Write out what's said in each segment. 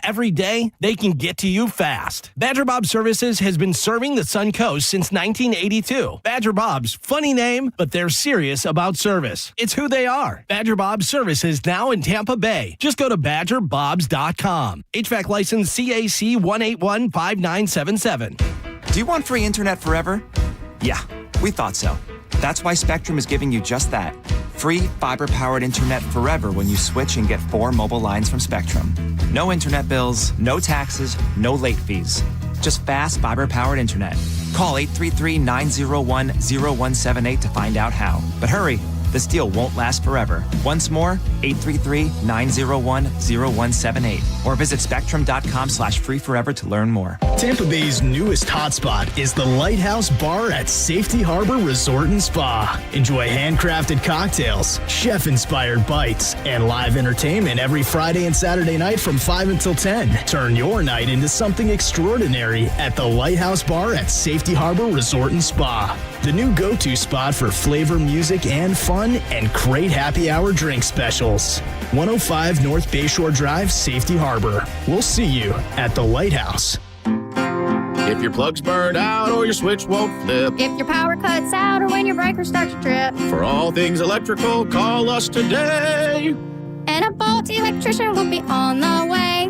every day, they can get to you fast. Badger Bob Services has been serving the Sun Coast since 1982. Badger Bob's, funny name, but they're serious about service. It's who they are. Badger Bob Services now in Tampa Bay. Just go to badgerbobs.com. HVAC license CAC 1815977. Do you want free internet forever? Yeah, we thought so. That's why Spectrum is giving you just that. Free fiber-powered internet forever when you switch and get 4 mobile lines from Spectrum. No internet bills, no taxes, no late fees. Just fast fiber-powered internet. Call 833-901-0178 to find out how. But hurry, this deal won't last forever. Once more, 833-901-0178. Or visit spectrum.com/free forever to learn more. Tampa Bay's newest hotspot is the Lighthouse Bar at Safety Harbor Resort and Spa. Enjoy handcrafted cocktails, chef-inspired bites, and live entertainment every Friday and Saturday night from 5 until 10. Turn your night into something extraordinary at the Lighthouse Bar at Safety Harbor Resort and Spa. The new go-to spot for flavor, music, and fun, and great happy hour drink specials. 105 North Bayshore Drive, Safety Harbor. We'll see you at the Lighthouse. If your plug's burned out or your switch won't flip. If your power cuts out or when your breaker starts to trip. For all things electrical, call us today. And a Bolt electrician will be on the way.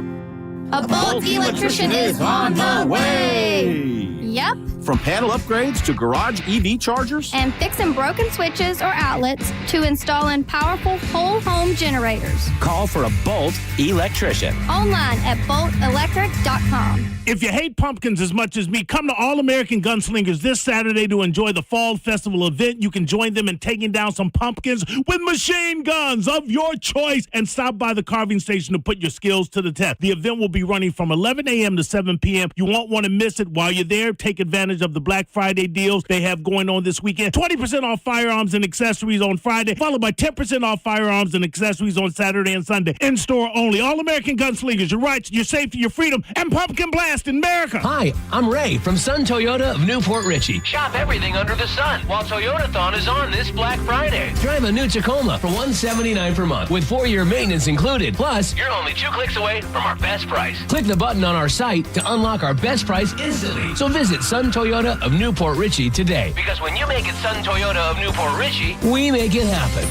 A Bolt electrician is on the way. Yep. From panel upgrades to garage EV chargers. And fixing broken switches or outlets to installing powerful whole home generators. Call for a Bolt electrician. Online at boltelectric.com. If you hate pumpkins as much as me, come to All American Gunslingers this Saturday to enjoy the Fall Festival event. You can join them in taking down some pumpkins with machine guns of your choice and stop by the carving station to put your skills to the test. The event will be running from 11 a.m. to 7 p.m. You won't want to miss it. While you're there, take advantage of the Black Friday deals they have going on this weekend. 20% off firearms and accessories on Friday, followed by 10% off firearms and accessories on Saturday and Sunday. In-store only. All American Gunslingers, your rights, your safety, your freedom, and pumpkin blast in America. Hi, I'm Ray from Sun Toyota of Newport Richey. Shop everything under the sun while Toyotathon is on this Black Friday. Drive a new Tacoma for $179 per month with 4-year maintenance included. Plus, You're only 2 clicks away from our best price. click the button on our site to unlock our best price instantly. So visit Sun Toyota of Newport Richey today. Because when you make it Sun Toyota of Newport Richey, We make it happen.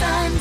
Sun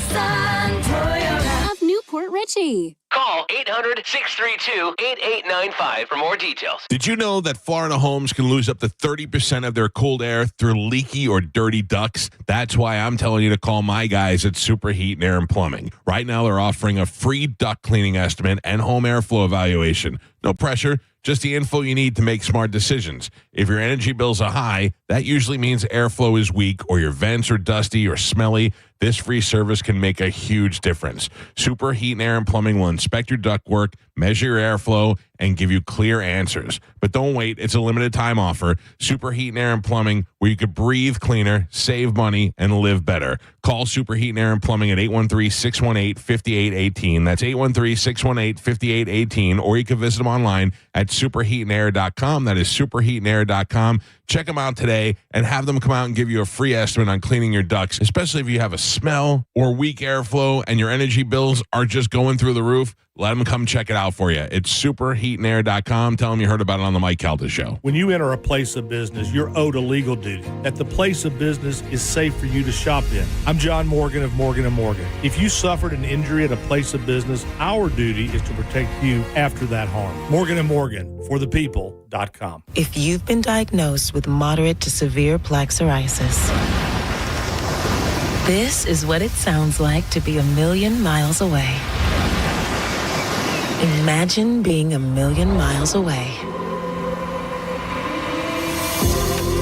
Toyota of Newport Richey. call 800-632-8895 for more details. Did you know that Florida homes can lose up to 30% of their cold air through leaky or dirty ducts? That's why I'm telling you to call my guys at Superheat and Air and Plumbing. Right now, they're offering a free duct cleaning estimate and home airflow evaluation. No pressure, just the info you need to make smart decisions. If your energy bills are high, that usually means airflow is weak or your vents are dusty or smelly. This free service can make a huge difference. Superheat and Air and Plumbing will inspect your ductwork, measure your airflow, and give you clear answers. But don't wait. It's a limited time offer. Superheat and Air and Plumbing, where you could breathe cleaner, save money, and live better. Call Superheat and Air and Plumbing at 813-618-5818. That's 813-618-5818. Or you can visit them online at superheatandair.com. That is superheatandair.com. Check them out today and have them come out and give you a free estimate on cleaning your ducts, especially if you have a smell or weak airflow and your energy bills are just going through the roof. Let them come check it out for you. It's superheatandair.com. Tell them you heard about it on the Mike Calta Show. When you enter a place of business, you're owed a legal duty. That the place of business is safe for you to shop in. I'm John Morgan of Morgan & Morgan. If you suffered an injury at a place of business, our duty is to protect you after that harm. Morgan & Morgan, for the people.com. If you've been diagnosed with moderate to severe plaque psoriasis, this is what it sounds like to be 1,000,000 miles away. Imagine being 1,000,000 miles away.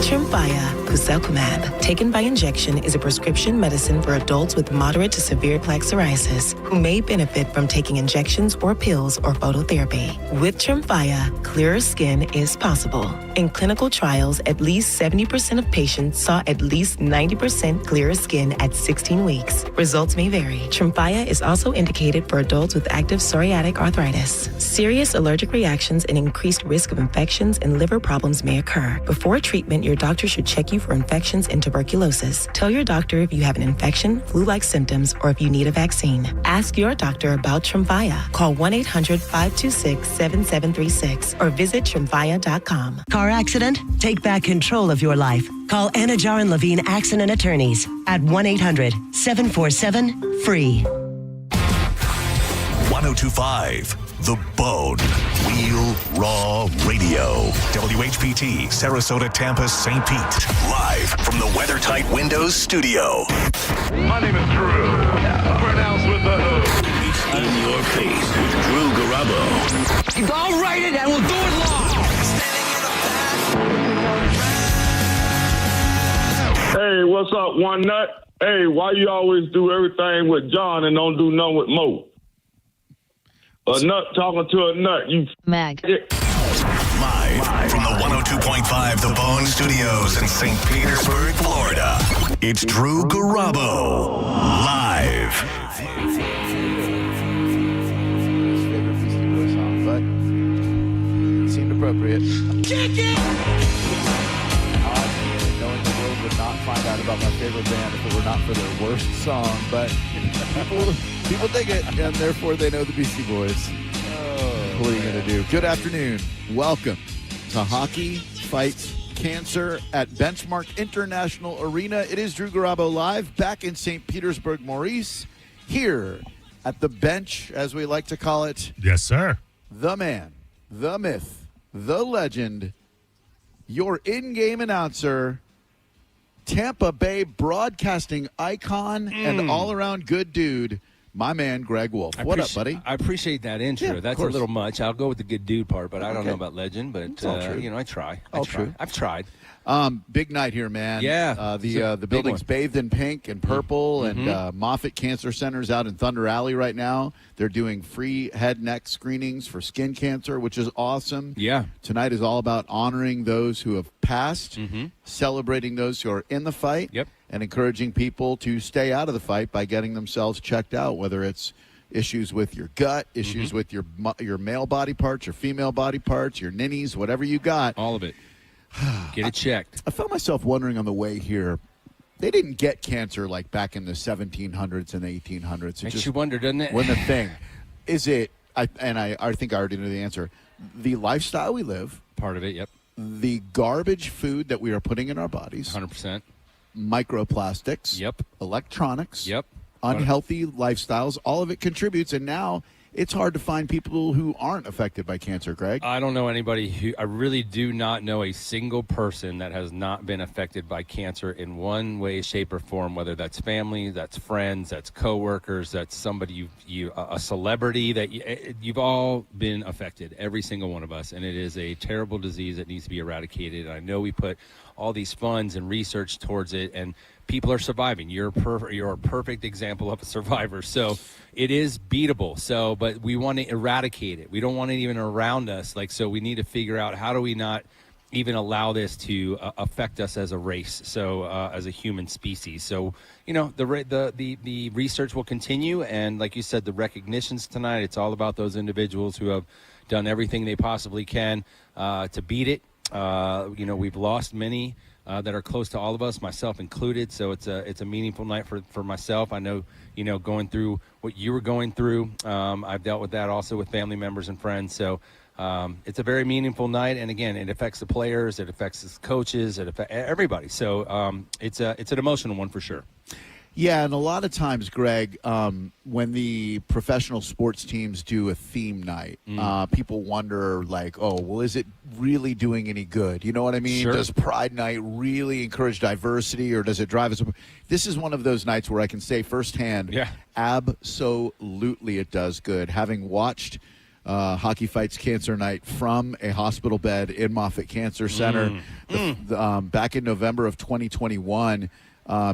Tremfya Guselkumab, taken by injection, is a prescription medicine for adults with moderate to severe plaque psoriasis who may benefit from taking injections or pills or phototherapy. With Tremfya, clearer skin is possible. In clinical trials, at least 70% of patients saw at least 90% clearer skin at 16 weeks. Results may vary. Tremfya is also indicated for adults with active psoriatic arthritis. Serious allergic reactions and increased risk of infections and liver problems may occur. Before treatment, your doctor should check you for infections and tuberculosis. Tell your doctor if you have an infection, flu-like symptoms, or if you need a vaccine. Ask your doctor about Tremfya. Call 1-800-526-7736 or visit Tremfya.com. Car accident? Take back control of your life. Call Anajar and Levine Accident Attorneys at 1-800-747-FREE. 1025 The Bone. Wheel Raw Radio. WHPT, Sarasota, Tampa, St. Pete. Live from the WeatherTight Windows studio. My name is Drew. Pronounced with the O. It's in your face with Drew Garabo. I'll write it and we'll do it live. Hey, what's up, One Nut? Hey, why you always do everything with John and don't do none with Mo? A nut talking to a nut. You Mag. Live from the 102.5 The Bone Studios in St. Petersburg, Florida. It's Drew Garabo. Live. But seemed appropriate. Kick it! Knowing the world would not find out about my favorite band if it were not for their worst song, but people dig it, and therefore they know the Beastie Boys. What are you going to do? Good afternoon. Welcome to Hockey Fights Cancer at Benchmark International Arena. It is Drew Garabo live back in St. Petersburg, Maurice, here at the bench, as we like to call it. Yes, sir. The man, the myth, the legend, your in-game announcer, Tampa Bay broadcasting icon, and all-around good dude, my man, Greg Wolf. What up, buddy? I appreciate that intro. Yeah, That's a little much. I'll go with the good dude part, but I don't know about legend. But I try. True. I've tried. Big night here, man. Yeah. The building's bathed in pink and purple, and Moffitt Cancer Center's out in Thunder Alley right now. They're doing free head neck screenings for skin cancer, which is awesome. Yeah. Tonight is all about honoring those who have passed, celebrating those who are in the fight, and encouraging people to stay out of the fight by getting themselves checked out, whether it's issues with your gut, issues with your male body parts, your female body parts, your ninnies, whatever you got. All of it. Get it checked. I found myself wondering on the way here, they didn't get cancer like back in the 1700s and 1800s. Makes you wonder, doesn't it? Wasn't a thing. Is it, I think I already know the answer, the lifestyle we live. Part of it, yep. The garbage food that we are putting in our bodies. 100%. Microplastics. Yep. Electronics. Yep. Unhealthy lifestyles. All of it contributes, and now it's hard to find people who aren't affected by cancer, Greg. I don't know anybody I really do not know a single person that has not been affected by cancer in one way, shape, or form, whether that's family, that's friends, that's coworkers, that's somebody a celebrity, that you've all been affected, every single one of us, and it is a terrible disease that needs to be eradicated. And I know we put all these funds and research towards it, and people are surviving. You're a perfect example of a survivor. So it is beatable. So, but we want to eradicate it. We don't want it even around us. So we need to figure out, how do we not even allow this to affect us as a race, so as a human species. So, the research will continue, and like you said, the recognitions tonight, it's all about those individuals who have done everything they possibly can to beat it. We've lost many that are close to all of us, myself included. So it's a meaningful night for myself. I know, going through what you were going through, I've dealt with that also with family members and friends. So it's a very meaningful night. And again, it affects the players, it affects the coaches, it affects everybody. So it's an emotional one for sure. Yeah, and a lot of times, Greg, when the professional sports teams do a theme night, people wonder, is it really doing any good? You know what I mean? Sure. Does Pride Night really encourage diversity, or does it drive us? This is one of those nights where I can say firsthand, absolutely it does good. Having watched Hockey Fights Cancer Night from a hospital bed in Moffitt Cancer Center back in November of 2021,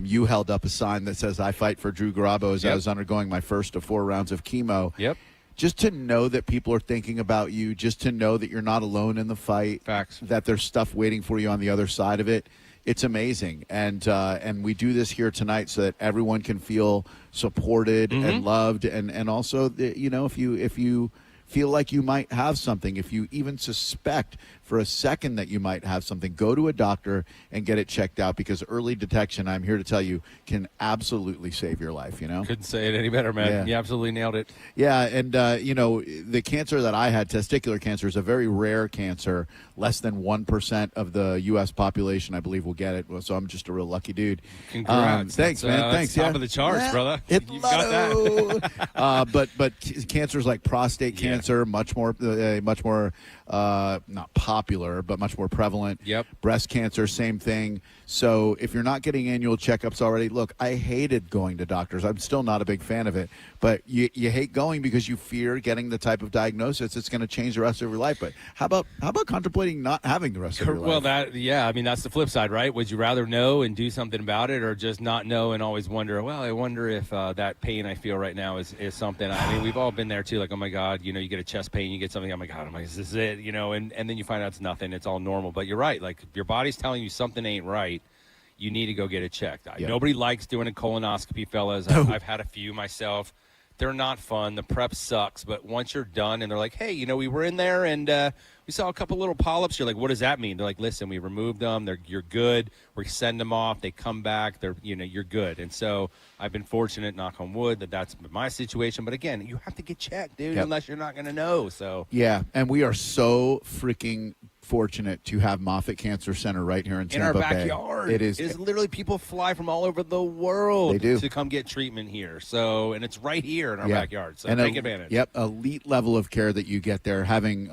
you held up a sign that says, "I fight for Drew Garabo," as I was undergoing my first of 4 rounds of chemo. Yep. Just to know that people are thinking about you, just to know that you're not alone in the fight. Facts. That there's stuff waiting for you on the other side of it. It's amazing. And we do this here tonight so that everyone can feel supported and loved. And also, if you feel like you might have something, if you even suspect for a second that you might have something, go to a doctor and get it checked out, because early detection, I'm here to tell you, can absolutely save your life, Couldn't say it any better, man. Yeah. You absolutely nailed it. Yeah, and, the cancer that I had, testicular cancer, is a very rare cancer. Less than 1% of the U.S. population, I believe, will get it. So I'm just a real lucky dude. Congrats. Thanks, man. Thanks. Top of the charts, brother. You've got that. but cancers like prostate cancer, much more not popular, but much more prevalent. Yep. Breast cancer, same thing. So if you're not getting annual checkups already, look, I hated going to doctors. I'm still not a big fan of it. But you hate going because you fear getting the type of diagnosis that's going to change the rest of your life. But how about contemplating not having the rest of your life? Well, that's the flip side, right? Would you rather know and do something about it, or just not know and always wonder, well, I wonder if that pain I feel right now is something. I mean, we've all been there too, like, oh my God, you get a chest pain, you get something, oh my God, is this it? And then you find out it's nothing, it's all normal. But you're right, like, your body's telling you something ain't right. You need to go get it checked. Yeah. Nobody likes doing a colonoscopy, fellas. I've had a few myself. They're not fun. The prep sucks. But once you're done and they're like, hey, we were in there and we saw a couple little polyps. You're like, what does that mean? They're like, listen, we removed them. You're good. We send them off. They come back. You're good. And so I've been fortunate, knock on wood, that's my situation. But again, you have to get checked, dude, unless you're not going to know. So yeah, and we are so freaking fortunate to have Moffitt Cancer Center right here in Tampa our Bay. backyard. It is literally, people fly from all over the world They do. to come get treatment here. So, and it's right here in our backyard. So take advantage. Yep, elite level of care that you get there. Having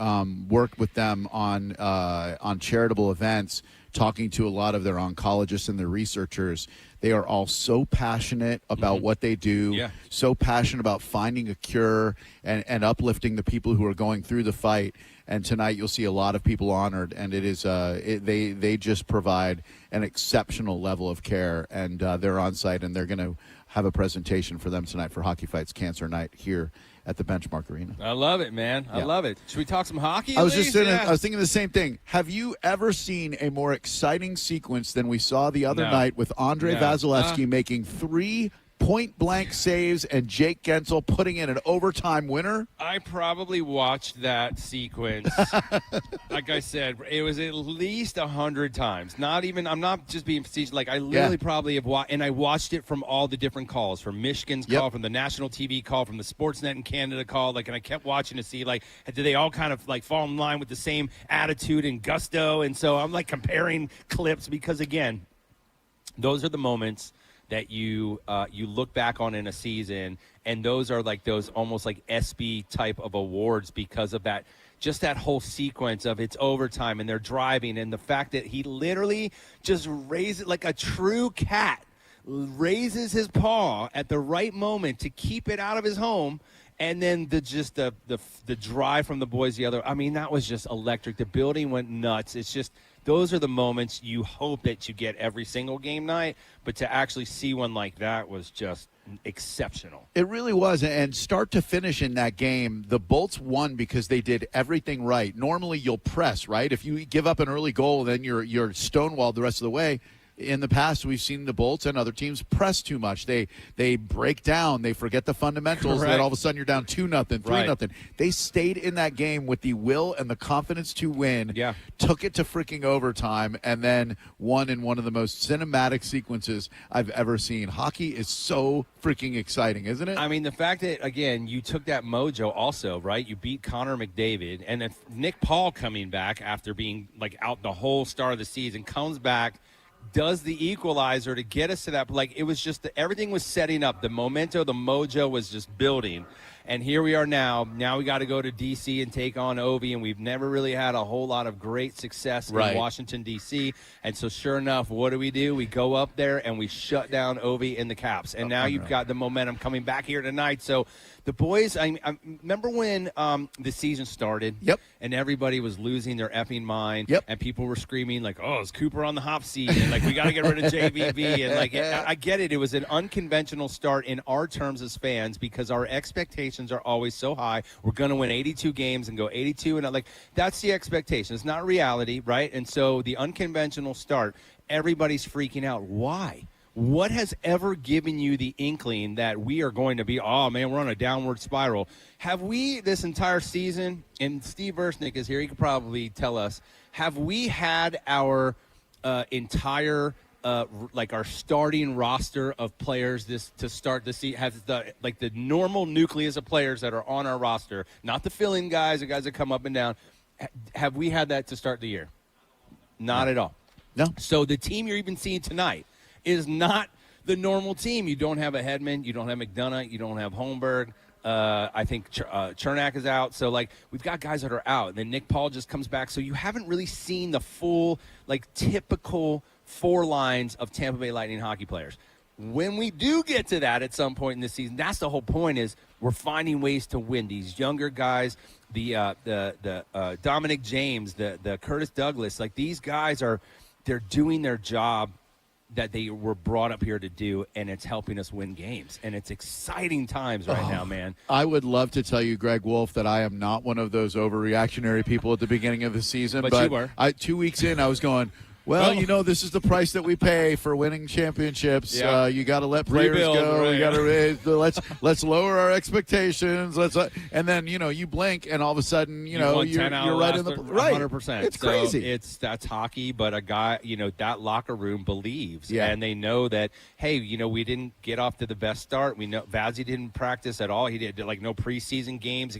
worked with them on charitable events, talking to a lot of their oncologists and their researchers, they are all so passionate about what they do, so passionate about finding a cure and uplifting the people who are going through the fight. And tonight you'll see a lot of people honored, and it is they just provide an exceptional level of care, and they're on site, and they're going to have a presentation for them tonight for Hockey Fights Cancer Night here at the Benchmark Arena. I love it, man. I love it. Should we talk some hockey? I was thinking the same thing. Have you ever seen a more exciting sequence than we saw the other night with Andre Vasilevsky making 3 point-blank saves and Jake Gensel putting in an overtime winner? I probably watched that sequence, like I said, it was at least 100 times. I'm not just being facetious. Like, I literally probably have watched, and I watched it from all the different calls, from Michigan's call, from the national TV call, from the Sportsnet in Canada call, and I kept watching to see, do they all kind of, fall in line with the same attitude and gusto? And so I'm, comparing clips because, again, those are the moments that you look back on in a season, and those are those almost like SB type of awards because of that, just that whole sequence of it's overtime and they're driving, and the fact that he literally just raises, like a true cat, raises his paw at the right moment to keep it out of his home. And then the drive from the boys the other. I mean, that was just electric. The building went nuts. It's just, those are the moments you hope that you get every single game night, but to actually see one like that was just exceptional. It really was, and start to finish in that game, the Bolts won because they did everything right. Normally you'll press, right? If you give up an early goal, then you're stonewalled the rest of the way. In the past, we've seen the Bolts and other teams press too much. They break down. They forget the fundamentals. Then all of a sudden you're down 2-0, 3-0. They stayed in that game with the will and the confidence to win. Yeah. Took it to freaking overtime, and then won in one of the most cinematic sequences I've ever seen. Hockey is so freaking exciting, isn't it? I mean, the fact that, again, you took that mojo also, right? You beat Connor McDavid, and if Nick Paul coming back after being out the whole start of the season, comes back, does the equalizer to get us to that. It was just everything was setting up. The memento, the mojo was just building. And here we are now. Now we got to go to D.C. and take on Ovi, and we've never really had a whole lot of great success in Washington, D.C. And so sure enough, what do? We go up there, and we shut down Ovi in the Caps. And now you've got the momentum coming back here tonight. So the boys, I remember when the season started, and everybody was losing their effing mind, and people were screaming, oh, is Cooper on the hot seat? And, we got to get rid of JVV. And, I get it. It was an unconventional start in our terms as fans because our expectations are always so high. We're going to win 82 games and go 82. And, that's the expectation. It's not reality, right? And so the unconventional start, everybody's freaking out. Why? what has ever given you the inkling that we are going to be, oh, man, we're on a downward spiral? Have we this entire season, and Steve Versnick is here, he could probably tell us, have we had our entire our starting roster of players to start the season, has the normal nucleus of players that are on our roster, not the fill-in guys, the guys that come up and down, have we had that to start the year? Not at all. No. So the team you're even seeing tonight is not the normal team. You don't have a Hedman, you don't have McDonough, you don't have Holmberg. I think Chernak is out. So, we've got guys that are out. And then Nick Paul just comes back. So you haven't really seen the full, typical 4 lines of Tampa Bay Lightning hockey players. When we do get to that at some point in this season, that's the whole point, is we're finding ways to win. These younger guys, the Dominic James, the Curtis Douglas, these guys they're doing their job that they were brought up here to do, and it's helping us win games. And it's exciting times right now, man. I would love to tell you, Greg Wolf, that I am not one of those overreactionary people at the beginning of the season. But you were. 2 weeks in, I was going, well, this is the price that we pay for winning championships. Yeah. You got to let players Rebuild, go. right, We got to let's lower our expectations. And then you blink, and all of a sudden you're right in the right. 100%. It's crazy. That's hockey, but a guy that locker room believes, and they know that. Hey, we didn't get off to the best start. We know Vazzy didn't practice at all. He did no preseason games.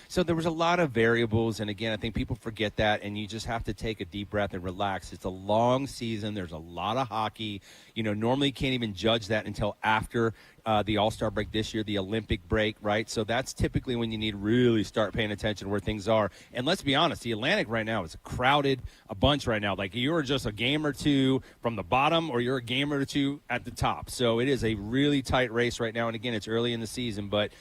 So there was a lot of variables, and again, I think people forget that, and you just have to take a deep breath and relax. It's a long season. There's a lot of hockey. Normally you can't even judge that until after the All-Star break this year, the Olympic break, right? So that's typically when you need to really start paying attention to where things are. And let's be honest, the Atlantic right now is a bunch right now. You're just a game or two from the bottom, or you're a game or two at the top. So it is a really tight race right now. And again, it's early in the season, but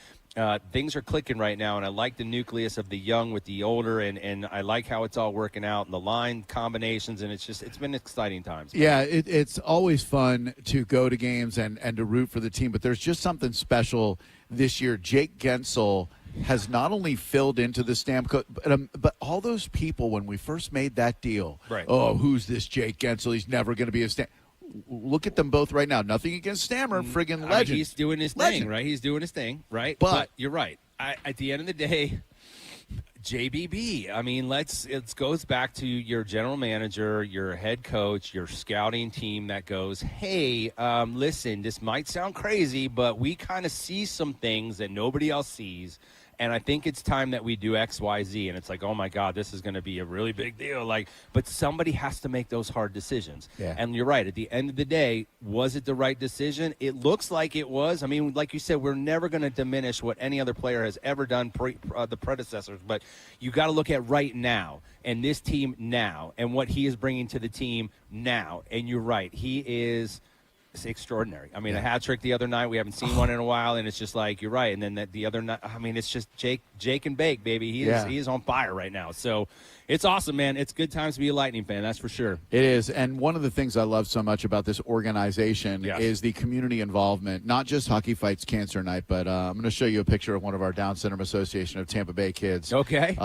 things are clicking right now, and I like the nucleus of the young with the older, and I like how it's all working out, and the line combinations, and it's been exciting times. Yeah, it's always fun to go to games and to root for the team, but there's just something special this year. Jake Gensel has not only filled into the Stamkos, but all those people, when we first made that deal, right. Oh, who's this Jake Gensel? He's never going to be a Stamkos. Look at them both right now. Nothing against Stammer, friggin' legend. He's doing his thing, right? He's doing his thing, right? But you're right. At the end of the day, JBB. It goes back to your general manager, your head coach, your scouting team that goes, hey, listen, this might sound crazy, but we kind of see some things that nobody else sees. And I think it's time that we do X, Y, Z. And it's oh, my God, this is going to be a really big deal. But somebody has to make those hard decisions. Yeah. And you're right. At the end of the day, was it the right decision? It looks like it was. Like you said, we're never going to diminish what any other player has ever done, the predecessors. But you got to look at right now and this team now and what he is bringing to the team now. And you're right. He is – it's extraordinary. A hat trick the other night. We haven't seen one in a while, and it's just you're right. And then the other night, it's just Jake and Bake, baby. He is on fire right now. So it's awesome, man. It's good times to be a Lightning fan, that's for sure. It is. And one of the things I love so much about this organization is the community involvement, not just Hockey Fights Cancer Night, but I'm going to show you a picture of one of our Down Syndrome Association of Tampa Bay kids. Okay.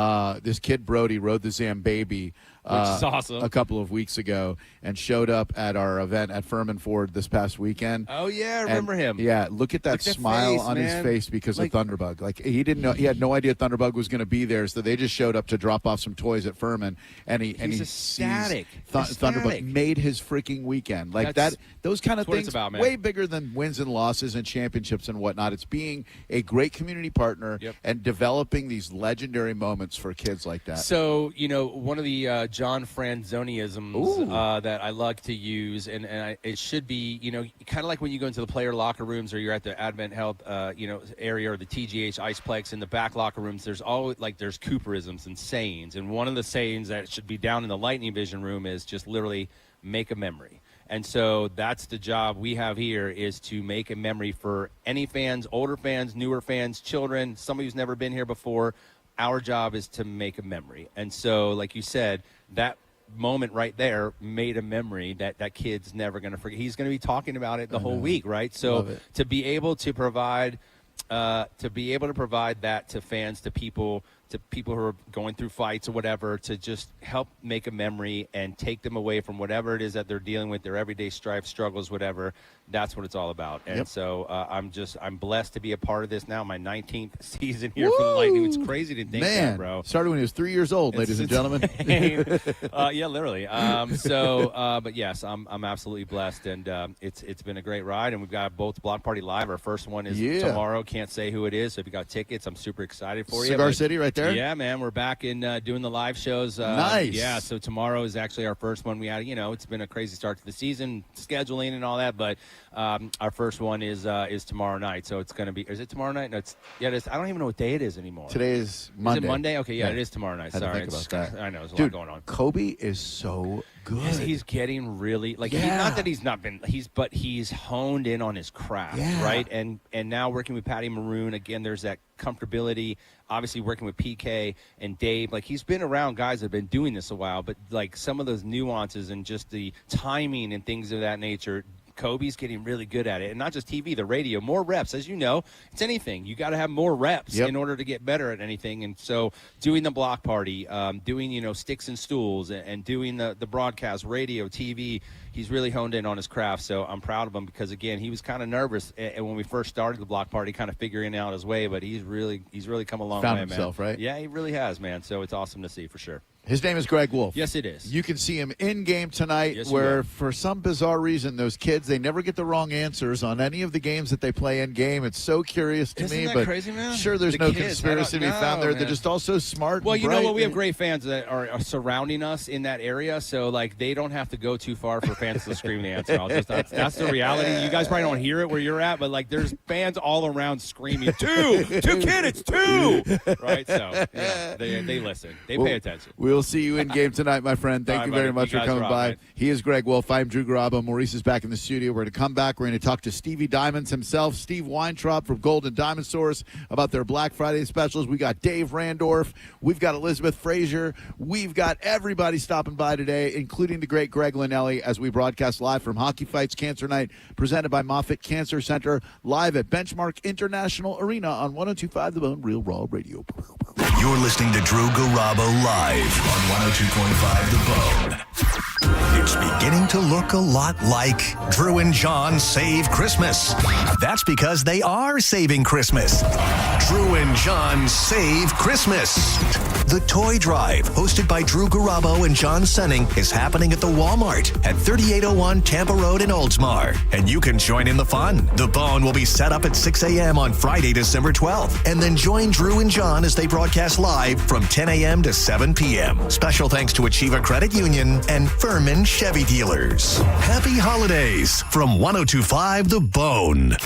This kid, Brody, rode the Zambaby which is awesome. A couple of weeks ago and showed up at our event at Furman Ford this past weekend. Oh, yeah, I remember him. Yeah, look at that smile on his face because of Thunderbug. He didn't know, he had no idea Thunderbug was going to be there, so they just showed up to drop off some toys at Furman, and he's ecstatic. Thunderbug made his freaking weekend. Those kind of things, about, way bigger than wins and losses and championships and whatnot. It's being a great community partner and developing these legendary moments for kids like that. So, one of the John Franzoniisms that I like to use, and it should be, kind of like when you go into the player locker rooms or you're at the Advent Health, area or the TGH Iceplex in the back locker rooms, there's always, there's Cooperisms and sayings. And one of the sayings that should be down in the Lightning Vision room is just literally make a memory. And so that's the job we have here, is to make a memory for any fans, older fans, newer fans, children, somebody who's never been here before. Our job is to make a memory. And so, like you said, that moment right there made a memory that kid's never going to forget. He's going to be talking about it the whole week, right? So to be able to provide that to fans, to people to people who are going through fights or whatever, to just help make a memory and take them away from whatever it is that they're dealing with, their everyday strife, struggles, whatever. That's what it's all about. And so I'm blessed to be a part of this now, my 19th season here for the Lightning. It's crazy to think that, bro. Started when he was 3 years old, ladies and gentlemen. Yeah, literally. But yes, I'm absolutely blessed, and it's been a great ride, and we've got both Block Party Live. Our first one is tomorrow. Can't say who it is, so if you got tickets, I'm super excited for you. Cigar City right there? Yeah, man. We're back in doing the live shows. Nice. Yeah, so tomorrow is actually our first one. We had, it's been a crazy start to the season, scheduling and all that, but our first one is tomorrow night. So it's going to be, is it tomorrow night? No, it is. I don't even know what day it is anymore. Today is Monday. Is it Monday? Okay, yeah, it is tomorrow night. Had to Sorry. think about that. I know, there's a Dude, lot going on. Kobe is so good. Yes, he's getting really, not that he's not been, but he's honed in on his craft, right? And now working with Patty Maroon, again, there's that comfortability. Obviously working with PK and Dave, he's been around guys that have been doing this a while, but some of those nuances and just the timing and things of that nature, Kobe's getting really good at it. And not just TV, the radio, more reps. As you know, it's anything. You got to have more reps in order to get better at anything. And so doing the block party, doing, sticks and stools, and doing the broadcast, radio, TV, he's really honed in on his craft. So I'm proud of him because, again, he was kind of nervous when we first started the block party, kind of figuring out his way, but he's really come a long way, man. Found himself, right? Yeah, he really has, man. So it's awesome to see for sure. His name is Greg Wolf. Yes, it is. You can see him in-game tonight, Yes, where for some bizarre reason, those kids, they never get the wrong answers on any of the games that they play in-game. It's so curious to Isn't me. that but crazy, man? Sure, there's The no kids, conspiracy to be found there. man. They're just all so smart Well, and you know bright. what? We have great fans that are surrounding us in that area, so they don't have to go too far for fans to scream the answer. That's the reality. You guys probably don't hear it where you're at, but there's fans all around screaming, two kid, it's two, right? So they listen, they pay attention. We'll see you in-game tonight, my friend. Thank you very much for coming by. Man. He is Greg Wolf. I'm Drew Garabo. Maurice is back in the studio. We're going to come back. We're going to talk to Stevie Diamonds himself, Steve Weintraub from Golden Diamond Source, about their Black Friday specials. We got Dave Randorf. We've got Elizabeth Frazier. We've got everybody stopping by today, including the great Greg Linnelli, as we broadcast live from Hockey Fights Cancer Night, presented by Moffitt Cancer Center, live at Benchmark International Arena on 102.5 The Bone, Real Raw Radio. You're listening to Drew Garabo live on 102.5 The Bone. It's beginning to look a lot like Drew and John Save Christmas. That's because they are saving Christmas. Drew and John Save Christmas. The Toy Drive, hosted by Drew Garabo and John Senning, is happening at the Walmart at 3801 Tampa Road in Oldsmar. And you can join in the fun. The Bone will be set up at 6 a.m. on Friday, December 12th. And then join Drew and John as they broadcast live from 10 a.m. to 7 p.m. Special thanks to Achieva Credit Union and Furman Chevy Dealers. Happy holidays from 102.5 The Bone.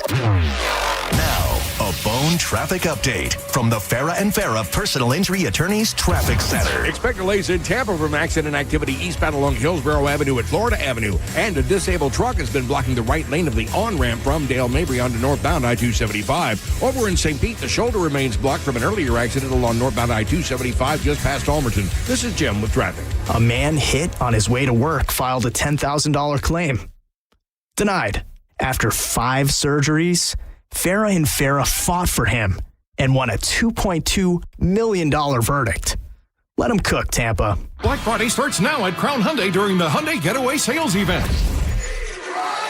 Now, a Bone traffic update from the Farah and Farah Personal Injury Attorneys Traffic Center. Expect delays in Tampa from accident activity eastbound along Hillsborough Avenue at Florida Avenue. And a disabled truck has been blocking the right lane of the on-ramp from Dale Mabry onto northbound I-275. Over in St. Pete, the shoulder remains blocked from an earlier accident along northbound I-275 just past Almerton. This is Jim with traffic. A man hit on his way to work filed a $10,000 claim. Denied. After 5 surgeries, Farah and Farah fought for him and won a $2.2 million verdict. Let him cook, Tampa. Black Friday starts now at Crown Hyundai during the Hyundai Getaway Sales Event.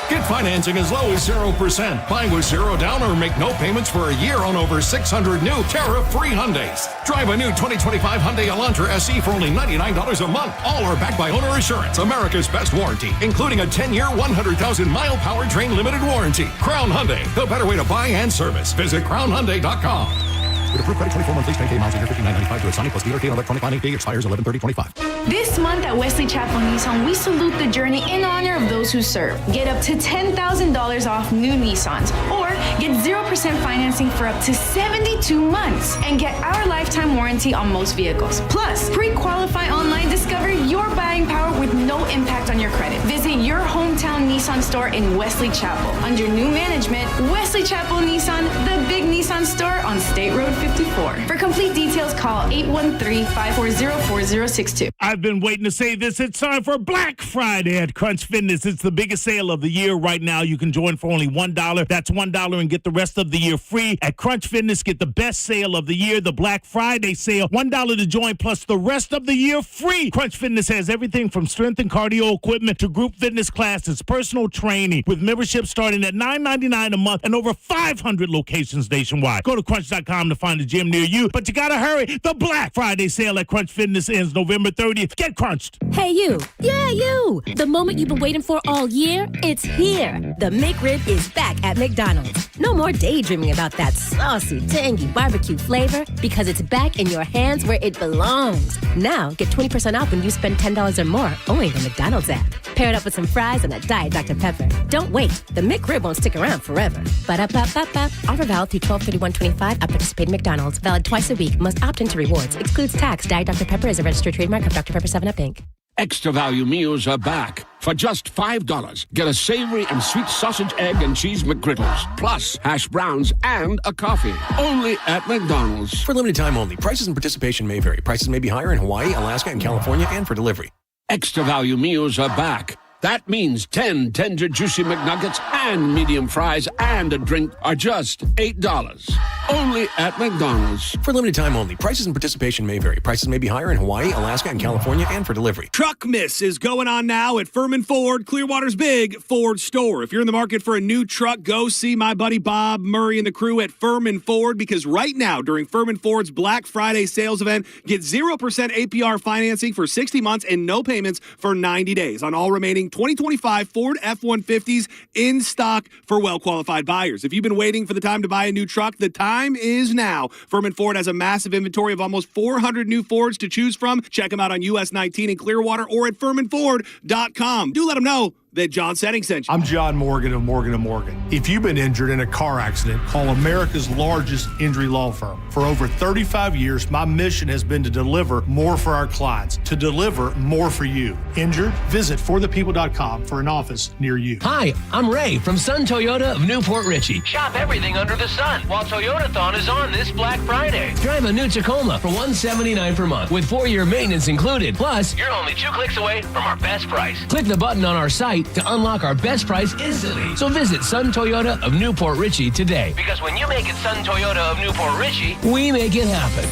Get financing as low as 0%. Buy with zero down or make no payments for a year on over 600 new tariff-free Hyundais. Drive a new 2025 Hyundai Elantra SE for only $99 a month. All are backed by Owner Assurance, America's best warranty, including a 10-year, 100,000-mile powertrain limited warranty. Crown Hyundai, the better way to buy and service. Visit crownhyundai.com. With approved credit 24 months lease, 10K miles a year, $59.95 to a Sonic plus dealer fee on electronic binding fee expires 11/30/25. This month at Wesley Chapel Nissan, we salute the journey in honor of those who serve. Get up to $10,000 off new Nissans, or get 0% financing for up to 72 months, and get our lifetime warranty on most vehicles. Plus, pre-qualify online, discover your buying power with no impact on your credit. Visit your hometown Nissan store in in Wesley Chapel. Under new management, Wesley Chapel Nissan, the big Nissan store on State Road 54. For complete details, call 813-540-4062. I've been waiting to say this. It's time for Black Friday at Crunch Fitness. It's the biggest sale of the year right now. You can join for only $1. That's $1 and get the rest of the year free. At Crunch Fitness, get the best sale of the year, the Black Friday sale. $1 to join plus the rest of the year free. Crunch Fitness has everything from strength and cardio equipment to group fitness classes, personal training, with membership starting at $9.99 a month and over 500 locations nationwide. Go to crunch.com to find a gym near you, but you gotta hurry. The Black Friday sale at Crunch Fitness ends November 30th. Get crunched. Hey, you. Yeah, you. The moment you've been waiting for all year, it's here. The McRib is back at McDonald's. No more daydreaming about that saucy, tangy barbecue flavor because it's back in your hands where it belongs. Now, get 20% off when you spend $10 or more only in the McDonald's app. Pair it up with some fries and a Diet Dr. Pepper. Don't wait. The McRib won't stick around forever. Ba-da-ba-ba-ba. Offer valid through 12/31/25 at participating McDonald's. Valid twice a week. Must opt into rewards. Excludes tax. Diet Dr. Pepper is a registered trademark of Dr. Pepper 7-Up, Inc. Extra value meals are back. For just $5, get a savory and sweet sausage, egg, and cheese McGriddles, plus hash browns and a coffee. Only at McDonald's. For limited time only. Prices and participation may vary. Prices may be higher in Hawaii, Alaska, and California, and for delivery. Extra value meals are back. That means 10 tender, juicy McNuggets and medium fries and a drink are just $8. Only at McDonald's. For limited time only. Prices and participation may vary. Prices may be higher in Hawaii, Alaska, and California, and for delivery. Truck Miss is going on now at Furman Ford, Clearwater's big Ford store. If you're in the market for a new truck, go see my buddy Bob Murray and the crew at Furman Ford, because right now, during Furman Ford's Black Friday sales event, get 0% APR financing for 60 months and no payments for 90 days on all remaining 2025 Ford F-150s in stock for well-qualified buyers. If you've been waiting for the time to buy a new truck, the time is now. Furman Ford has a massive inventory of almost 400 new Fords to choose from. Check them out on US 19 in Clearwater or at FurmanFord.com. Do let them know that John Setting sent you. I'm John Morgan of Morgan & Morgan. If you've been injured in a car accident, call America's largest injury law firm. For over 35 years, my mission has been to deliver more for our clients, to deliver more for you. Injured? Visit forthepeople.com for an office near you. Hi, I'm Ray from Sun Toyota of Newport Richey. Shop everything under the sun while Toyotathon is on this Black Friday. Drive a new Tacoma for $179 per month with 4-year maintenance included. Plus, you're only 2 clicks away from our best price. Click the button on our site to unlock our best price instantly. So visit Sun Toyota of Newport Richey today. Because when you make it Sun Toyota of Newport Richey, we make it happen.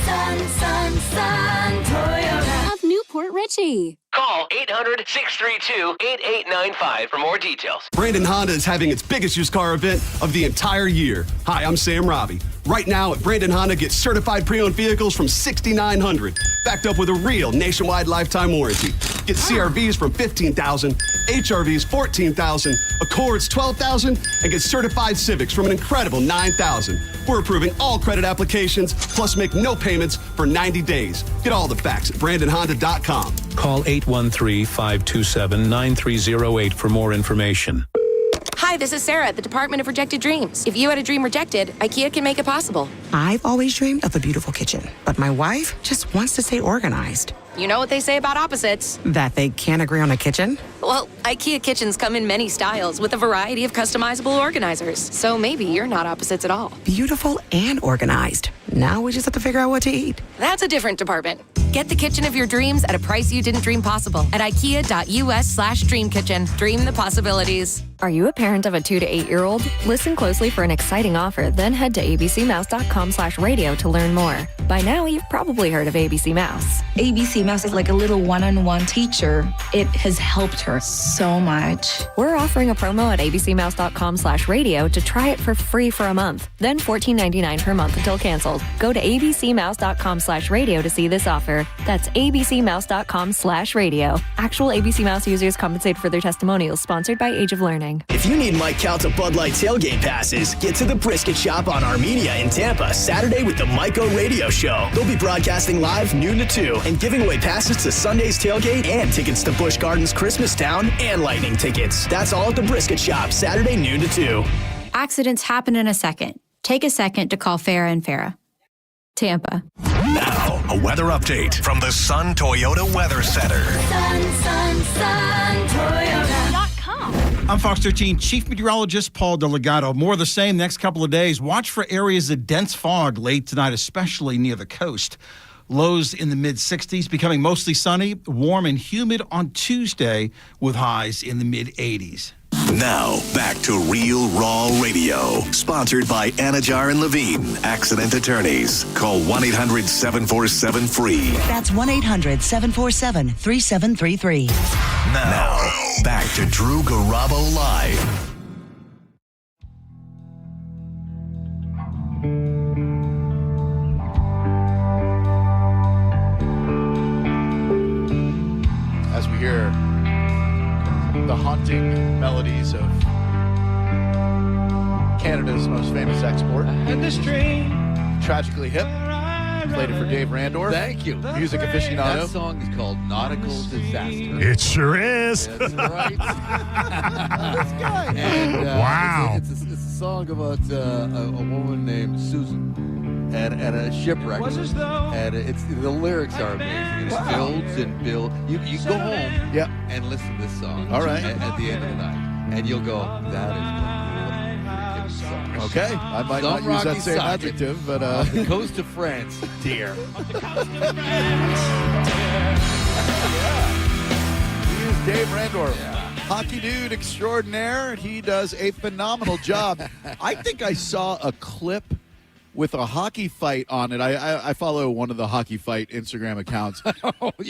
Sun Toyota of Newport Richey. Call 800-632-8895 for more details. Brandon Honda is having its biggest used car event of the entire year. Hi, I'm Sam Robbie. Right now at Brandon Honda, get certified pre-owned vehicles from $6,900, backed up with a real nationwide lifetime warranty. Get CRVs from $15,000, HRVs $14,000, Accords $12,000, and get certified Civics from an incredible $9,000. We're approving all credit applications, plus make no payments for 90 days. Get all the facts at BrandonHonda.com. Call 813-527-9308 for more information. Hi, this is Sarah at the Department of Rejected Dreams. If you had a dream rejected, IKEA can make it possible. I've always dreamed of a beautiful kitchen, but my wife just wants to stay organized. You know what they say about opposites. That they can't agree on a kitchen? Well, IKEA kitchens come in many styles with a variety of customizable organizers. So maybe you're not opposites at all. Beautiful and organized. Now we just have to figure out what to eat. That's a different department. Get the kitchen of your dreams at a price you didn't dream possible at IKEA.US/dreamkitchen. Dream the possibilities. Are you a parent of a 2 to 8-year-old? Listen closely for an exciting offer, then head to abcmouse.com/radio to learn more. By now, you've probably heard of ABC Mouse. ABC Mouse is like a little one-on-one teacher. It has helped her so much. We're offering a promo at abcmouse.com/radio to try it for free for a month, then $14.99 per month until canceled. Go to abcmouse.com/radio to see this offer. That's abcmouse.com/radio. Actual ABC Mouse users compensated for their testimonials, sponsored by Age of Learning. If you need Mike Calta Bud Light tailgate passes, get to the Brisket Shop on Armenia in Tampa Saturday with the Mike O Radio Show. They'll be broadcasting live noon to 2 and giving away passes to Sunday's tailgate and tickets to Busch Gardens Christmas Town and Lightning tickets. That's all at the Brisket Shop Saturday noon to 2. Accidents happen in a second. Take a second to call Farah and Farah. Tampa. Now, a weather update from the Sun Toyota Weather Center. Sun Toyota.com. I'm Fox 13 Chief Meteorologist Paul Delgado. More of the same next couple of days. Watch for areas of dense fog late tonight, especially near the coast. Lows in the mid-60s, becoming mostly sunny, warm and humid on Tuesday with highs in the mid-80s. Now, back to Real Raw Radio. Sponsored by Anajar and Levine, accident attorneys. Call 1-800-747-FREE. That's 1-800-747-3733. Now, back to Drew Garabo Live. As we hear the haunting melodies of Canada's most famous export. Tragically Hip. Played it for Dave Randorf. Thank you. Music aficionado. That song is called Nautical Disaster. It sure is. That's right. This guy. And, wow. It's a song about a woman named Susan and a shipwreck. And the lyrics are amazing. It builds and builds. You go home and listen to this song. All right. At the end of the night. And you'll go, that is song. Okay, I might not use that same adjective, but the coast of France, dear. He is Dave Randorf, hockey dude extraordinaire. He does a phenomenal job. I think I saw a clip with a hockey fight on it. I follow one of the hockey fight Instagram accounts.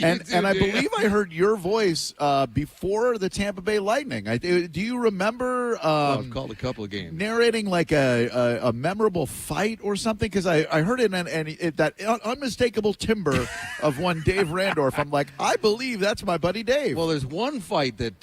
And I believe I heard your voice before the Tampa Bay Lightning. Do you remember I've called a couple of games. narrating like a memorable fight or something? Because I heard it and that unmistakable timbre of one Dave Randorf. I'm like, I believe that's my buddy Dave. Well, there's one fight that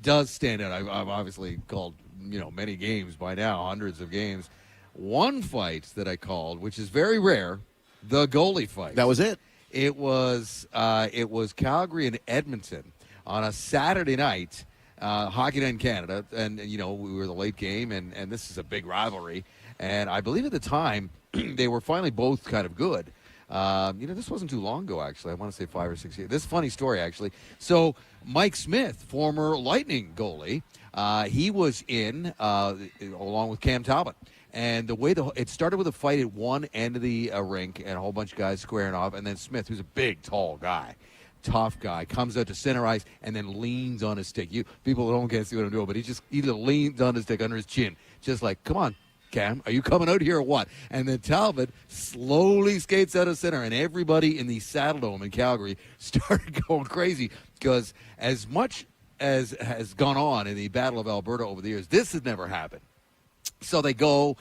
does stand out. I've obviously called many games by now, hundreds of games. One fight that I called, which is very rare, the goalie fight. That was it. It was Calgary and Edmonton on a Saturday night, Hockey Night in Canada, and we were the late game, and this is a big rivalry. And I believe at the time they were finally both kind of good. This wasn't too long ago, actually. I want to say 5 or 6 years. This is a funny story, actually. So Mike Smith, former Lightning goalie, he was in along with Cam Talbot. And the way it started with a fight at one end of the rink and a whole bunch of guys squaring off. And then Smith, who's a big, tall guy, tough guy, comes out to center ice and then leans on his stick. People don't get to see what I'm doing, but he leans on his stick under his chin. Just like, come on, Cam, are you coming out here or what? And then Talbot slowly skates out of center. And everybody in the Saddledome in Calgary started going crazy because as much as has gone on in the Battle of Alberta over the years, this has never happened. So they go.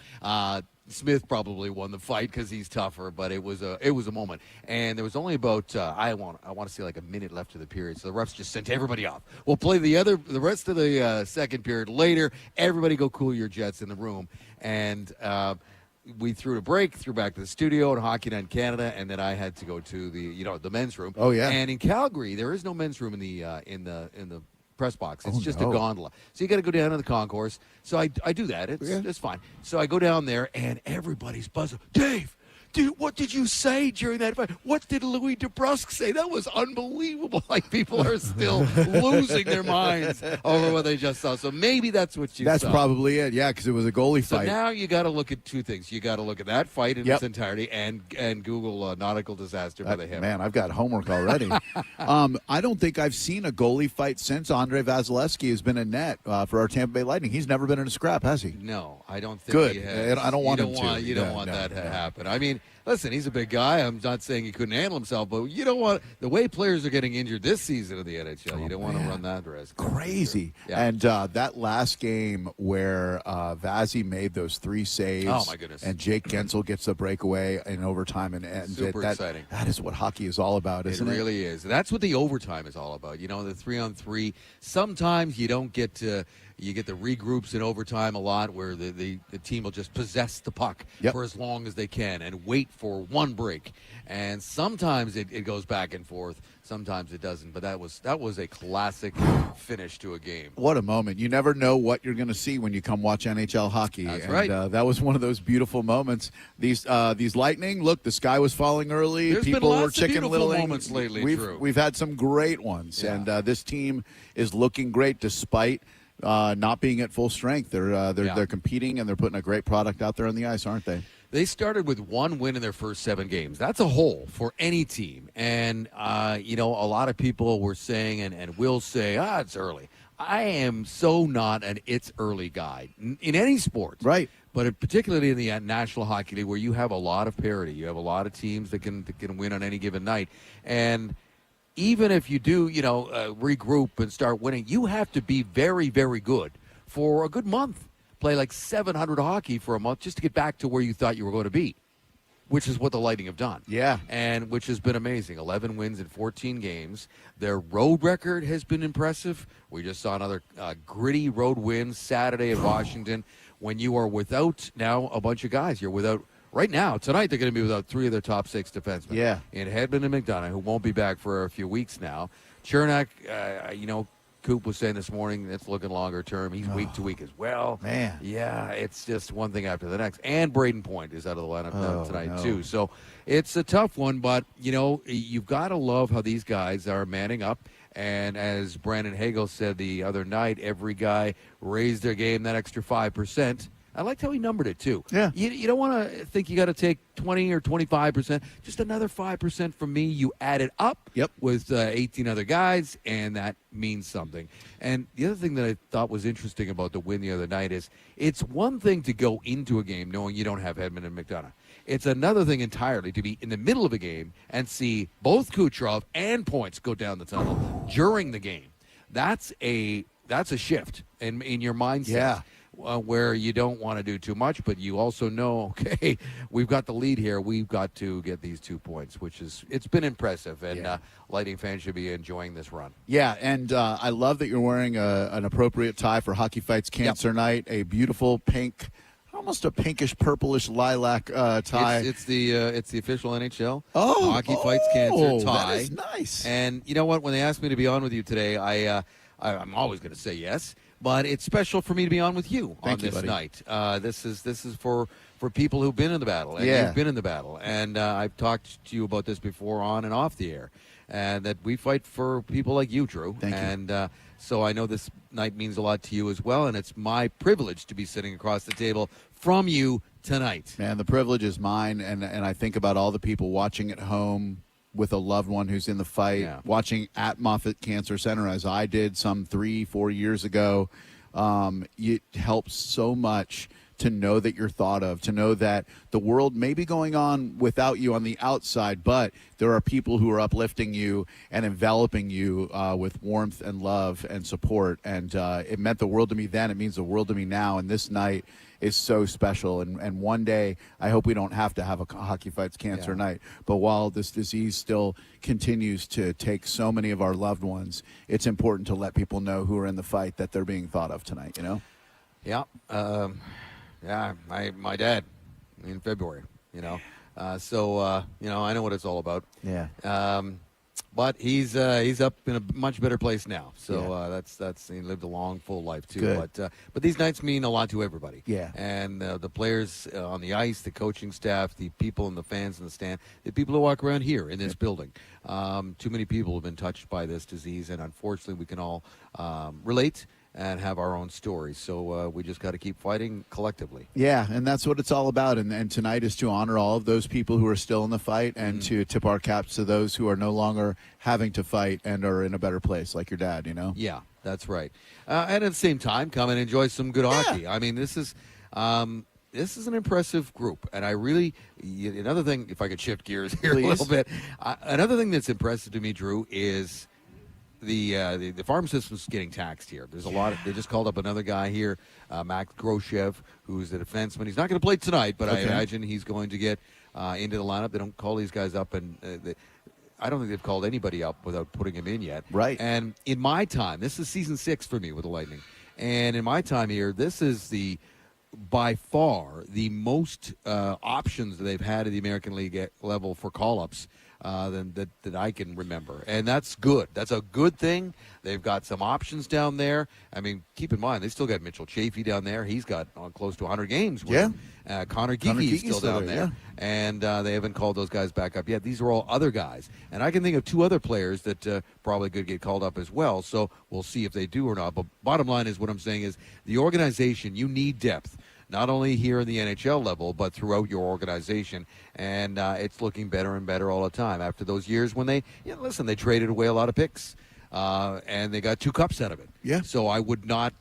Smith probably won the fight because he's tougher, but it was a moment. And there was only about I want to say like a minute left of the period. So the refs just sent everybody off. We'll play the rest of the second period later. Everybody go cool your jets in the room. And we threw a break, threw back to the studio at Hockey Night in Canada, and then I had to go to the men's room. Oh yeah. And in Calgary, there is no men's room in the press box. It's just a gondola. So you got to go down to the concourse. So I do that. It's fine. So I go down there, and everybody's buzzing. Dave, what did you say during that fight? What did Louis DeBrusque say? That was unbelievable. Like, people are still losing their minds over what they just saw. So maybe that's what you saw. That's probably it, yeah, because it was a goalie fight. So now you got to look at two things. You got to look at that fight in its entirety and Google nautical disaster by the hip. Man, I've got homework already. I don't think I've seen a goalie fight since Andre Vasilevsky has been in net for our Tampa Bay Lightning. He's never been in a scrap, has he? No, I don't think Good. he has. I don't want him to. You don't want that to happen. I mean, listen, he's a big guy. I'm not saying he couldn't handle himself, but you don't want the way players are getting injured this season of the NHL. You don't want to run that risk. Crazy. Yeah. And that last game where Vazzy made those 3 saves. Oh, my goodness. And Jake Gensel gets the breakaway in overtime. And Super exciting. That is what hockey is all about, isn't it? It really is. That's what the overtime is all about. The 3-on-3. Sometimes you don't get to. You get the regroups in overtime a lot where the team will just possess the puck for as long as they can and wait for one break. And sometimes it goes back and forth. Sometimes it doesn't. But that was a classic finish to a game. What a moment. You never know what you're going to see when you come watch NHL hockey. That's right. That was one of those beautiful moments. These Lightning, look, the sky was falling early. There's People been were lots of chicken beautiful littling. moments lately, We've had some great ones. Yeah. And this team is looking great despite not being at full strength. They're competing and they're putting a great product out there on the ice, aren't they? They started with 1 win in their first 7 games. That's a hole for any team. And, a lot of people were saying and will say, it's early. I am so not an it's early guy in any sport. Right. But particularly in the National Hockey League, where you have a lot of parity. You have a lot of teams that can win on any given night. And even if you do, regroup and start winning, you have to be very, very good for a good month. Play like 700 hockey for a month just to get back to where you thought you were going to be, which is what the Lightning have done. Yeah. And which has been amazing. 11 wins in 14 games. Their road record has been impressive. We just saw another gritty road win Saturday at Washington. When you are without now a bunch of guys, you're without right now. Tonight they're going to be without 3 of their top 6 defensemen. Yeah. In Hedman and McDonough, who won't be back for a few weeks now. Chernak, Coop was saying this morning it's looking longer term. He's week to week as well. Man. Yeah, it's just one thing after the next. And Braden Point is out of the lineup tonight, too. So it's a tough one, but, you've got to love how these guys are manning up. And as Brandon Hagel said the other night, every guy raised their game that extra 5%. I liked how he numbered it, too. Yeah. You don't want to think you got to take 20 or 25%. Just another 5% from me. You add it up with 18 other guys, and that means something. And the other thing that I thought was interesting about the win the other night is it's one thing to go into a game knowing you don't have Hedman and McDonough. It's another thing entirely to be in the middle of a game and see both Kucherov and Points go down the tunnel during the game. That's a shift in your mindset. Yeah. Where you don't want to do too much, but you also know, okay, we've got the lead here. We've got to get these 2 points, it's been impressive, and Lightning fans should be enjoying this run. Yeah, and I love that you're wearing an appropriate tie for Hockey Fights Cancer Night, a beautiful pink, almost a pinkish purplish lilac tie. It's the official NHL Hockey Fights Cancer tie. That is nice. And you know what? When they asked me to be on with you today, I'm always going to say yes. But it's special for me to be on with you on this night. This is for people who've been in the battle, and you've been in the battle. And I've talked to you about this before on and off the air, and that we fight for people like you, Drew. Thank you. And so I know this night means a lot to you as well, and it's my privilege to be sitting across the table from you tonight. Man, the privilege is mine, and I think about all the people watching at home with a loved one who's in the fight, watching at Moffitt Cancer Center, as I did some 3-4 years ago. It helps so much to know that you're thought of, to know that the world may be going on without you on the outside, but there are people who are uplifting you and enveloping you with warmth and love and support. And it meant the world to me then. It means the world to me now. And this night is so special. And one day, I hope we don't have to have a Hockey Fights Cancer Night. But while this disease still continues to take so many of our loved ones, it's important to let people know who are in the fight that they're being thought of tonight, Yeah. My dad in February, So I know what it's all about. Yeah. But he's up in a much better place now. So that's he lived a long, full life too. Good. But these nights mean a lot to everybody. Yeah. And the players on the ice, the coaching staff, the people and the fans in the stand, the people who walk around here in this building. Too many people have been touched by this disease, and unfortunately, we can all relate and have our own stories. So we just got to keep fighting collectively. Yeah, and that's what it's all about. And tonight is to honor all of those people who are still in the fight and to tip our caps to those who are no longer having to fight and are in a better place, like your dad, Yeah, that's right. And at the same time, come and enjoy some good hockey. I mean, this is an impressive group. And I really, another thing, if I could shift gears here a little bit, another thing that's impressive to me, Drew, is the farm system's getting taxed here. There's a lot. They just called up another guy here, Max Groshev, who's a defenseman. He's not going to play tonight, but I imagine he's going to get into the lineup. They don't call these guys up, and I don't think they've called anybody up without putting him in yet. Right. And in my time, this is season 6 for me with the Lightning, and in my time here, this is by far the most options that they've had at the American League level for call-ups than that I can remember, and that's good. That's a good thing. They've got some options down there. I mean, keep in mind they still got Mitchell Chafee down there. He's got close to 100 games. With him. Connor Geekie is still down there, and they haven't called those guys back up yet. These are all other guys, and I can think of 2 other players that probably could get called up as well. So we'll see if they do or not. But bottom line is what I'm saying is the organization, you need depth. Not only here in the NHL level, but throughout your organization. And it's looking better and better all the time. After those years when they traded away a lot of picks. And they got 2 cups out of it. Yeah. So I would not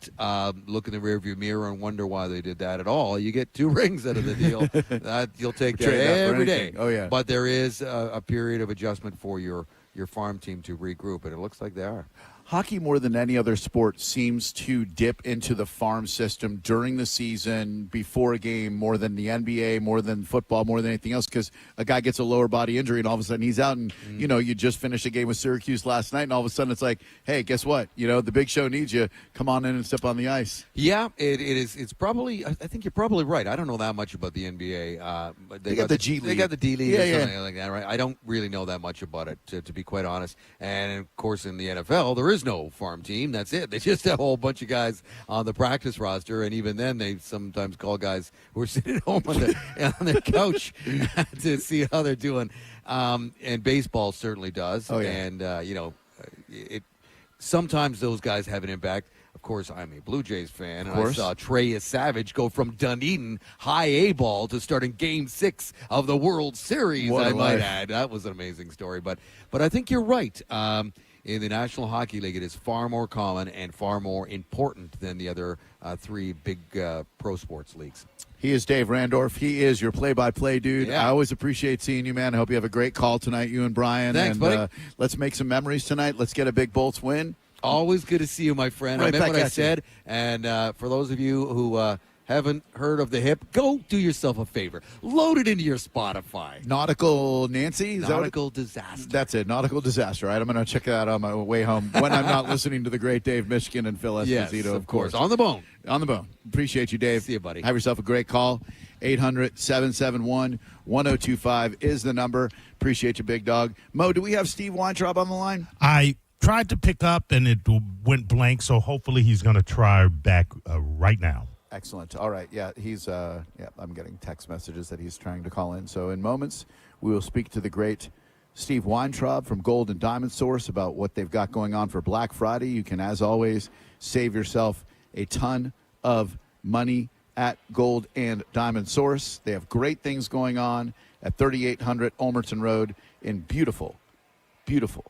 look in the rearview mirror and wonder why they did that at all. You get 2 rings out of the deal. You'll take that every day. Oh, yeah. But there is a period of adjustment for your farm team to regroup, and it looks like they are. Hockey, more than any other sport, seems to dip into the farm system during the season, before a game, more than the NBA, more than football, more than anything else, because a guy gets a lower body injury and all of a sudden he's out. And, you just finished a game with Syracuse last night, and all of a sudden it's like, hey, guess what? The big show needs you. Come on in and step on the ice. Yeah, it is. It's probably, I think you're probably right. I don't know that much about the NBA. But they got the G League. They got the D League or something like that, right? I don't really know that much about it, to be quite honest. And, of course, in the NFL, there is no farm team. That's it. They just have a whole bunch of guys on the practice roster, and even then they sometimes call guys who are sitting at home on their couch to see how they're doing. And baseball certainly does. Oh, yeah. And, it sometimes those guys have an impact. Of course, I'm a Blue Jays fan, and I saw Trey Savage go from Dunedin high A ball to starting Game 6 of the World Series, I might add. That was an amazing story. But I think you're right. In the National Hockey League, it is far more common and far more important than the other 3 big pro sports leagues. He is Dave Randorf. He is your play-by-play dude. Yeah. I always appreciate seeing you, man. I hope you have a great call tonight, you and Brian. Thanks, buddy. Let's make some memories tonight. Let's get a big Bolts win. Always good to see you, my friend. Right I meant back what I at said. And for those of you who haven't heard of the HIP, go do yourself a favor. Load it into your Spotify. Nautical Nancy? Nautical Disaster. That's it. Nautical Disaster. All right, I'm going to check that out on my way home when I'm not listening to the great Dave Michigan and Phil Esposito, Yes, of course. On the bone. On the bone. Appreciate you, Dave. See you, buddy. Have yourself a great call. 800-771-1025 is the number. Appreciate you, big dog. Mo, do we have Steve Weintraub on the line? I tried to pick up, and it went blank, so hopefully he's going to try back right now. Excellent. All right. Yeah, I'm getting text messages that he's trying to call in. So in moments, we will speak to the great Steve Weintraub from Gold and Diamond Source about what they've got going on for Black Friday. You can, as always, save yourself a ton of money at Gold and Diamond Source. They have great things going on at 3800 Ulmerton Road in beautiful, beautiful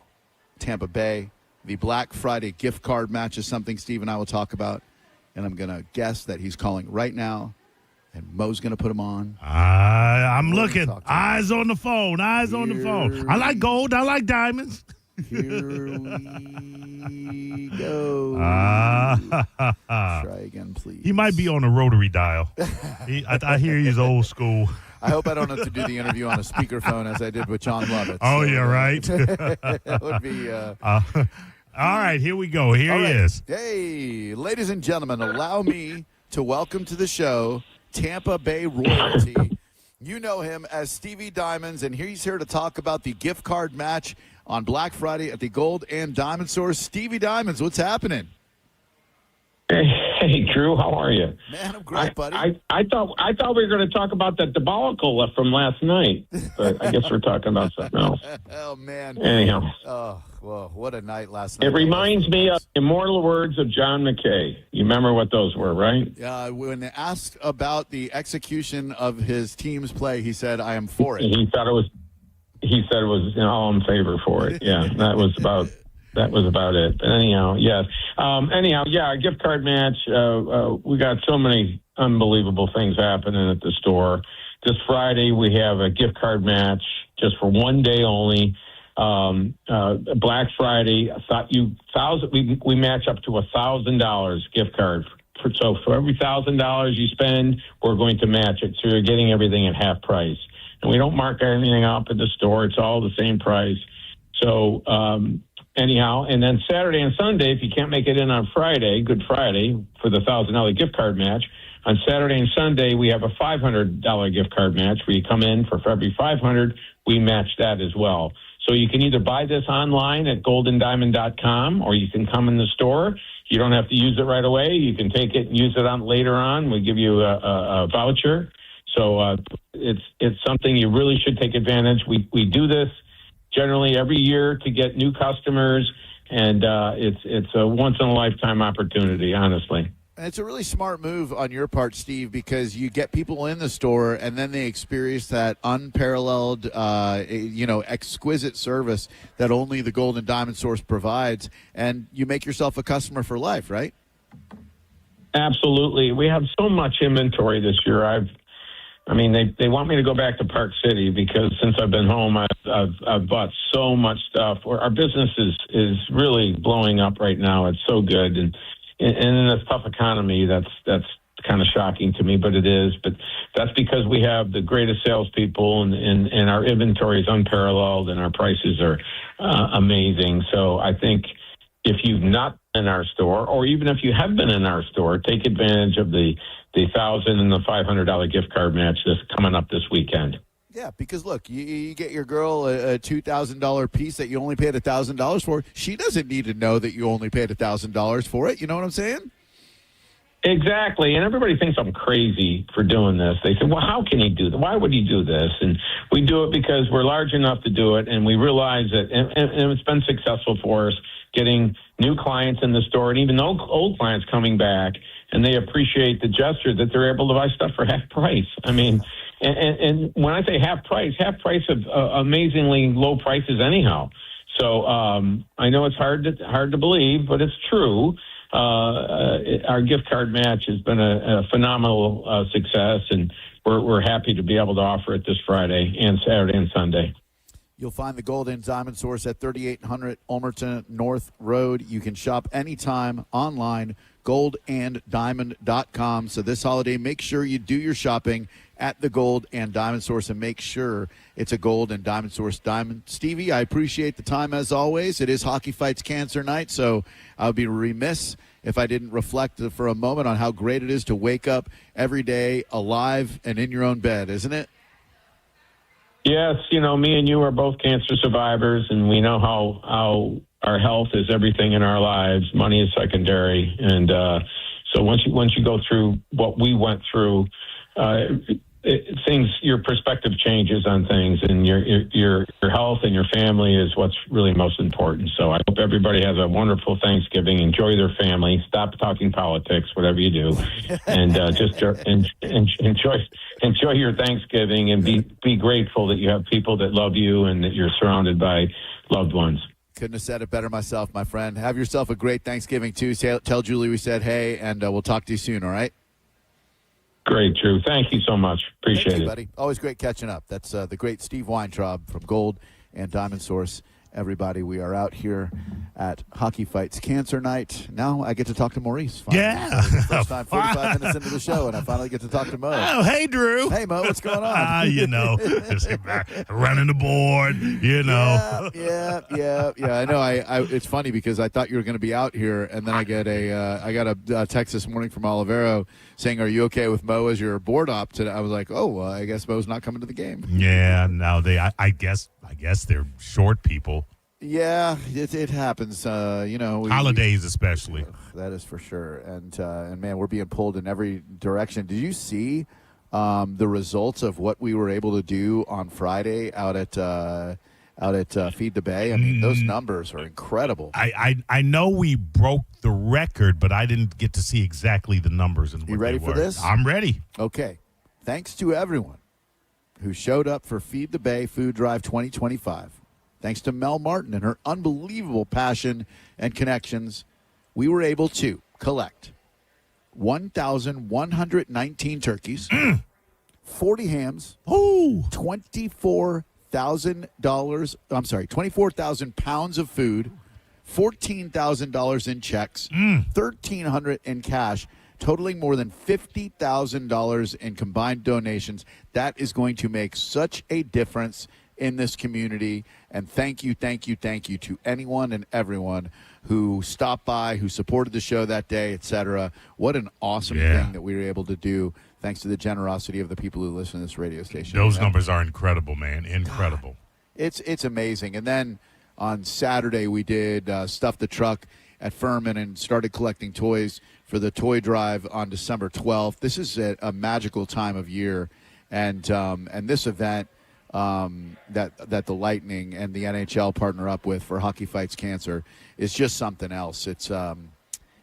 Tampa Bay. The Black Friday gift card match is something Steve and I will talk about. And I'm going to guess that he's calling right now, and Mo's going to put him on. I'm looking. Eyes on the phone. Eyes on the phone. I like gold. I like diamonds. Here we go. Try again, please. He might be on a rotary dial. I hear he's old school. I hope I don't have to do the interview on a speakerphone as I did with John Lovett. Oh, yeah, right. That would be... all right, here we go. Here he is. Hey, ladies and gentlemen, allow me to welcome to the show Tampa Bay royalty. You know him as Stevie Diamonds, and he's here to talk about the gift card match on Black Friday at the Gold and Diamond Source. Stevie Diamonds, what's happening? Hey, Drew, how are you? Man, I'm great, buddy. I thought we were going to talk about that debacle left from last night, but I guess we're talking about something else. Oh, man. Anyhow. Oh, well, what a night last night. It reminds me of immortal words of John McKay. You remember what those were, right? When asked about the execution of his team's play, he said, I am for it. He said it was all in favor for it. Yeah, that was about it. But anyhow, yes. A gift card match. We got so many unbelievable things happening at the store. This Friday, we have a gift card match just for one day only. Black Friday, we match up to $1,000 gift card. So for every $1,000 you spend, we're going to match it. So you're getting everything at half price. And we don't mark anything up at the store. It's all the same price. So, anyhow, and then Saturday and Sunday, if you can't make it in on Friday, Good Friday, for the $1,000 gift card match, On Saturday and Sunday, we have a $500 gift card match where you come in for every $500, we match that as well. So you can either buy this online at goldendiamond.com or you can come in the store. You don't have to use it right away. You can take it and use it on later on. We give you a voucher. So it's something you really should take advantage. We do this generally every year to get new customers, and it's a once-in-a-lifetime opportunity, honestly. And it's a really smart move on your part, Steve, because you get people in the store and then they experience that unparalleled, exquisite service that only the Gold and Diamond Source provides, and you make yourself a customer for life, right? Absolutely. We have so much inventory this year. They want me to go back to Park City because since I've been home, I've bought so much stuff. Our business is really blowing up right now. It's so good, and in this tough economy, that's kind of shocking to me, but it is. But that's because we have the greatest salespeople, and our inventory is unparalleled, and our prices are amazing. So I think if you've not been in our store, or even if you have been in our store, take advantage of the $1,000 and the $500 gift card match that's coming up this weekend. Yeah, because look, you get your girl a $2,000 piece that you only paid $1,000 for. She doesn't need to know that you only paid $1,000 for it. You know what I'm saying? Exactly, and everybody thinks I'm crazy for doing this. They say, well, how can he do that? Why would he do this? And we do it because we're large enough to do it, and we realize that, and it's been successful for us, getting new clients in the store, and even old clients coming back, and they appreciate the gesture that they're able to buy stuff for half price. I mean, and when I say half price of amazingly low prices anyhow. So I know it's hard to believe, but it's true. Our gift card match has been a phenomenal success, and we're happy to be able to offer it this Friday and Saturday and Sunday. You'll find the Gold and Diamond Source at 3800 Ulmerton North Road. You can shop anytime online, goldanddiamond.com. So this holiday, make sure you do your shopping at the Gold and Diamond Source and make sure it's a Gold and Diamond Source diamond. Stevie, I appreciate the time as always. It is Hockey Fights Cancer Night, so I would be remiss if I didn't reflect for a moment on how great it is to wake up every day alive and in your own bed, isn't it? Yes, me and you are both cancer survivors, and we know how our health is everything in our lives. Money is secondary, and so once you go through what we went through, your perspective changes on things, and your health and your family is what's really most important. So I hope everybody has a wonderful Thanksgiving. Enjoy their family. Stop talking politics, whatever you do, and just enjoy your Thanksgiving, and be grateful that you have people that love you and that you're surrounded by loved ones. Couldn't have said it better myself, my friend. Have yourself a great Thanksgiving too. Tell Julie we said hey, and we'll talk to you soon. All right. Great, Drew. Thank you so much. Appreciate Thank you, it, buddy. Always great catching up. That's the great Steve Weintraub from Gold and Diamond Source. Everybody, we are out here at Hockey Fights Cancer Night. Now I get to talk to Maurice. Finally. Yeah. First time 45 minutes into the show, and I finally get to talk to Mo. Oh, hey, Drew. Hey, Mo, what's going on? Just running the board, Yeah. I know. It's funny because I thought you were going to be out here, and then I got a text this morning from Olivero saying, "Are you okay with Mo as your board op today?" I was like, "Oh, I guess Mo's not coming to the game." Yeah. No, I guess they're short people. Yeah, it happens. Holidays especially. That is for sure. And man, we're being pulled in every direction. Did you see the results of what we were able to do on Friday out at Feed the Bay? I mean, those numbers are incredible. I know we broke the record, but I didn't get to see exactly the numbers. And you ready for this? I'm ready. Okay. Thanks to everyone who showed up for Feed the Bay Food Drive 2025. Thanks to Mel Martin and her unbelievable passion and connections, we were able to collect 1,119 turkeys, 40 hams, $24,000 pounds of food, $14,000 in checks, $1,300 in cash, totaling more than $50,000 in combined donations. That is going to make such a difference in this community. And thank you to anyone and everyone who stopped by, who supported the show that day, etc. What an awesome thing that we were able to do, thanks to the generosity of the people who listen to this radio station. Those numbers are incredible, man. Incredible. God, it's amazing. And then on Saturday, we did Stuff the Truck at Furman and started collecting toys for the toy drive on December 12th. This is a magical time of year. And this event that the Lightning and the NHL partner up with for Hockey Fights Cancer is just something else. It's an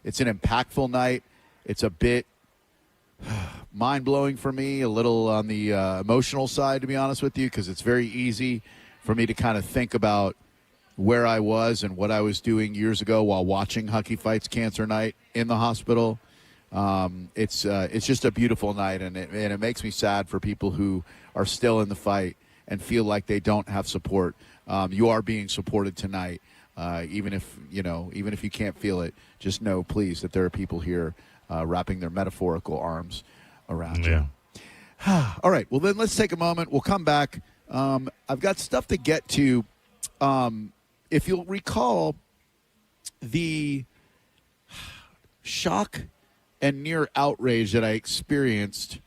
impactful night. It's a bit mind-blowing for me, a little on the emotional side, to be honest with you, because it's very easy for me to kind of think about where I was and what I was doing years ago while watching Hockey Fights Cancer Night in the hospital. It's just a beautiful night, and it makes me sad for people who are still in the fight and feel like they don't have support. You are being supported tonight, even if you can't feel it. Just know, please, that there are people here wrapping their metaphorical arms around you. All right, well then let's take a moment. We'll come back. I've got stuff to get to. If you'll recall, the shock and near outrage that I experienced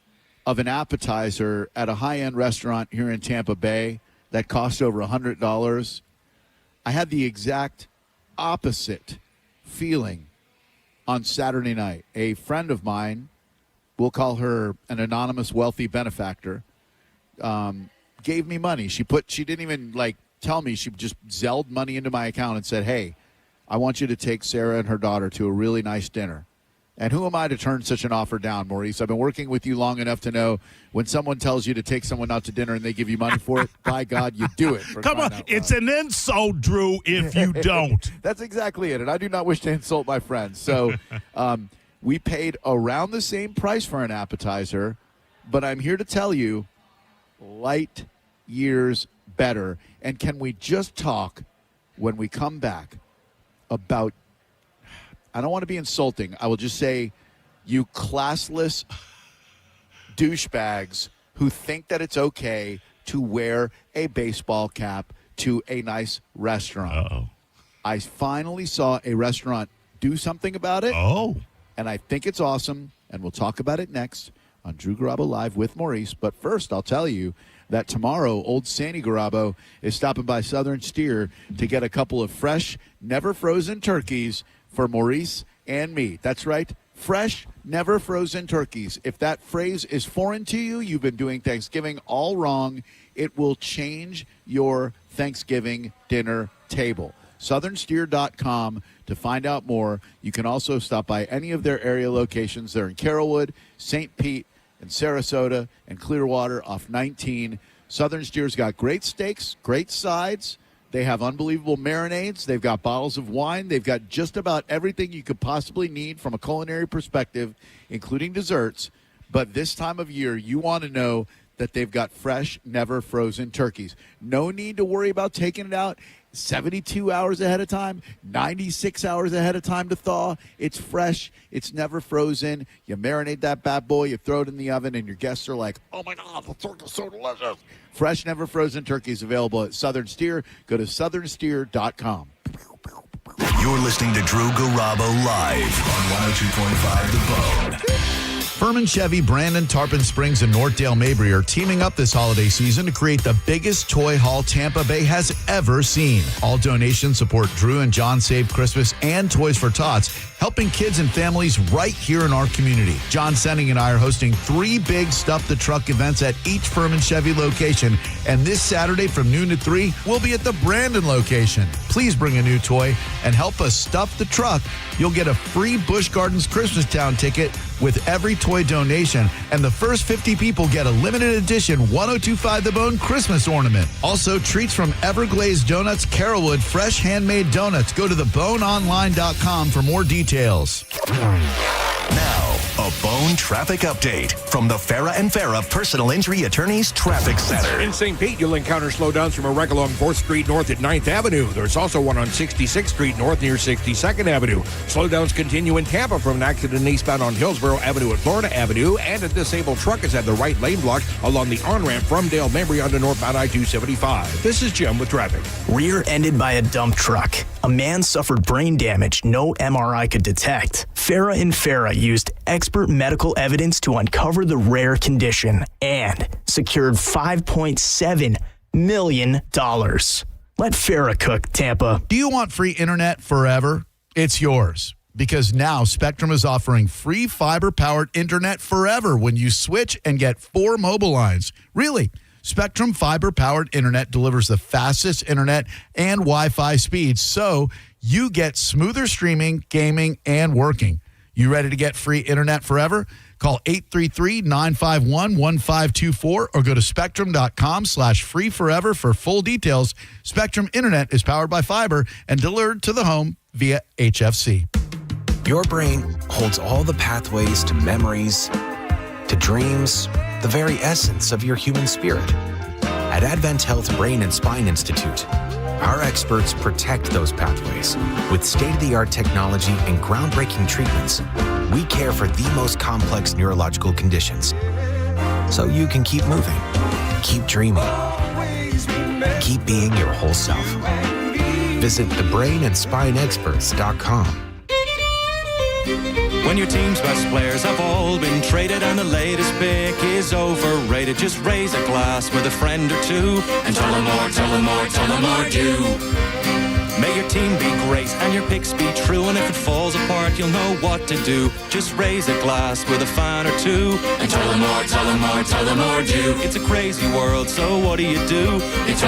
of an appetizer at a high-end restaurant here in Tampa Bay that cost over $100, I had the exact opposite feeling on Saturday night. A friend of mine, we'll call her an anonymous wealthy benefactor, gave me money. She didn't even tell me. She just Zelled money into my account and said, hey, I want you to take Sarah and her daughter to a really nice dinner. And who am I to turn such an offer down, Maurice? I've been working with you long enough to know when someone tells you to take someone out to dinner and they give you money for it, by God, you do it. Come on, it's an insult, Drew, if you don't. That's exactly it, and I do not wish to insult my friends. So we paid around the same price for an appetizer, but I'm here to tell you, light years better. And can we just talk when we come back about, I don't want to be insulting, I will just say, you classless douchebags who think that it's okay to wear a baseball cap to a nice restaurant. Uh-oh. I finally saw a restaurant do something about it. Oh. And I think it's awesome, and we'll talk about it next on Drew Garabo Live with Maurice. But first, I'll tell you that tomorrow, old Sandy Garabo is stopping by Southern Steer to get a couple of fresh, never frozen turkeys for Maurice and me. That's right, fresh, never frozen turkeys. If that phrase is foreign to you, you've been doing Thanksgiving all wrong. It will change your Thanksgiving dinner table. SouthernSteer.com to find out more. You can also stop by any of their area locations. They're in Carrollwood, St. Pete, and Sarasota, and Clearwater off 19. Southern Steer's got great steaks, great sides. They have unbelievable marinades. They've got bottles of wine. They've got just about everything you could possibly need from a culinary perspective, including desserts. But this time of year, you want to know that they've got fresh, never frozen turkeys. No need to worry about taking it out 72 hours ahead of time, 96 hours ahead of time to thaw. It's fresh. It's never frozen. You marinate that bad boy, you throw it in the oven, and your guests are like, oh, my God, the turkey's so delicious. Fresh, never frozen turkeys available at Southern Steer. Go to southernsteer.com. You're listening to Drew Garabo live on 102.5 The Bone. Furman Chevy, Brandon, Tarpon Springs, and Northdale Mabry are teaming up this holiday season to create the biggest toy haul Tampa Bay has ever seen. All donations support Drew and John Save Christmas and Toys for Tots, helping kids and families right here in our community. John Senning and I are hosting 3 big Stuff the Truck events at each Furman Chevy location, and this Saturday from noon to 3, we'll be at the Brandon location. Please bring a new toy and help us stuff the truck. You'll get a free Busch Gardens Christmas Town ticket with every toy donation, and the first 50 people get a limited edition 1025 The Bone Christmas ornament. Also, treats from Everglazed Donuts, Carrollwood, fresh handmade donuts. Go to theboneonline.com for more details. Now, a Bone traffic update from the Farah and Farah Personal Injury Attorneys Traffic Center. In St. Pete, you'll encounter slowdowns from a wreck along 4th Street North at 9th Avenue. There's also one on 66th Street North near 62nd Avenue. Slowdowns continue in Tampa from an accident eastbound on Hillsborough Avenue at Florida Avenue, and a disabled truck has had the right lane blocked along the on-ramp from Dale Mabry onto northbound I-275. This is Jim with traffic. Rear-ended by a dump truck. A man suffered brain damage no MRI could detect. Farah and Farah used expert medical evidence to uncover the rare condition and secured $5.7 million. Let Farah cook, Tampa. Do you want free internet forever? It's yours. Because now Spectrum is offering free fiber-powered internet forever when you switch and get 4 mobile lines. Really. Spectrum fiber-powered internet delivers the fastest internet and Wi-Fi speeds, so you get smoother streaming, gaming, and working. You ready to get free internet forever? Call 833-951-1524 or go to spectrum.com/free forever for full details. Spectrum Internet is powered by fiber and delivered to the home via HFC. Your brain holds all the pathways to memories, to dreams, the very essence of your human spirit. At Advent Health Brain and Spine Institute, our experts protect those pathways. With state-of-the-art technology and groundbreaking treatments, we care for the most complex neurological conditions. So you can keep moving, keep dreaming, keep being your whole self. Visit thebrainandspineexperts.com. When your team's best players have all been traded and the latest pick is overrated, just raise a glass with a friend or two and tell them more, tell them more, tell them more do. May your team be great and your picks be true, and if it falls apart, you'll know what to do. Just raise a glass with a fan or two and tell them more, tell them more, tell them more do. It's a crazy world, so what do? You tell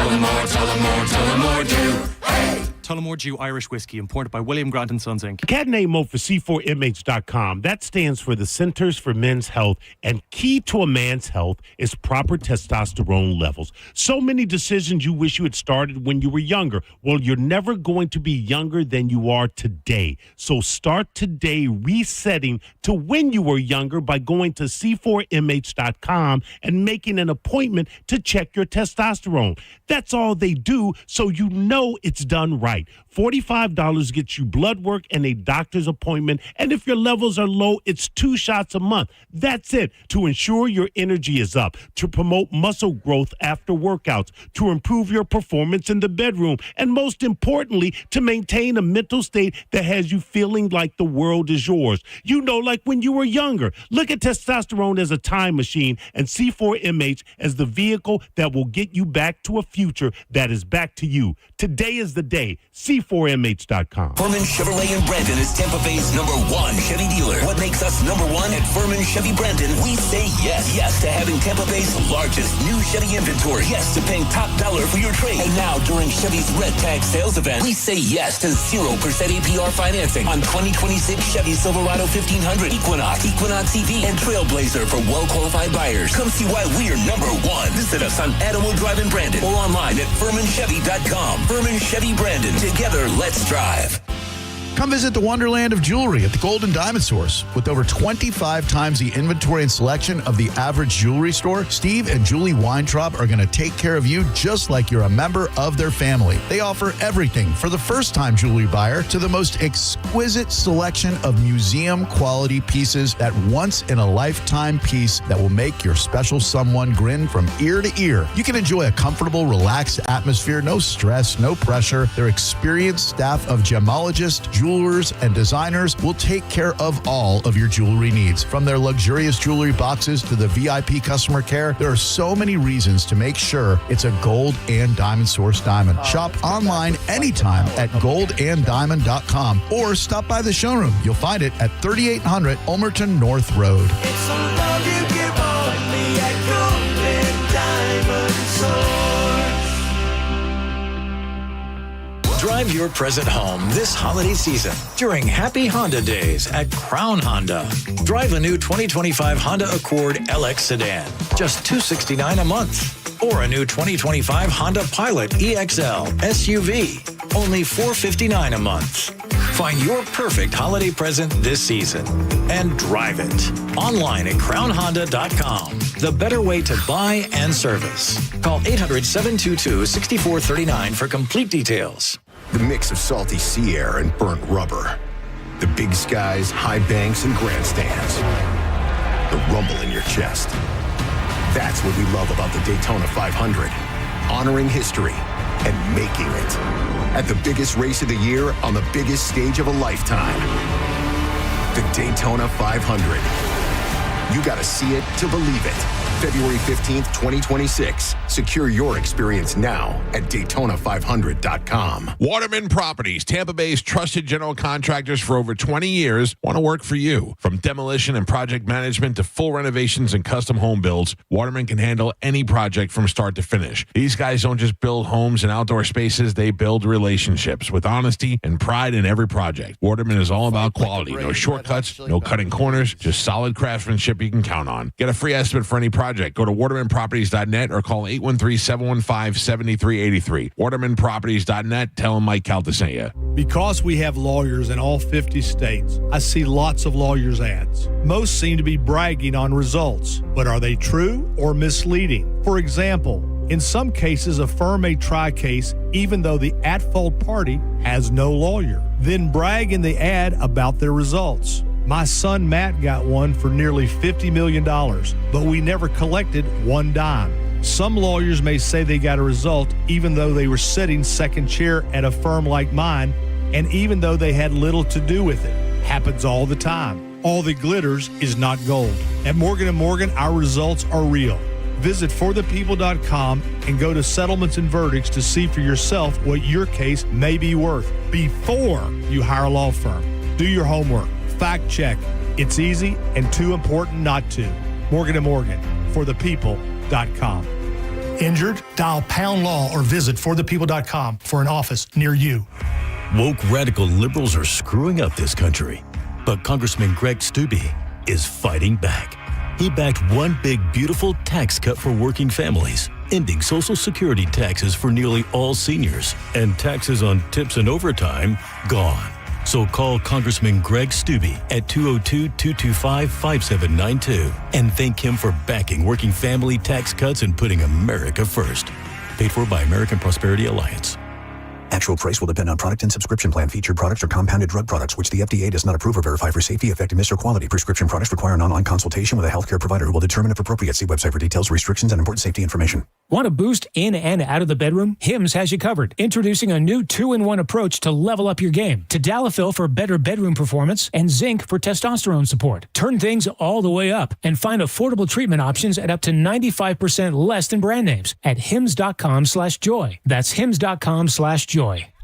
them more, tell them more, tell them more do. Hey! Tullamore Dew Irish Whiskey, imported by William Grant & Sons, Inc. Cat name mode for C4MH.com. That stands for the Centers for Men's Health, and key to a man's health is proper testosterone levels. So many decisions you wish you had started when you were younger. Well, you're never going to be younger than you are today. So start today resetting to when you were younger by going to C4MH.com and making an appointment to check your testosterone. That's all they do, so you know it's done right. $45 gets you blood work and a doctor's appointment, and if your levels are low, it's 2 shots a month. That's it. To ensure your energy is up, to promote muscle growth after workouts, to improve your performance in the bedroom, and most importantly, to maintain a mental state that has you feeling like the world is yours. You know, like when you were younger. Look at testosterone as a time machine and C4MH as the vehicle that will get you back to a future that is back to you. Today is the day. C4MH.com. Furman Chevrolet in Brandon is Tampa Bay's #1 Chevy dealer. What makes us #1 at Furman Chevy Brandon? We say yes. Yes to having Tampa Bay's largest new Chevy inventory. Yes to paying top dollar for your trade. And now during Chevy's Red Tag sales event, we say yes to 0% APR financing on 2026 Chevy Silverado 1500, Equinox, Equinox EV, and Trailblazer for well-qualified buyers. Come see why we're #1. Visit us on Adamo Drive in Brandon or online at FurmanChevy.com. Furman Chevy Brandon. Together, let's drive. Come visit the Wonderland of Jewelry at the Gold and Diamond Source. With over 25 times the inventory and selection of the average jewelry store, Steve and Julie Weintraub are going to take care of you just like you're a member of their family. They offer everything for the first-time jewelry buyer to the most exquisite selection of museum-quality pieces, that once-in-a-lifetime piece that will make your special someone grin from ear to ear. You can enjoy a comfortable, relaxed atmosphere, no stress, no pressure. Their experienced staff of gemologists, jewelers, and designers will take care of all of your jewelry needs. From their luxurious jewelry boxes to the VIP customer care, there are so many reasons to make sure it's a Gold and Diamond Source diamond. Shop online anytime at goldanddiamond.com or stop by the showroom. You'll find it at 3800 Ulmerton North Road. It's a love you give only at Gold and Diamond Source. Drive your present home this holiday season during Happy Honda Days at Crown Honda. Drive a new 2025 Honda Accord LX sedan, just $269 a month. Or a new 2025 Honda Pilot EXL SUV, only $459 a month. Find your perfect holiday present this season and drive it. Online at crownhonda.com. The better way to buy and service. Call 800-722-6439 for complete details. The mix of salty sea air and burnt rubber. The big skies, high banks, and grandstands. The rumble in your chest. That's what we love about the Daytona 500. Honoring history and making it. At the biggest race of the year on the biggest stage of a lifetime. The Daytona 500. You got to see it to believe it. February 15th, 2026. Secure your experience now at Daytona500.com. Waterman Properties, Tampa Bay's trusted general contractors for over 20 years, want to work for you. From demolition and project management to full renovations and custom home builds, Waterman can handle any project from start to finish. These guys don't just build homes and outdoor spaces, they build relationships with honesty and pride in every project. Waterman is all about quality. No shortcuts, no cutting corners, just solid craftsmanship you can count on. Get a free estimate for any project. Go to watermanproperties.net or call 813-715-7383. watermanproperties.net. Tell them Mike Calta sent you. Because we have lawyers in all 50 states, I see lots of lawyers' ads. Most seem to be bragging on results, but are they true or misleading? For example, in some cases, a firm may try a case even though the at-fault party has no lawyer, then brag in the ad about their results. My son Matt got one for nearly $50 million, but we never collected one dime. Some lawyers may say they got a result even though they were sitting second chair at a firm like mine, and even though they had little to do with it. Happens all the time. All that glitters is not gold. At Morgan & Morgan, our results are real. Visit forthepeople.com and go to settlements and verdicts to see for yourself what your case may be worth before you hire a law firm. Do your homework. Fact check. It's easy and too important not to. Morgan & Morgan, forthepeople.com. Injured? Dial pound law or visit forthepeople.com for an office near you. Woke radical liberals are screwing up this country, but Congressman Greg Steube is fighting back. He backed one big, beautiful tax cut for working families, ending Social Security taxes for nearly all seniors, and taxes on tips and overtime gone. So call Congressman Greg Steube at 202-225-5792 and thank him for backing working family tax cuts and putting America first. Paid for by American Prosperity Alliance. Actual price will depend on product and subscription plan. Featured products are compounded drug products, which the FDA does not approve or verify for safety, effectiveness, or quality. Prescription products require an online consultation with a healthcare provider who will determine if appropriate. See website for details, restrictions, and important safety information. Want a boost in and out of the bedroom? Hims has you covered. Introducing a new 2-in-1 approach to level up your game. Tadalafil for better bedroom performance and zinc for testosterone support. Turn things all the way up and find affordable treatment options at up to 95% less than brand names at hims.com/joy. That's hims.com/joy.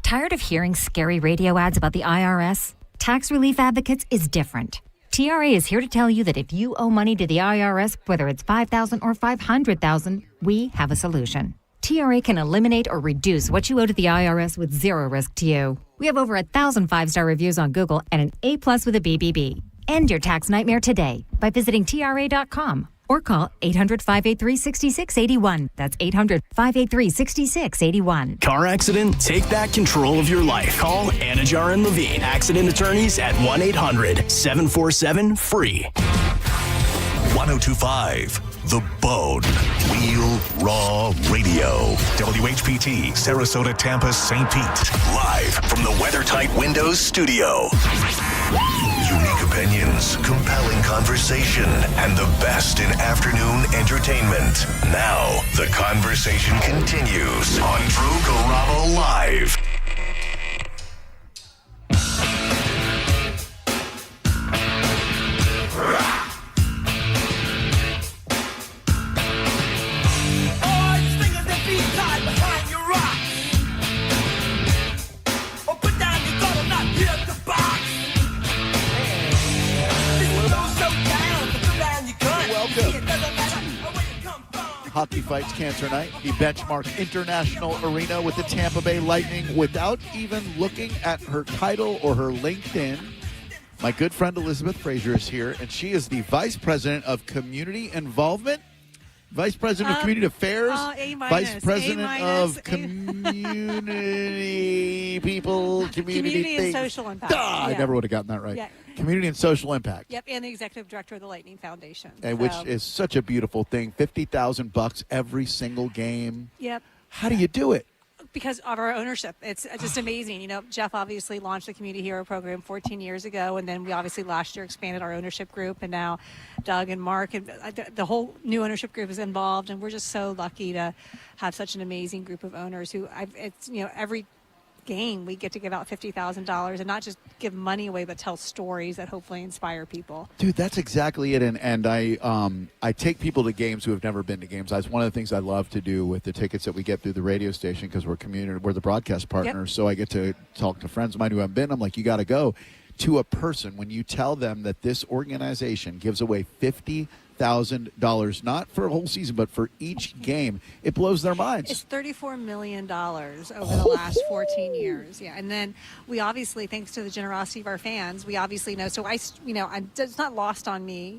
Tired of hearing scary radio ads about the IRS? Tax Relief Advocates is different. TRA is here to tell you that if you owe money to the IRS, whether it's $5,000 or $500,000, we have a solution. TRA can eliminate or reduce what you owe to the IRS with zero risk to you. We have over 1,000 5-star reviews on Google and an A+ with a BBB. End your tax nightmare today by visiting TRA.com or call 800-583-6681. That's 800-583-6681. Car accident? Take back control of your life. Call Anajar and Levine, accident attorneys at 1-800-747-FREE. 1025 The Bone. Wheel Raw Radio. WHPT, Sarasota, Tampa, St. Pete. Live from the WeatherTight Windows studio. Unique opinions, compelling conversation, and the best in afternoon entertainment. Now, the conversation continues on Drew Garabo Live. Hockey Fights Cancer Night, the Benchmark International Arena with the Tampa Bay Lightning without even looking at her title or her LinkedIn. My good friend Elizabeth Frazier is here, and she is the Vice President of Community Involvement Vice President of Community Affairs, A-, Vice President A-, of Community People, Community and things. Social Impact. I never would have gotten that right. Yeah. Community and Social Impact. Yep, and the executive director of the Lightning Foundation. And which is such a beautiful thing. $50,000 every single game. Yep. How do you do it? Because of our ownership. It's just amazing. You know, Jeff obviously launched the Community Hero Program 14 years ago, and then we obviously last year expanded our ownership group, and now Doug and Mark and the whole new ownership group is involved, and we're just so lucky to have such an amazing group of owners who, every game we get to give out $50,000 and not just give money away, but tell stories that hopefully inspire people. Dude, that's exactly it. And I take people to games who have never been to games. That's one of the things I love to do with the tickets that we get through the radio station, because we're the broadcast partners. Yep. So I get to talk to friends of mine who haven't been. I'm like, you got to go. To a person, when you tell them that this organization gives away $50,000, not for a whole season, but for each game, it blows their minds. It's $34 million over the last 14 years. Yeah. And then we obviously, thanks to the generosity of our fans, we obviously know. So it's not lost on me,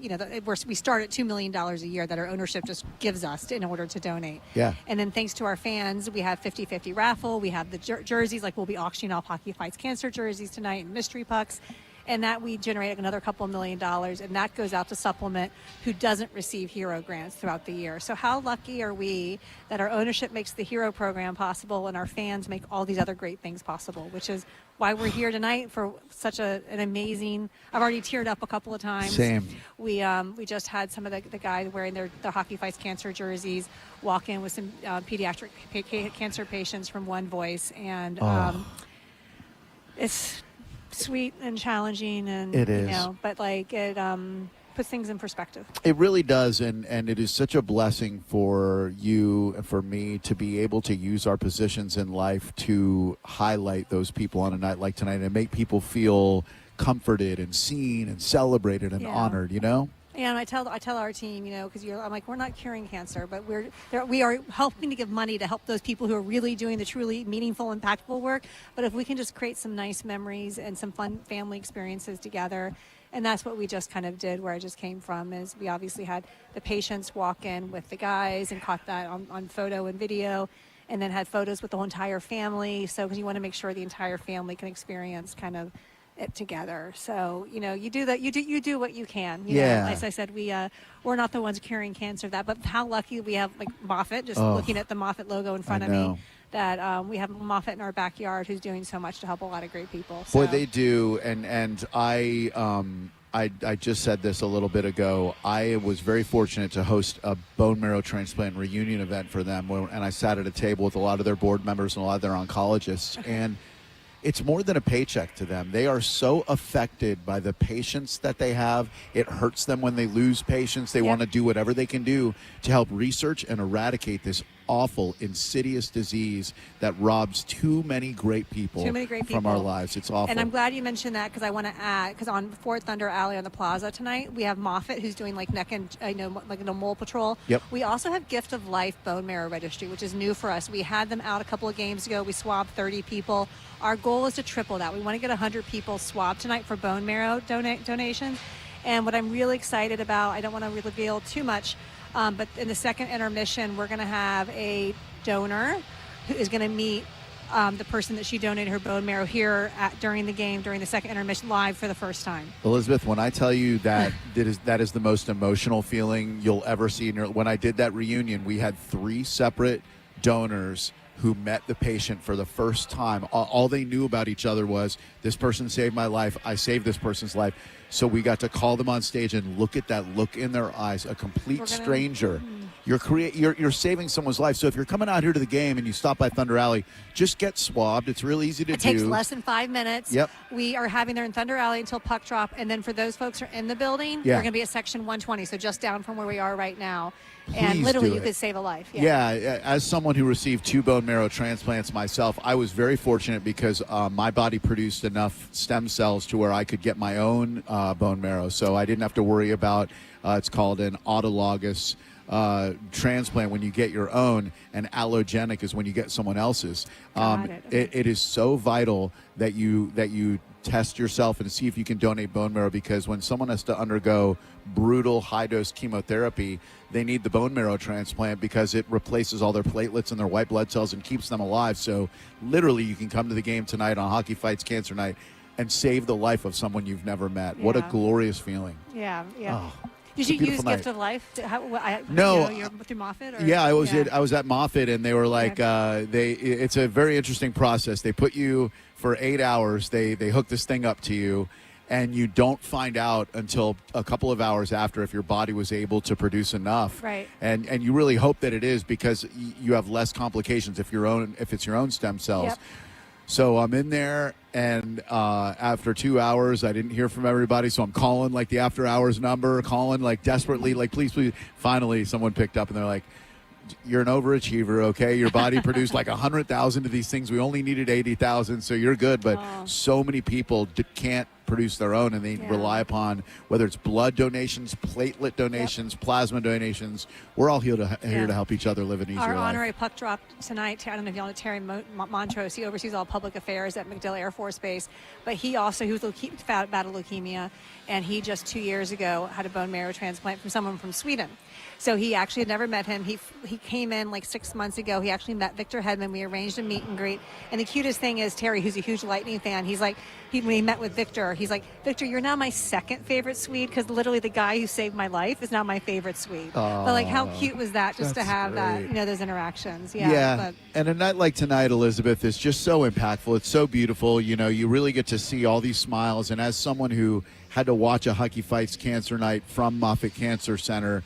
we start at $2 million a year that our ownership just gives us in order to donate. Yeah. And then thanks to our fans, we have 50-50 raffle. We have the jerseys, like we'll be auctioning off Hockey Fights Cancer jerseys tonight and mystery pucks. And that we generate another couple $1 million, and that goes out to supplement who doesn't receive hero grants throughout the year. So how lucky are we that our ownership makes the hero program possible and our fans make all these other great things possible, which is why we're here tonight for such an amazing. I've already teared up a couple of times. Same. We just had some of the guys wearing their Hockey Fights Cancer jerseys walk in with some pediatric cancer patients from One Voice, and it's sweet and challenging, and it is, but it puts things in perspective. It really does, and it is such a blessing for you and for me to be able to use our positions in life to highlight those people on a night like tonight and make people feel comforted and seen and celebrated and honored. And I tell our team, because I'm like, we're not curing cancer, but we are helping to give money to help those people who are really doing the truly meaningful, impactful work. But if we can just create some nice memories and some fun family experiences together, and that's what we just kind of did. Where I just came from is we obviously had the patients walk in with the guys and caught that on photo and video, and then had photos with the whole entire family. So because you want to make sure the entire family can experience kind of it together. So you do that. You do what you can. As I said, we're not the ones curing cancer. But how lucky we have, like Moffitt. Just looking at the Moffitt logo in front of me, that we have Moffitt in our backyard who's doing so much to help a lot of great people. So. Boy, they do. And I just said this a little bit ago. I was very fortunate to host a bone marrow transplant reunion event for them, and I sat at a table with a lot of their board members and a lot of their oncologists. And it's more than a paycheck to them. They are so affected by the patients that they have. It hurts them when they lose patients. They want to do whatever they can do to help research and eradicate this awful, insidious disease that robs too many great people from our lives. It's awful. And I'm glad you mentioned that, because I want to add, because on Fort Thunder Alley on the plaza tonight, we have Moffitt, who's doing like neck and mole patrol. Yep. We also have Gift of Life Bone Marrow Registry, which is new for us. We had them out a couple of games ago. We swabbed 30 people. Our goal is to triple that. We want to get 100 people swabbed tonight for bone marrow donations. And what I'm really excited about, I don't want to reveal too much, but in the second intermission, we're going to have a donor who is going to meet the person that she donated her bone marrow here during the game, during the second intermission, live for the first time. Elizabeth, when I tell you that that is the most emotional feeling you'll ever see when I did that reunion, we had 3 separate donors who met the patient for the first time. All they knew about each other was, this person saved my life, I saved this person's life. So we got to call them on stage and look at that look in their eyes, a complete stranger. You're saving someone's life. So if you're coming out here to the game and you stop by Thunder Alley, just get swabbed. It's real easy to do. It takes less than 5 minutes. Yep. We are having there in Thunder Alley until puck drop. And then for those folks who are in the building, we're going to be at section 120, so just down from where we are right now. And Please literally, do you it. could save a life. Yeah, as someone who received 2 bone marrow transplants myself, I was very fortunate because my body produced enough stem cells to where I could get my own bone marrow. So I didn't have to worry about, it's called an autologous transplant when you get your own, and allogenic is when you get someone else's. It is so vital that you test yourself and see if you can donate bone marrow, because when someone has to undergo brutal high-dose chemotherapy, they need the bone marrow transplant because it replaces all their platelets and their white blood cells and keeps them alive. So literally you can come to the game tonight on Hockey Fights Cancer Night and save the life of someone you've never met. What a glorious feeling. Yeah, yeah. Oh, did you use night. Gift of Life? No. You're through Moffitt? Or? Yeah, I was at Moffitt, and they were like, it's a very interesting process. They put you for 8 hours. They hook this thing up to you, and you don't find out until a couple of hours after if your body was able to produce enough. Right. And you really hope that it is, because you have less complications if it's your own stem cells. Yep. So I'm in there, and after 2 hours, I didn't hear from everybody, so I'm calling like the after hours number, calling like desperately, like please. Finally, someone picked up, and they're like, "You're an overachiever, okay? Your body produced like 100,000 of these things. We only needed 80,000, so you're good." But so many people can't produce their own, and they rely upon, whether it's blood donations, platelet donations, plasma donations. We're all here to help each other live an easier life. Our honorary puck drop tonight, I don't know if you all know Terry Montrose. He oversees all public affairs at MacDill Air Force Base, but he was battled leukemia, and he just 2 years ago had a bone marrow transplant from someone from Sweden. So he actually had never met him. He came in like 6 months ago. He actually met Victor Hedman. We arranged a meet and greet. And the cutest thing is Terry, who's a huge Lightning fan, he's like, when he met with Victor, he's like, "Victor, you're now my second favorite Swede, because literally the guy who saved my life is now my favorite Swede." But like, how cute was that, just to have that, those interactions? Yeah. And a night like tonight, Elizabeth, is just so impactful. It's so beautiful. You really get to see all these smiles. And as someone who had to watch a Hockey Fights Cancer Night from Moffitt Cancer Center,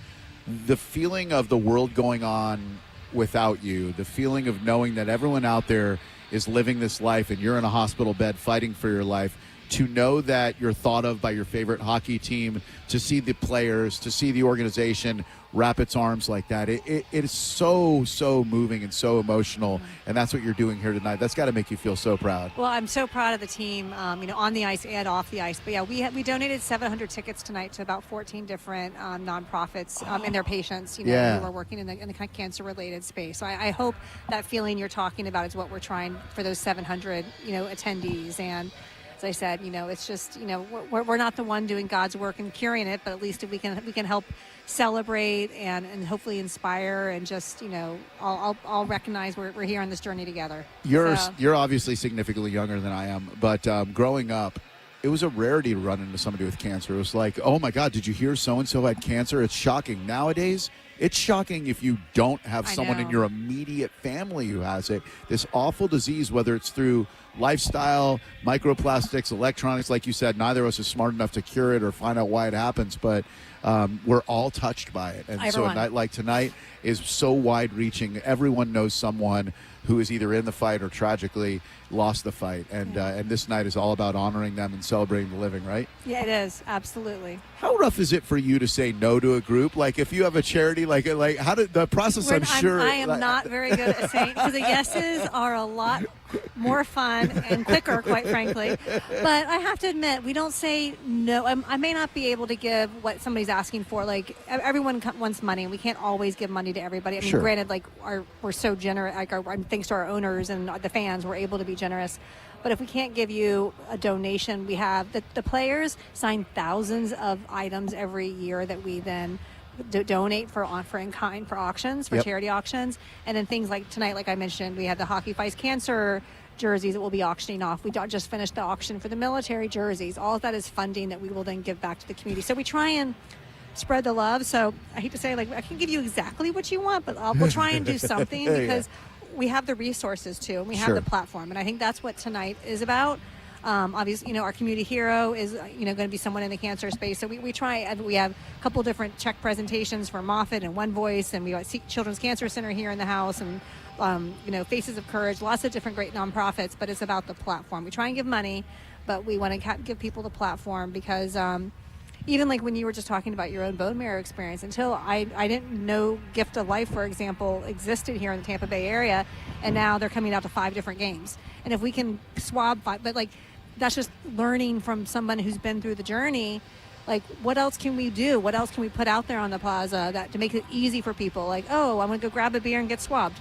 the feeling of the world going on without you, the feeling of knowing that everyone out there is living this life and you're in a hospital bed fighting for your life, to know that you're thought of by your favorite hockey team, to see the players, to see the organization wrap its arms like that. It is so, so moving and so emotional, and that's what you're doing here tonight. That's got to make you feel so proud. Well, I'm so proud of the team, on the ice and off the ice. But yeah, we donated 700 tickets tonight to about 14 different nonprofits and their patients, who are working in the cancer-related space. So I hope that feeling you're talking about is what we're trying for those 700, attendees. And as I said, it's just, we're not the one doing God's work and curing it, but at least if we can help celebrate and hopefully inspire, and just, all recognize we're here on this journey together. You're obviously significantly younger than I am, but growing up, it was a rarity to run into somebody with cancer. It was like, oh my God, did you hear so-and-so had cancer? It's shocking. Nowadays, it's shocking if you don't have someone in your immediate family who has it. This awful disease, whether it's through lifestyle, microplastics, electronics, like you said, neither of us is smart enough to cure it or find out why it happens, but we're all touched by it. And so a night like tonight is so wide-reaching. Everyone knows someone who is either in the fight or tragically lost the fight. And this night is all about honoring them and celebrating the living, right? Yeah, it is. Absolutely. How rough is it for you to say no to a group? Like, if you have a charity, like how did the process, I am not very good at saying, because the yeses are a lot more fun and quicker, quite frankly. But I have to admit, we don't say no. I may not be able to give what somebody's asking for. Like, everyone wants money, and we can't always give money to everybody. I mean, granted, like, we're so generous, like, thanks to our owners and the fans, we're able to be generous. But if we can't give you a donation, we have the players sign thousands of items every year that we then donate for in kind for auctions, for charity auctions. And then things like tonight, like I mentioned, we had the Hockey Fights Cancer jerseys that we'll be auctioning off. We just finished the auction for the military jerseys. All of that is funding that we will then give back to the community. So we try and spread the love. So I hate to say, like, I can't give you exactly what you want, but we'll try and do something because we have the resources too, and we have the platform. And I think that's what tonight is about. Obviously, our community hero is, going to be someone in the cancer space. So we try, and we have a couple different check presentations for Moffitt and One Voice, and we got Children's Cancer Center here in the house, and, Faces of Courage, lots of different great nonprofits, but it's about the platform. We try and give money, but we want to give people the platform because, even like when you were just talking about your own bone marrow experience, until I didn't know Gift of Life, for example, existed here in the Tampa Bay area, and now they're coming out to 5 different games. And if we can swab 5, but like that's just learning from someone who's been through the journey. Like, what else can we do? What else can we put out there on the plaza to make it easy for people? Like, oh, I'm going to go grab a beer and get swabbed.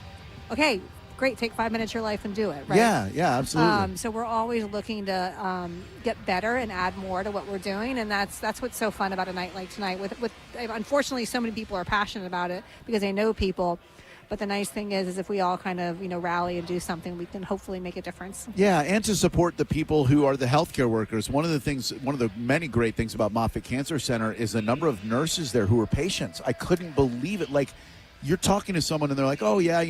Okay, great, take 5 minutes of your life and do it, right? Yeah, absolutely. So we're always looking to get better and add more to what we're doing, and that's what's so fun about a night like tonight. With unfortunately, so many people are passionate about it because they know people. But the nice thing is if we all kind of, rally and do something, we can hopefully make a difference. Yeah, and to support the people who are the healthcare workers. One of the many great things about Moffitt Cancer Center is the number of nurses there who are patients. I couldn't believe it. Like, you're talking to someone and they're like, oh yeah,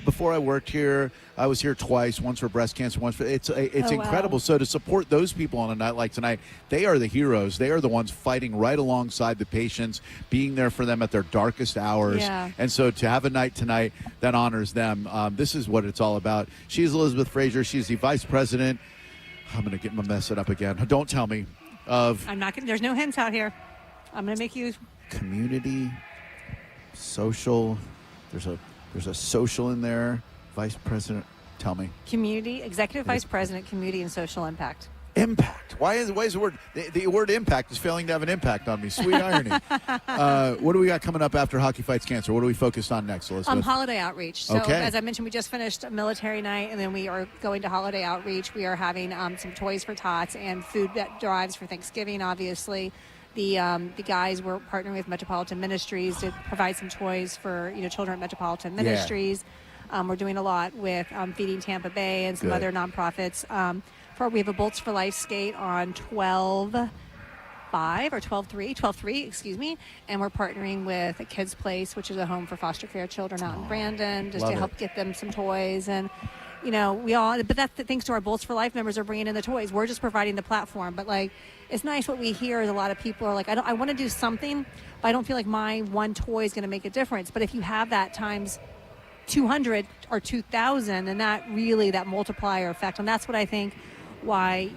before I worked here, I was here twice, once for breast cancer, once for it's incredible. Wow. So to support those people on a night like tonight, they are the heroes. They are the ones fighting right alongside the patients, being there for them at their darkest hours. Yeah. And so to have a night tonight that honors them, this is what it's all about. She's Elizabeth Frazier. She's the vice president. I'm going to mess it up again. Don't tell me. I'm not going to, there's no hints out here. I'm going to make you. Community, social, there's a social in there. Vice president, tell me. Community, executive vice president, community and social impact. Impact. Why is the word impact is failing to have an impact on me? Sweet irony. What do we got coming up after Hockey Fights Cancer? What are we focused on next, Elizabeth? Holiday outreach. So Okay. as I mentioned, we just finished a military night, and then we are going to holiday outreach. We are having some toys for tots and food drives for Thanksgiving, obviously. The guys were partnering with Metropolitan Ministries to provide some toys for children at Metropolitan Ministries. We're doing a lot with Feeding Tampa Bay and some Good. other nonprofits. We have a Bolts for Life skate on 12/3, excuse me, and we're partnering with a Kids Place, which is a home for foster care children out in Brandon, just to help get them some toys. And but that's thanks to our Bolts for Life members are bringing in the toys. We're just providing the platform. But it's nice what we hear is a lot of people are like, I want to do something, but I don't feel like my one toy is going to make a difference. But if you have that times 200 or 2,000, and that multiplier effect, and that's what I think why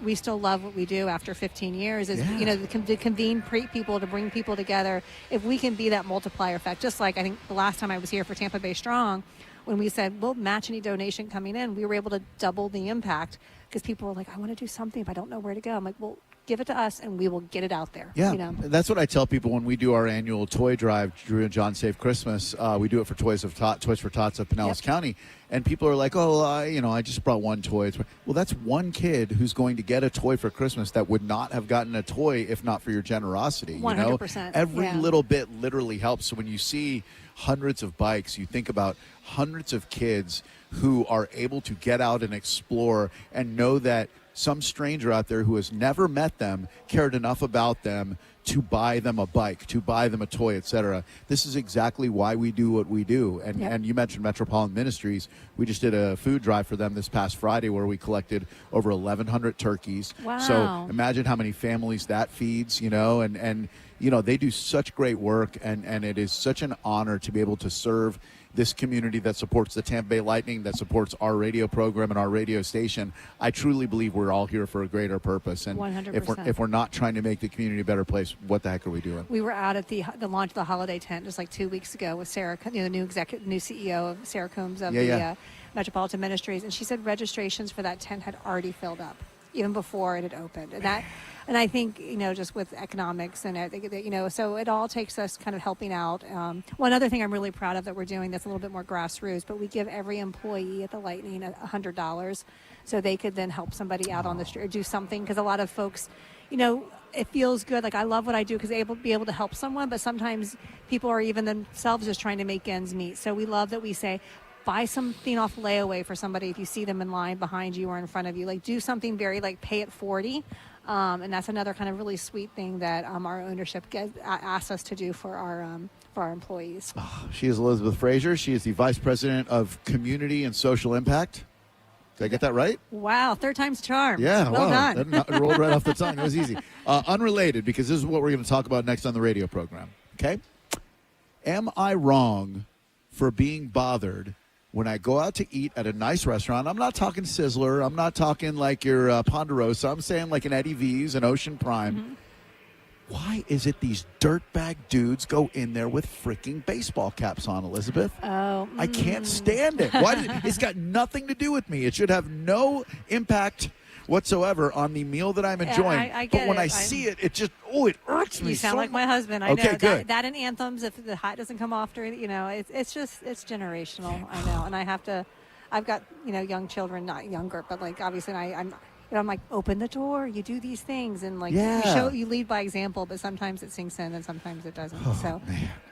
we still love what we do after 15 years is to convene people, to bring people together. If we can be that multiplier effect, just like I think the last time I was here for Tampa Bay Strong, when we said we'll match any donation coming in, we were able to double the impact because people were like, I want to do something but I don't know where to go. I'm like, well, give it to us and we will get it out there. Yeah, that's what I tell people when we do our annual toy drive, Drew and John Save Christmas. We do it for Toys for Tots of Pinellas County. And people are like, I just brought one toy. Well, that's one kid who's going to get a toy for Christmas that would not have gotten a toy if not for your generosity. 100%. Every little bit literally helps. So when you see hundreds of bikes, you think about hundreds of kids who are able to get out and explore and know that some stranger out there who has never met them cared enough about them to buy them a bike, to buy them a toy, etc. This is exactly why we do what we do. And you mentioned Metropolitan Ministries. We just did a food drive for them this past Friday where we collected over 1,100 turkeys. Wow. So imagine how many families that feeds, and they do such great work, and it is such an honor to be able to serve this community that supports the Tampa Bay Lightning, that supports our radio program and our radio station. I truly believe we're all here for a greater purpose. And 100%. if we're not trying to make the community a better place, what the heck are we doing? We were out at the launch of the holiday tent just like 2 weeks ago with Sarah, the new CEO of Sarah Combs of Metropolitan Ministries, and she said registrations for that tent had already filled up even before it had opened. And I think, just with economics and I think that, so it all takes us kind of helping out. One other thing I'm really proud of that we're doing that's a little bit more grassroots, but we give every employee at the Lightning $100 so they could then help somebody out on the street or do something. Because a lot of folks, it feels good. Like I love what I do because be able to help someone, but sometimes people are even themselves just trying to make ends meet. So we love that we say, buy something off layaway for somebody if you see them in line behind you or in front of you. Like do something very pay it 40. And that's another kind of really sweet thing that our ownership asks us to do for our employees. She is Elizabeth Frazier. She is the Vice President of Community and Social Impact. Did I get that right? Wow, third time's charm. Yeah, well done. That rolled right off the tongue. It was easy. Unrelated, because this is what we're going to talk about next on the radio program. Okay? Am I wrong for being bothered when I go out to eat at a nice restaurant? I'm not talking Sizzler. I'm not talking like your Ponderosa. I'm saying like an Eddie V's, an Ocean Prime. Mm-hmm. Why is it these dirtbag dudes go in there with freaking baseball caps on, Elizabeth? I can't stand it. It's got nothing to do with me. It should have no impact whatsoever on the meal that I'm enjoying. I but get when it. I see it, it just, it irks me. You sound so like my husband. I Okay, know good. that and anthems. If the hat doesn't come off during, it's generational. I know, and I've got young children, not younger, but like obviously, I'm like, open the door. You do these things, and like you lead by example. But sometimes it sinks in, and sometimes it doesn't.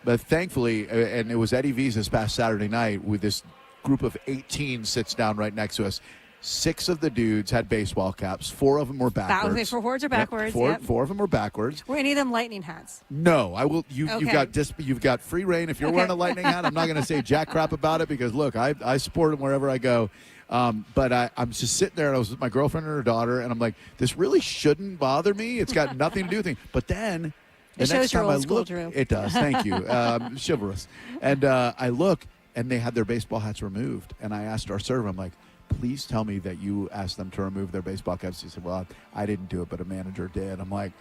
But thankfully, and it was Eddie V's this past Saturday night with this group of 18 sits down right next to us. 6 of the dudes had baseball caps. 4 of them were backwards. Forwards or backwards. Yep, Yep. 4 of them were backwards. Were any of them lightning hats? No, I will. Okay. You've got free reign. If you're wearing a lightning hat, I'm not going to say jack crap about it because look, I support them wherever I go. But I'm just sitting there, and I was with my girlfriend and her daughter, and I'm like, this really shouldn't bother me. It's got nothing to do with it. But then the next time I look, it does. Thank you, chivalrous. And I look, and they had their baseball hats removed, and I asked our server, I'm like, please tell me that you asked them to remove their baseball caps. He said, well, I didn't do it, but a manager did. I'm like,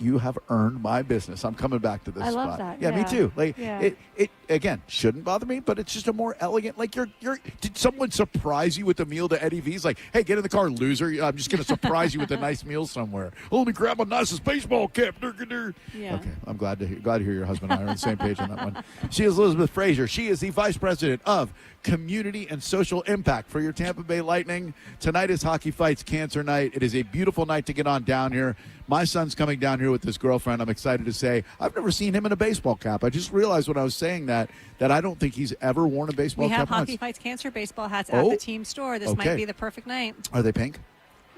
you have earned my business. I'm coming back to this spot. I love that. Yeah, me too. Like yeah. it again shouldn't bother me, but it's just a more elegant. Like did someone surprise you with a meal to Eddie V's? Like, hey, get in the car, loser. I'm just going to surprise you with a nice meal somewhere. Oh, let me grab my nicest baseball cap. Yeah. Okay, I'm glad to hear your husband and I are on the same page on that one. She is Elizabeth Frazier. She is the Vice President of Community and Social Impact for your Tampa Bay Lightning. Tonight is Hockey Fights Cancer Night. It is a beautiful night to get on down here. My son's coming down here with his girlfriend. I'm excited to say I've never seen him in a baseball cap. I just realized when I was saying that I don't think he's ever worn a baseball cap. We have Hockey Fights Cancer baseball hats at the team store. This might be the perfect night. Are they pink?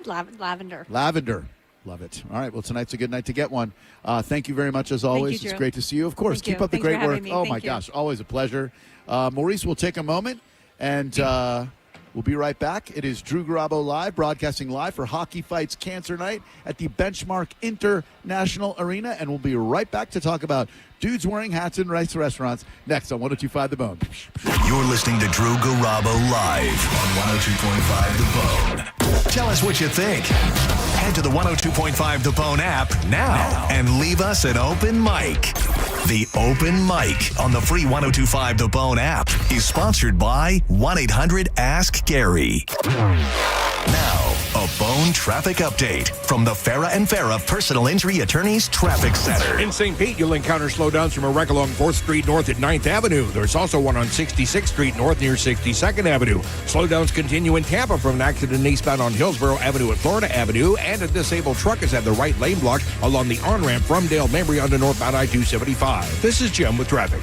Lavender. Love it. All right. Well, tonight's a good night to get one. Thank you very much, as always. You, it's great to see you. Of course, keep up the great work. Oh, my gosh. Always a pleasure. Maurice will take a moment, and we'll be right back. It is Drew Garabo Live, broadcasting live for Hockey Fights Cancer Night at the Benchmark International Arena, and we'll be right back to talk about dudes wearing hats in restaurants next on 102.5 The Bone. You're listening to Drew Garabo Live on 102.5 The Bone. Tell us what you think. Head to the 102.5 The Bone app now and leave us an open mic. The Open Mic on the free 102.5 The Bone app is sponsored by 1-800-ASK-GARY. Now, a Bone traffic update from the Farah and Farah Personal Injury Attorneys Traffic Center. In St. Pete, you'll encounter slowdowns from a wreck along 4th Street North at 9th Avenue. There's also one on 66th Street North near 62nd Avenue. Slowdowns continue in Tampa from an accident eastbound on Hillsborough Avenue at Florida Avenue, and a disabled truck is at the right lane block along the on-ramp from Dale Mabry onto northbound I-275. This is Jim with traffic.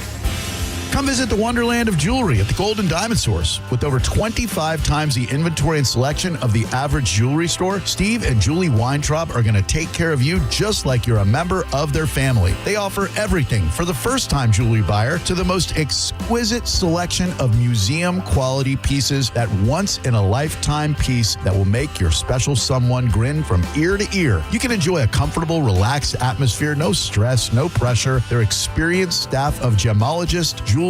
Come visit the Wonderland of Jewelry at the Golden Diamond Source. With over 25 times the inventory and selection of the average jewelry store, Steve and Julie Weintraub are going to take care of you just like you're a member of their family. They offer everything for the first-time jewelry buyer to the most exquisite selection of museum-quality pieces, that once-in-a-lifetime piece that will make your special someone grin from ear to ear. You can enjoy a comfortable, relaxed atmosphere, no stress, no pressure. Their experienced staff of gemologists, jewelers,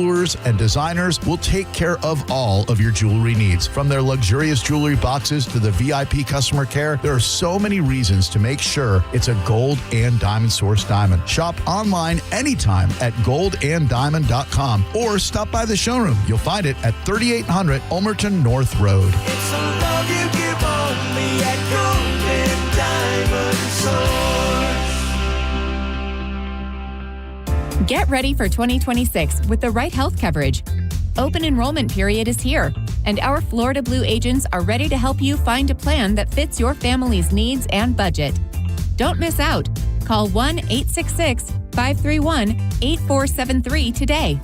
and designers will take care of all of your jewelry needs. From their luxurious jewelry boxes to the VIP customer care, there are so many reasons to make sure it's a Gold and Diamond Source diamond. Shop online anytime at goldanddiamond.com or stop by the showroom. You'll find it at 3800 Ulmerton North Road. It's the love you give only at Gold and Diamond Source. Get ready for 2026 with the right health coverage. Open enrollment period is here, and our Florida Blue agents are ready to help you find a plan that fits your family's needs and budget. Don't miss out. Call 1-866-531-8473 today.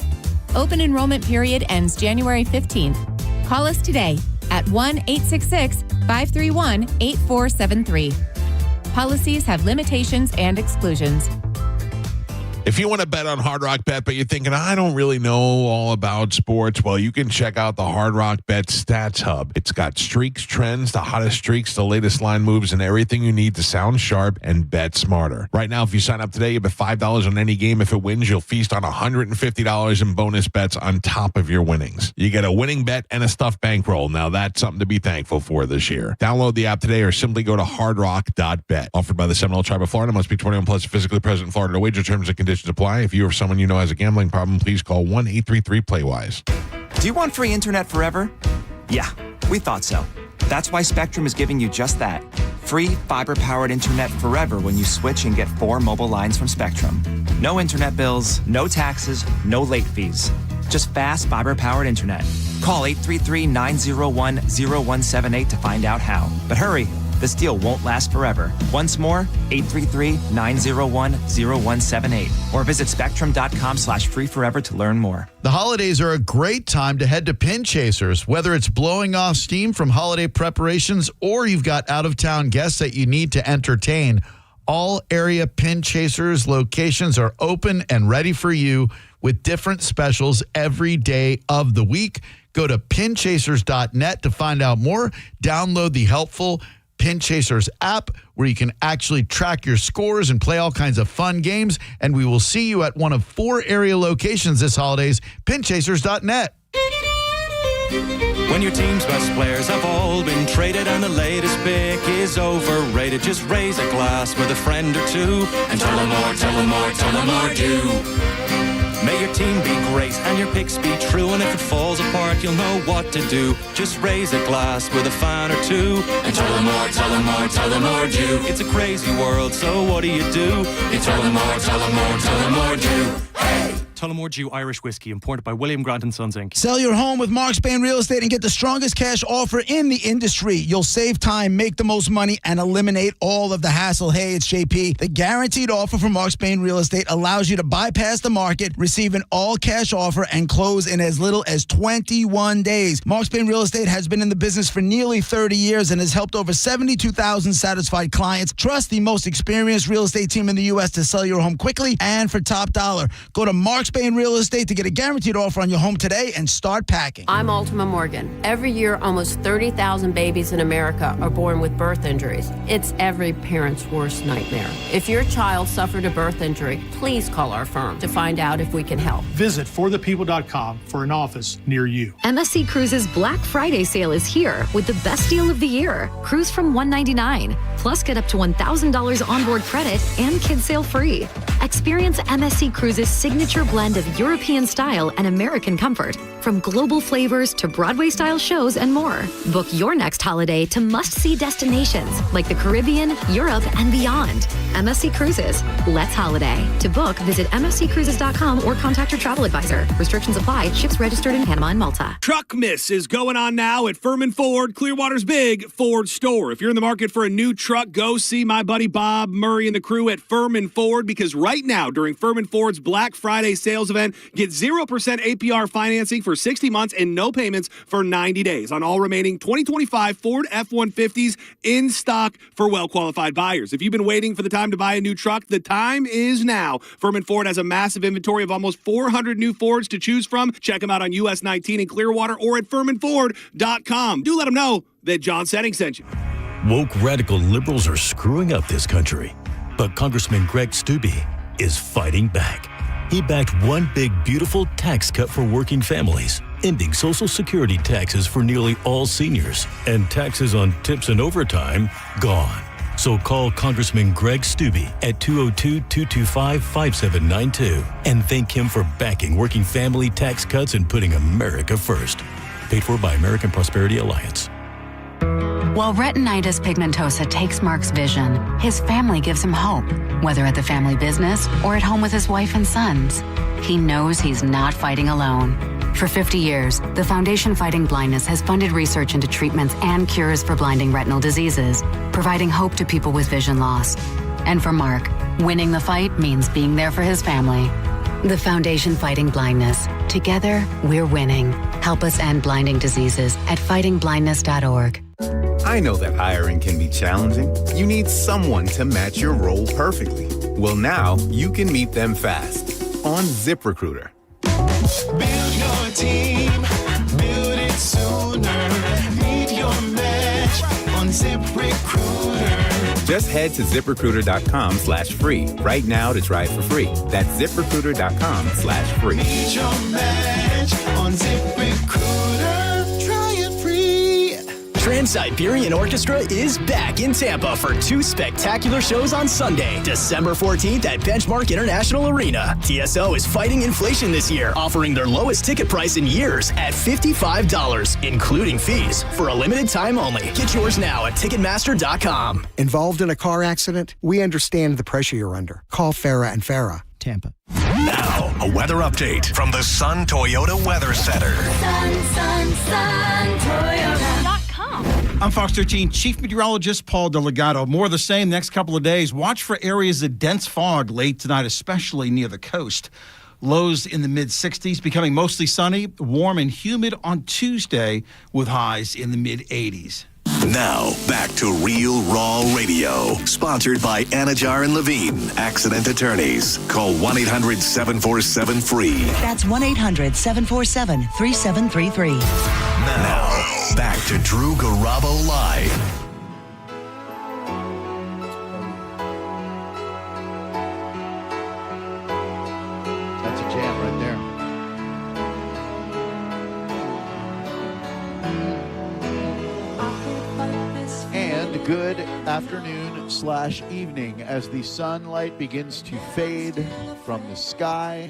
Open enrollment period ends January 15th. Call us today at 1-866-531-8473. Policies have limitations and exclusions. If you want to bet on Hard Rock Bet, but you're thinking, I don't really know all about sports, well, you can check out the Hard Rock Bet Stats Hub. It's got streaks, trends, the hottest streaks, the latest line moves, and everything you need to sound sharp and bet smarter. Right now, if you sign up today, you bet $5 on any game. If it wins, you'll feast on $150 in bonus bets on top of your winnings. You get a winning bet and a stuffed bankroll. Now, that's something to be thankful for this year. Download the app today or simply go to hardrock.bet. Offered by the Seminole Tribe of Florida. Must be 21 plus, physically present in Florida to wager. Terms and conditions apply. If you or someone you know has a gambling problem, please call 1-833-PLAY-WISE. Do you want free internet forever? Yeah, we thought so. That's why Spectrum is giving you just that. Free fiber-powered internet forever when you switch and get 4 mobile lines from Spectrum. No internet bills, no taxes, no late fees. Just fast fiber-powered internet. Call 833-901-0178 to find out how. But hurry, this deal won't last forever. Once more, 833-901-0178. Or visit spectrum.com/freeforever to learn more. The holidays are a great time to head to Pin Chasers. Whether it's blowing off steam from holiday preparations or you've got out-of-town guests that you need to entertain, all area Pin Chasers locations are open and ready for you with different specials every day of the week. Go to pinchasers.net to find out more. Download the helpful Pin Chasers app where you can actually track your scores and play all kinds of fun games. And we will see you at one of 4 area locations this holidays, pinchasers.net. When your team's best players have all been traded and the latest pick is overrated, just raise a glass with a friend or two and tell them more, tell them more, tell them more, do. May your team be great and your picks be true, and if it falls apart, you'll know what to do. Just raise a glass with a fan or two and tell them more, tell them more, tell them more, do. It's a crazy world, so what do? You tell them more, tell them more, tell them more, do. Hey! Tullamore Dew Irish Whiskey, imported by William Grant & Sons, Inc. Sell your home with Mark Spain Real Estate and get the strongest cash offer in the industry. You'll save time, make the most money, and eliminate all of the hassle. Hey, it's JP. The guaranteed offer from Mark Spain Real Estate allows you to bypass the market, receive an all-cash offer, and close in as little as 21 days. Mark Spain Real Estate has been in the business for nearly 30 years and has helped over 72,000 satisfied clients. Trust the most experienced real estate team in the U.S. to sell your home quickly and for top dollar. Go to Mark Spain Real Estate to get a guaranteed offer on your home today and start packing. I'm Ultima Morgan. Every year, almost 30,000 babies in America are born with birth injuries. It's every parent's worst nightmare. If your child suffered a birth injury, please call our firm to find out if we can help. Visit forthepeople.com for an office near you. MSC Cruises Black Friday sale is here with the best deal of the year. Cruise from $199. Plus, get up to $1,000 onboard credit and kids sail free. Experience MSC Cruises' signature blend of European style and American comfort, from global flavors to Broadway-style shows and more. Book your next holiday to must-see destinations like the Caribbean, Europe, and beyond. MSC Cruises. Let's holiday. To book, visit msccruises.com or contact your travel advisor. Restrictions apply. Ships registered in Panama and Malta. Truck Miss is going on now at Furman Ford, Clearwater's big Ford store. If you're in the market for a new truck, go see my buddy Bob Murray and the crew at Furman Ford, because right now, during Furman Ford's Black Friday sales event, get 0% APR financing for 60 months and no payments for 90 days on all remaining 2025 Ford F-150s in stock for well-qualified buyers. If you've been waiting for the time to buy a new truck, the time is now. Furman Ford has a massive inventory of almost 400 new Fords to choose from. Check them out on US 19 in Clearwater or at FurmanFord.com. Do let them know that John Setting sent you. Woke radical liberals are screwing up this country, but Congressman Greg Steube is fighting back. He backed one big, beautiful tax cut for working families, ending Social Security taxes for nearly all seniors, and taxes on tips and overtime gone. So call Congressman Greg Steube at 202-225-5792 and thank him for backing working family tax cuts and putting America first. Paid for by American Prosperity Alliance. While retinitis pigmentosa takes Mark's vision, his family gives him hope, whether at the family business or at home with his wife and sons. He knows he's not fighting alone. For 50 years, the Foundation Fighting Blindness has funded research into treatments and cures for blinding retinal diseases, providing hope to people with vision loss. And for Mark, winning the fight means being there for his family. The Foundation Fighting Blindness. Together, we're winning. Help us end blinding diseases at fightingblindness.org. I know that hiring can be challenging. You need someone to match your role perfectly. Well, now you can meet them fast on ZipRecruiter. Build your team, build it sooner. Meet your match on ZipRecruiter. Just head to ZipRecruiter.com/free right now to try it for free. That's ZipRecruiter.com/free. Meet your match on ZipRecruiter. Try it free. Trans-Siberian Orchestra is back in Tampa for 2 spectacular shows on Sunday, December 14th at Benchmark International Arena. TSO is fighting inflation this year, offering their lowest ticket price in years at $55, including fees, for a limited time only. Get yours now at Ticketmaster.com. Involved in a car accident? We understand the pressure you're under. Call Farah and Farah. Tampa. Now, a weather update from the Sun Toyota Weather Center. Toyota.com. I'm Fox 13 Chief Meteorologist Paul Delgado. More of the same next couple of days. Watch for areas of dense fog late tonight, especially near the coast. Lows in the mid-60s, becoming mostly sunny, warm and humid on Tuesday with highs in the mid-80s. Now, back to Real Raw Radio. Sponsored by Anajar and Levine, accident attorneys. Call 1-800-747-FREE. That's 1-800-747-3733. Now, back to Drew Garabo Live. That's a jam right there. And good afternoon/evening as the sunlight begins to fade from the sky.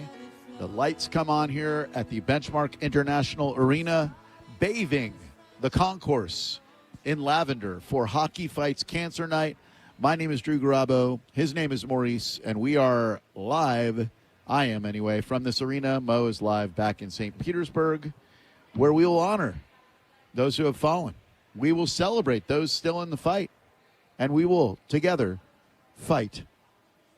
The lights come on here at the Benchmark International Arena, bathing the concourse in lavender for Hockey Fights Cancer Night. My name is Drew Garabo. His name is Maurice, and we are live. I am anyway, from this arena. Mo is live back in St. Petersburg, where we will honor those who have fallen. We will celebrate those still in the fight, and we will together fight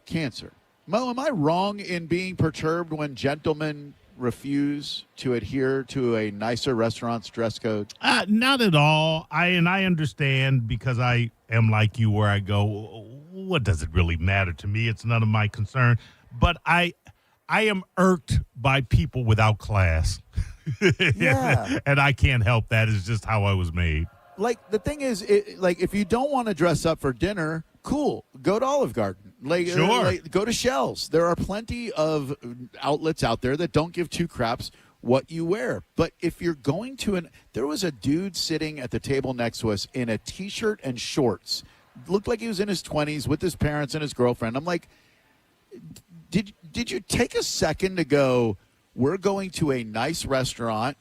cancer. Mo, am I wrong in being perturbed when gentlemen refuse to adhere to a nicer restaurant's dress code? Not at all. I understand, because I am like you, where I go, what does it really matter to me? It's none of my concern. But I am irked by people without class. Yeah. And I can't help that. It's just how I was made. Like, the thing is, if you don't want to dress up for dinner, cool. Go to Olive Garden. Sure. Go to Shell's. There are plenty of outlets out there that don't give two craps what you wear. But if you're going to there was a dude sitting at the table next to us in a T-shirt and shorts. Looked like he was in his 20s with his parents and his girlfriend. I'm like, did you take a second to go, we're going to a nice restaurant.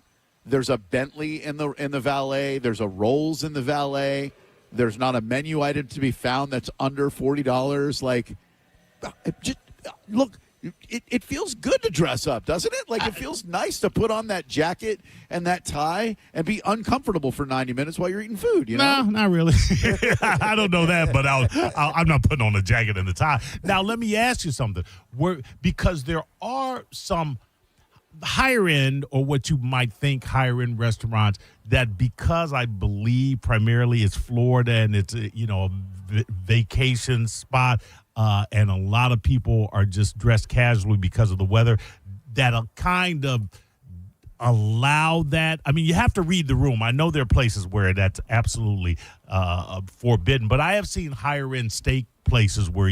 There's a Bentley in the valet. There's a Rolls in the valet. There's not a menu item to be found that's under $40. Like, look, it feels good to dress up, doesn't it? Like, it feels nice to put on that jacket and that tie and be uncomfortable for 90 minutes while you're eating food, you know? No, not really. I don't know that, but I'm not putting on a jacket and a tie. Now, let me ask you something. Because there are some higher end, or what you might think higher end restaurants, that, because I believe primarily it's Florida and it's a vacation spot, and a lot of people are just dressed casually because of the weather, that'll kind of allow that. I mean, you have to read the room. I know there are places where that's absolutely forbidden, but I have seen higher end steak places where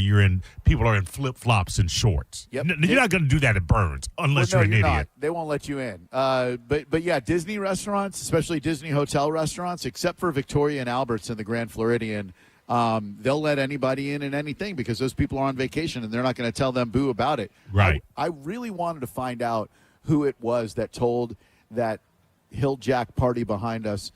people are in flip-flops and shorts. Yep. You're not going to do that at Burns unless you're an idiot. Not. They won't let you in. But yeah, Disney restaurants, especially Disney hotel restaurants, except for Victoria and Albert's in the Grand Floridian, they'll let anybody in and anything because those people are on vacation and they're not going to tell them boo about it. Right. I really wanted to find out who it was that told that Hill Jack party behind us.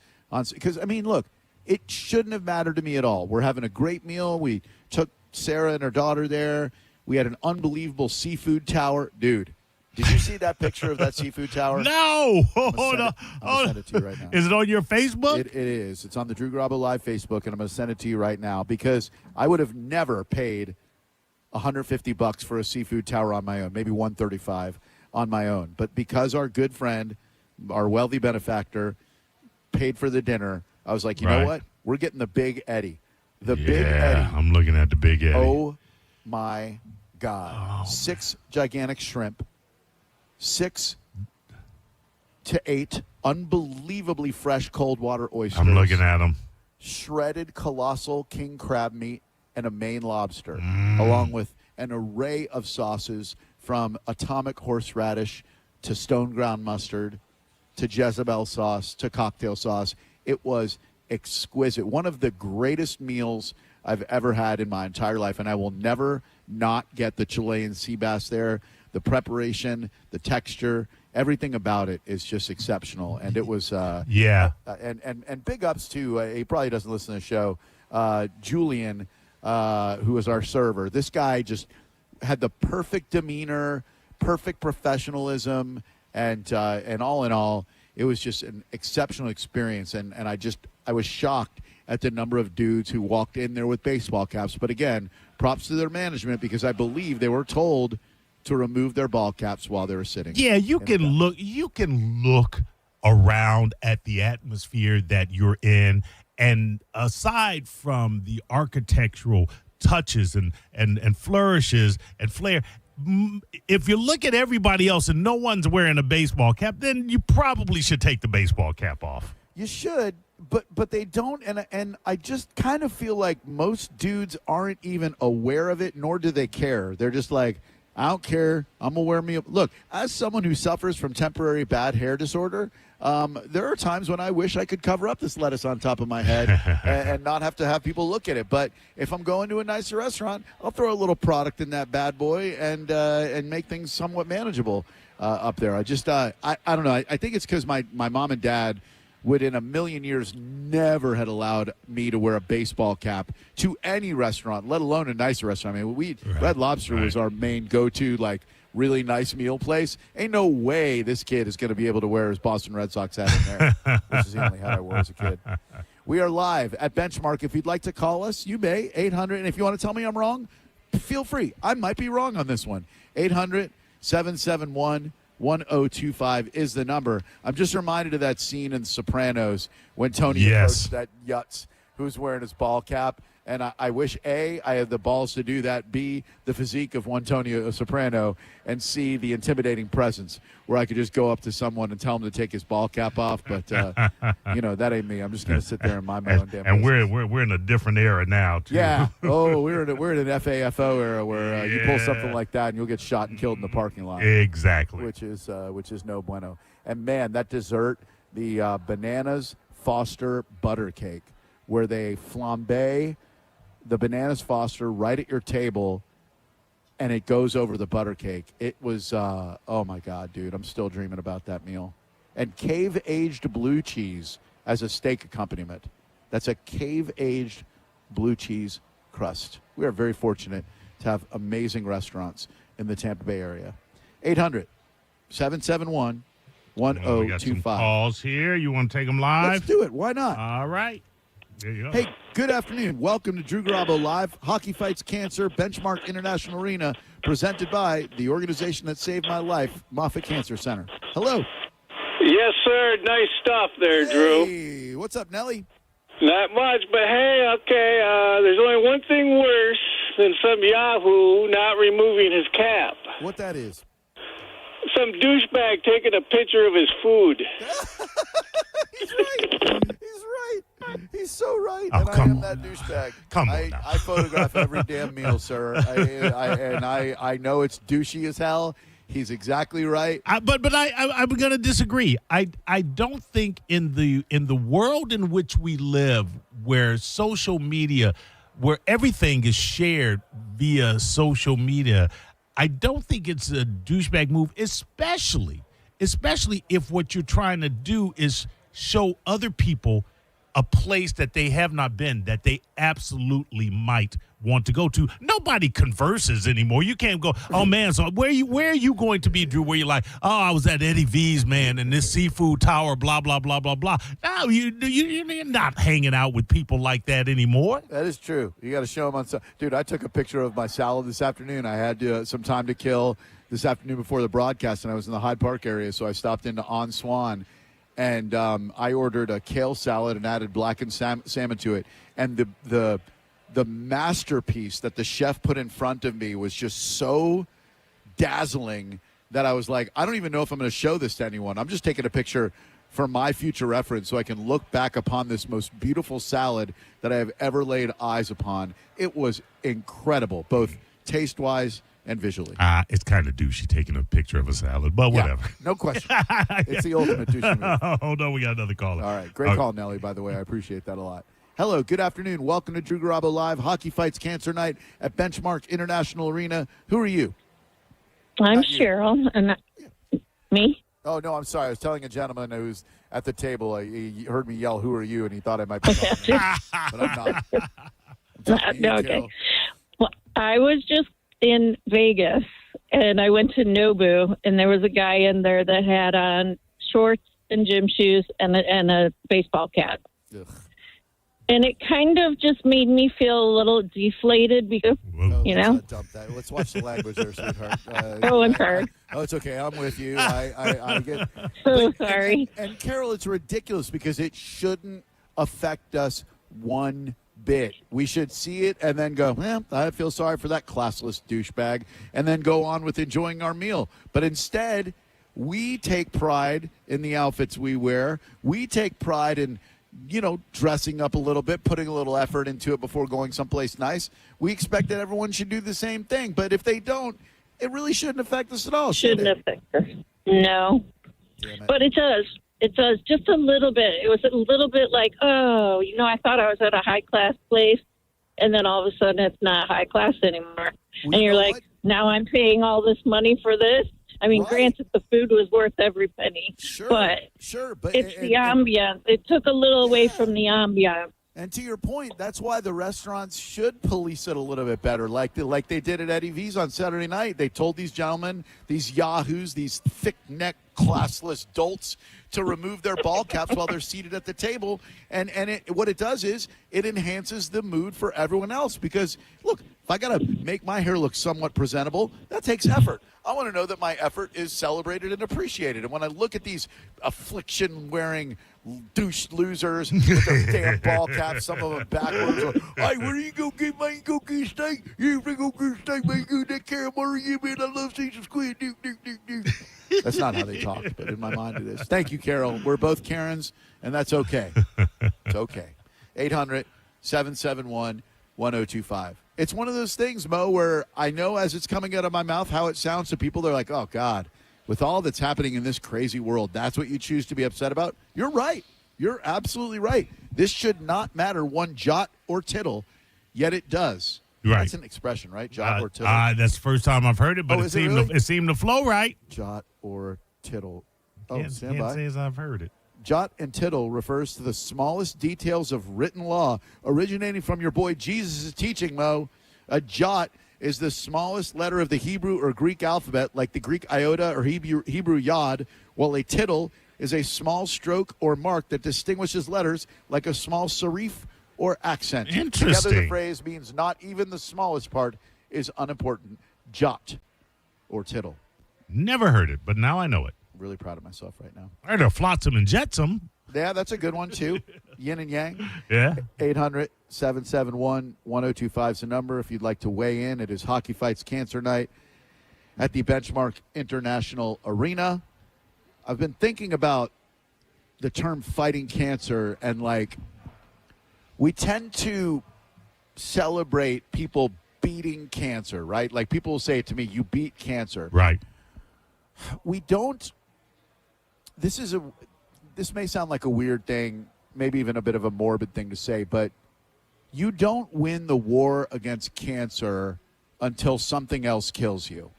Because, I mean, look, it shouldn't have mattered to me at all. We're having a great meal. We took Sarah and her daughter there. We had an unbelievable seafood tower. Dude, did you see that picture of that seafood tower? No. I'm going to send it to you right now. Is it on your Facebook? It is. It's on the Drew Garabo Live Facebook, and I'm going to send it to you right now because I would have never paid $150 for a seafood tower on my own, maybe $135 on my own. But because our good friend, our wealthy benefactor, paid for the dinner, I was like, you know what? We're getting the Big Eddie. The Big Eddie. I'm looking at the Big Eddie. Oh, my God. 6 gigantic shrimp. 6 to 8 unbelievably fresh cold water oysters. I'm looking at them. Shredded colossal king crab meat and a Maine lobster, along with an array of sauces from atomic horseradish to stone ground mustard to Jezebel sauce to cocktail sauce. It was exquisite. One of the greatest meals I've ever had in my entire life, and I will never not get the Chilean sea bass there. The preparation, the texture, everything about it is just exceptional. And it was and big ups to he probably doesn't listen to the show, Julian, who was our server. This guy just had the perfect demeanor, perfect professionalism, and all in all, it was just an exceptional experience. And I was shocked at the number of dudes who walked in there with baseball caps. But again, props to their management, because I believe they were told to remove their ball caps while they were sitting. Yeah, you can look around at the atmosphere that you're in, and aside from the architectural touches and flourishes and flair, if you look at everybody else and no one's wearing a baseball cap, then you probably should take the baseball cap off. You should, but they don't, and I just kind of feel like most dudes aren't even aware of it, nor do they care. They're just like, I don't care. I'm going to wear me up. Look, as someone who suffers from temporary bad hair disorder, there are times when I wish I could cover up this lettuce on top of my head and not have to have people look at it. But if I'm going to a nicer restaurant, I'll throw a little product in that bad boy and make things somewhat manageable up there. I just, I don't know. I think it's because my mom and dad would in a million years never had allowed me to wear a baseball cap to any restaurant, let alone a nicer restaurant. I mean, Red Lobster was our main go-to, like, really nice meal place. Ain't no way this kid is going to be able to wear his Boston Red Sox hat in there, which is the only hat I wore as a kid. We are live at Benchmark. If you'd like to call us, you may, 800. And if you want to tell me I'm wrong, feel free. I might be wrong on this one. 800-771-1025 is the number. I'm just reminded of that scene in Sopranos when Tony approached that Yutz who's wearing his ball cap. And I wish, A, I had the balls to do that, B, the physique of one Tony Soprano, and C, the intimidating presence where I could just go up to someone and tell him to take his ball cap off. But, that ain't me. I'm just going to sit there and mind my own damn business. And we're in a different era now, too. Yeah. Oh, we're in an FAFO era where you pull something like that and you'll get shot and killed in the parking lot. Exactly. Which is no bueno. And, man, that dessert, the Bananas Foster butter cake, where they flambe the Bananas Foster right at your table, and it goes over the butter cake. It was, oh, my God, dude. I'm still dreaming about that meal. And cave-aged blue cheese as a steak accompaniment. That's a cave-aged blue cheese crust. We are very fortunate to have amazing restaurants in the Tampa Bay area. 800-771-1025. We got some calls here. You want to take them live? Let's do it. Why not? All right. There you go. Hey, good afternoon. Welcome to Drew Garabo Live, Hockey Fights Cancer, Benchmark International Arena, presented by the organization that saved my life, Moffitt Cancer Center. Hello. Yes, sir. Nice stuff there, Drew. Hey, what's up, Nelly? Not much, but hey, okay, there's only one thing worse than some yahoo not removing his cap. What that is? Some douchebag taking a picture of his food. He's right. He's so right. Oh, and I am that douchebag. Come on now. I photograph every damn meal, sir. I know it's douchey as hell. He's exactly right. I'm going to disagree. I don't think in the world in which we live, where social media, where everything is shared via social media, I don't think it's a douchebag move, especially if what you're trying to do is show other people a place that they have not been, that they absolutely might want to go to. Nobody converses anymore. You can't go, oh, man, so where are you going to be, Drew, where you're like, oh, I was at Eddie V's, man, in this seafood tower, blah, blah, blah, blah, blah. No, you're not hanging out with people like that anymore. That is true. You got to show them on – dude, I took a picture of my salad this afternoon. I had some time to kill this afternoon before the broadcast, and I was in the Hyde Park area, so I stopped into On Swan. And I ordered a kale salad and added blackened salmon to it. And the masterpiece that the chef put in front of me was just so dazzling that I was like, I don't even know if I'm going to show this to anyone. I'm just taking a picture for my future reference so I can look back upon this most beautiful salad that I have ever laid eyes upon. It was incredible, both taste-wise and visually. It's kind of douchey taking a picture of a salad, but whatever. No question. It's the ultimate douchey move. Oh, no, we got another caller. All right. Great call, Nelly, by the way. I appreciate that a lot. Hello. Good afternoon. Welcome to Drew Garabo Live. Hockey Fights Cancer Night at Benchmark International Arena. Who are you? I'm Cheryl. And me? Oh, no, I'm sorry. I was telling a gentleman who's at the table. He heard me yell, "Who are you?" And he thought I might be talking. But I'm not. No, okay. Well, I was just in Vegas, and I went to Nobu, and there was a guy in there that had on shorts and gym shoes and a baseball cap. Ugh. And it kind of just made me feel a little deflated because, Let's dump that. Let's watch the language there, sweetheart. I'm sorry. It's okay. I'm with you. I get. So sorry. And Carol, it's ridiculous because it shouldn't affect us one bit. We should see it and then go, I feel sorry for that classless douchebag, and then go on with enjoying our meal. But instead, we take pride in the outfits we wear. We take pride in, dressing up a little bit, putting a little effort into it before going someplace nice. We expect that everyone should do the same thing. But if they don't, it really shouldn't affect us at all. Shouldn't affect us. No. But it does. It does, just a little bit. It was a little bit like, I thought I was at a high-class place, and then all of a sudden it's not high class anymore. And you're like, now I'm paying all this money for this? I mean, granted, the food was worth every penny. But it's the ambiance. It took a little away from the ambiance. And to your point, that's why the restaurants should police it a little bit better, like they did at Eddie V's on Saturday night. They told these gentlemen, these yahoos, these thick-necked, classless dolts, to remove their ball caps while they're seated at the table. And what it does is it enhances the mood for everyone else. Because, look, if I got to make my hair look somewhat presentable, that takes effort. I want to know that my effort is celebrated and appreciated. And when I look at these affliction-wearing douche losers with their damn ball caps, some of them backwards, or, hey, where you go get my cookie steak? You go get steak, man, you that caramel, you man, I love Caesar squid. That's not how they talk, but in my mind it is. Thank you, Carol. We're both Karens, and that's okay. It's okay. 800-771-1025. It's one of those things, Mo, where I know as it's coming out of my mouth how it sounds to people. They're like, oh, God, with all that's happening in this crazy world, that's what you choose to be upset about? You're right. You're absolutely right. This should not matter one jot or tittle, yet it does. Right. That's an expression, right? Jot or tittle. That's the first time I've heard it, but it seemed to flow right. Jot or tittle. Can't say as I've heard it. Jot and tittle refers to the smallest details of written law originating from your boy Jesus' teaching, Mo. A jot is the smallest letter of the Hebrew or Greek alphabet, like the Greek iota or Hebrew yod, while a tittle is a small stroke or mark that distinguishes letters, like a small serif or accent. Interesting. Together, the phrase means not even the smallest part is unimportant. Jot or tittle. Never heard it, but now I know it. Really proud of myself right now. I heard of flotsam and jetsam. Yeah, that's a good one, too. Yin and yang. Yeah. 800-771-1025 is the number. If you'd like to weigh in, it is Hockey Fights Cancer Night at the Benchmark International Arena. I've been thinking about the term fighting cancer, and, we tend to celebrate people beating cancer, right? Like, people will say it to me, you beat cancer. Right. We don't. This may sound like a weird thing, maybe even a bit of a morbid thing to say, but you don't win the war against cancer until something else kills you.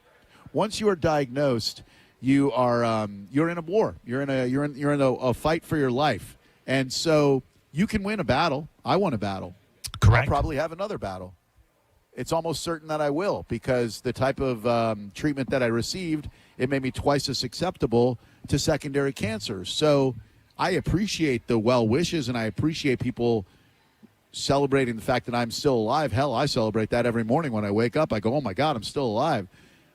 Once you are diagnosed, you are you're in a war. You're in a fight for your life, and so you can win a battle. I won a battle. Correct. I'll probably have another battle. It's almost certain that I will, because the type of treatment that I received, it made me twice as susceptible to secondary cancers. So I appreciate the well wishes, and I appreciate people celebrating the fact that I'm still alive. Hell, I celebrate that every morning when I wake up. I go, oh, my God, I'm still alive.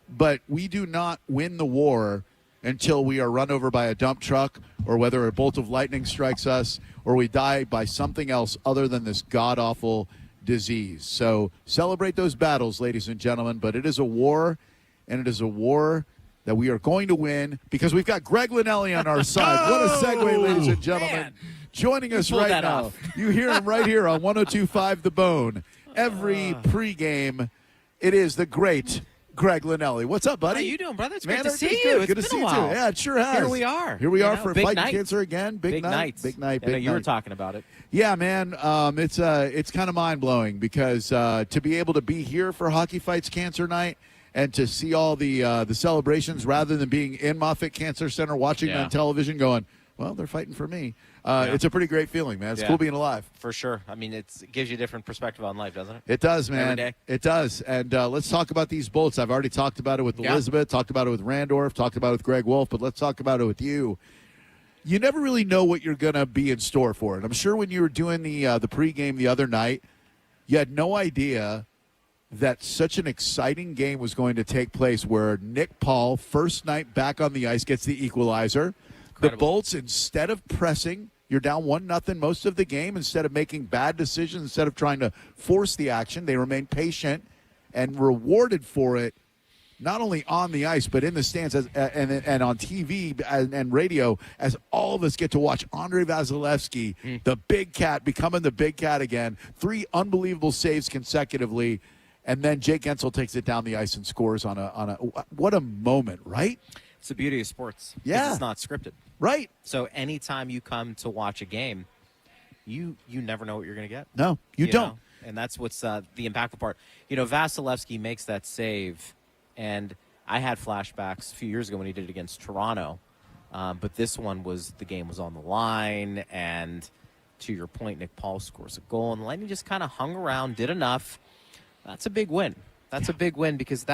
But we do not win the war until we are run over by a dump truck, or whether a bolt of lightning strikes us, or we die by something else other than this god-awful disease. So celebrate those battles, ladies and gentlemen. But it is a war, and it is a war that we are going to win, because we've got Greg Linnelli on our side. What a segue, ladies and gentlemen. Man. Joining us right now. You hear him right here on 102.5 The Bone. Every pregame It is the great Greg Linnelli. What's up, buddy? How you doing, brother? It's Man, great to see it's you. good. It's Good to been see a you while. too. Yeah, it sure has. Here we are. Here we are know, for big fighting night. cancer again. Big night. nights. Big night. I know Big you were night. talking about it. Yeah, man. It's kind of mind blowing because to be able to be here for Hockey Fights Cancer Night and to see all the celebrations rather than being in Moffitt Cancer Center watching on television, going, well, they're fighting for me. It's a pretty great feeling, man. It's cool being alive. For sure. I mean, it gives you a different perspective on life, doesn't it? It does, man. Every day. It does. And let's talk about these bolts. I've already talked about it with Elizabeth, talked about it with Randorf, talked about it with Greg Wolf, but let's talk about it with you. You never really know what you're going to be in store for. And I'm sure when you were doing the pregame the other night, you had no idea that such an exciting game was going to take place where Nick Paul, first night back on the ice, gets the equalizer. The Bolts, instead of pressing, you're down 1-0 most of the game. Instead of making bad decisions, instead of trying to force the action, they remain patient and rewarded for it, not only on the ice, but in the stands and on TV and radio, as all of us get to watch Andrei Vasilevsky, the big cat, becoming the big cat again. 3 unbelievable saves consecutively. And then Jake Gensel takes it down the ice and scores on a what a moment, right? It's the beauty of sports. Yeah. It's not scripted. Right. So anytime you come to watch a game, you never know what you're going to get. No, you don't. know? And that's what's the impactful part. You know, Vasilevsky makes that save, and I had flashbacks a few years ago when he did it against Toronto. But this one the game was on the line, and to your point, Nick Paul scores a goal, and Lightning just kind of hung around, did enough. That's a big win. That's a big win because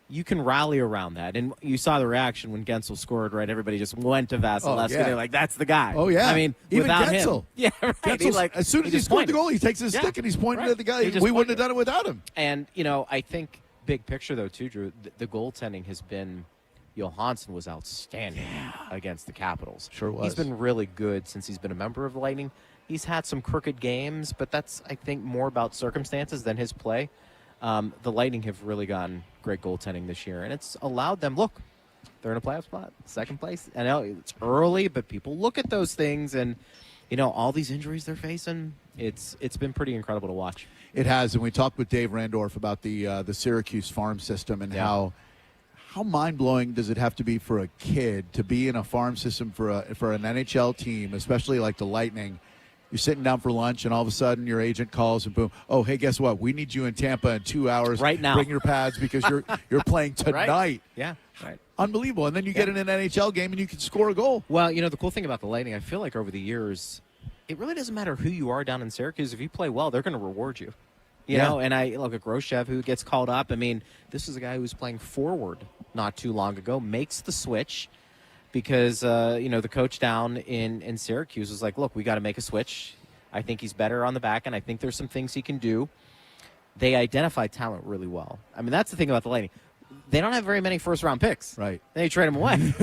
you can rally around that. And you saw the reaction when Gensel scored, right? Everybody just went to Vasilevsky. They're like, that's the guy. Oh, yeah. I mean, even without Gensel. him. Yeah, right. As soon as he scored the goal, he takes his stick and he's pointing at the guy. We wouldn't have done it without him. And, you know, I think big picture, though, too, Drew, the goaltending has been – Johansson was outstanding against the Capitals. Sure was. He's been really good since he's been a member of the Lightning. He's had some crooked games, but that's, I think, more about circumstances than his play. The Lightning have really gotten great goaltending this year, and it's allowed them, look, they're in a playoff spot, second place. I know it's early, but people look at those things, and, you know, all these injuries they're facing, it's been pretty incredible to watch. It has, and we talked with Dave Randorf about the Syracuse farm system and how mind-blowing does it have to be for a kid to be in a farm system for an NHL team, especially like the Lightning. You're sitting down for lunch, and all of a sudden your agent calls, and boom, oh, hey, guess what? We need you in Tampa in 2 hours. Right now. Bring your pads because you're playing tonight. Right. Yeah, right. Unbelievable. And then you get in an NHL game, and you can score a goal. Well, you know, the cool thing about the Lightning, I feel like over the years, it really doesn't matter who you are down in Syracuse. If you play well, they're going to reward you. You know, and I look at Groshev, who gets called up. I mean, this is a guy who was playing forward not too long ago, makes the switch. Because, you know, the coach down in Syracuse was like, look, we got to make a switch. I think he's better on the back end. I think there's some things he can do. They identify talent really well. I mean, that's the thing about the Lightning. They don't have very many first-round picks. Right. They trade them away.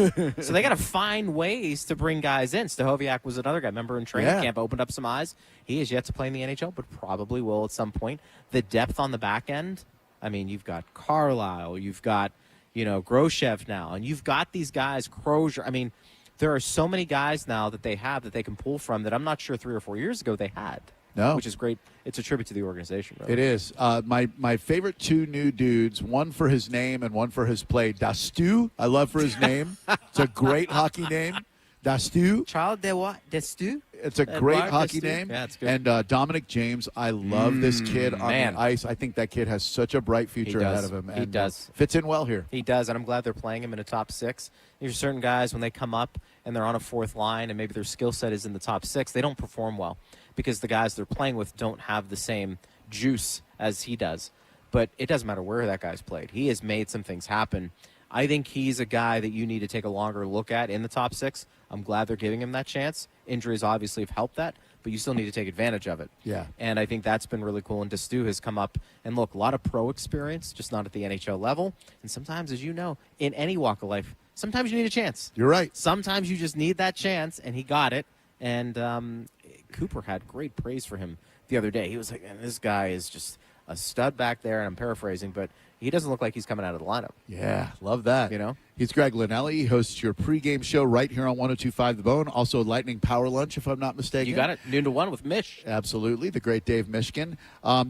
So they got to find ways to bring guys in. Stahoviak was another guy. Remember in training camp, opened up some eyes. He is yet to play in the NHL, but probably will at some point. The depth on the back end, I mean, you've got Carlisle. You've got, you know, Groshev now. And you've got these guys, Crozier. I mean, there are so many guys now that they have that they can pull from that I'm not sure 3 or 4 years ago they had. No. Which is great. It's a tribute to the organization, really. It is. My favorite 2 new dudes, one for his name and one for his play. Dastu, I love for his name. It's a great hockey name. Dastu. Child de what? Dastu? It's a great hockey name. Yeah, it's good. And Dominic James, I love this kid on the ice. I think that kid has such a bright future ahead of him. He does. Fits in well here. He does, and I'm glad they're playing him in a top 6. There's certain guys, when they come up and they're on a 4th line and maybe their skill set is in the top 6, they don't perform well because the guys they're playing with don't have the same juice as he does. But it doesn't matter where that guy's played. He has made some things happen. I think he's a guy that you need to take a longer look at in the top 6. I'm glad they're giving him that chance. Injuries obviously have helped that, but you still need to take advantage of it. Yeah. And I think that's been really cool. And Dastu has come up and look, a lot of pro experience, just not at the NHL level. And sometimes, as you know, in any walk of life, sometimes you need a chance. You're right. Sometimes you just need that chance, and he got it. And Cooper had great praise for him the other day. He was like, man, this guy is just a stud back there, and I'm paraphrasing, but he doesn't look like he's coming out of the lineup. Yeah, love that. You know? He's Greg Linnelli. He hosts your pregame show right here on 102.5 The Bone. Also, Lightning Power Lunch, if I'm not mistaken. You got it. Noon to 1 with Mish. Absolutely. The great Dave Mishkin.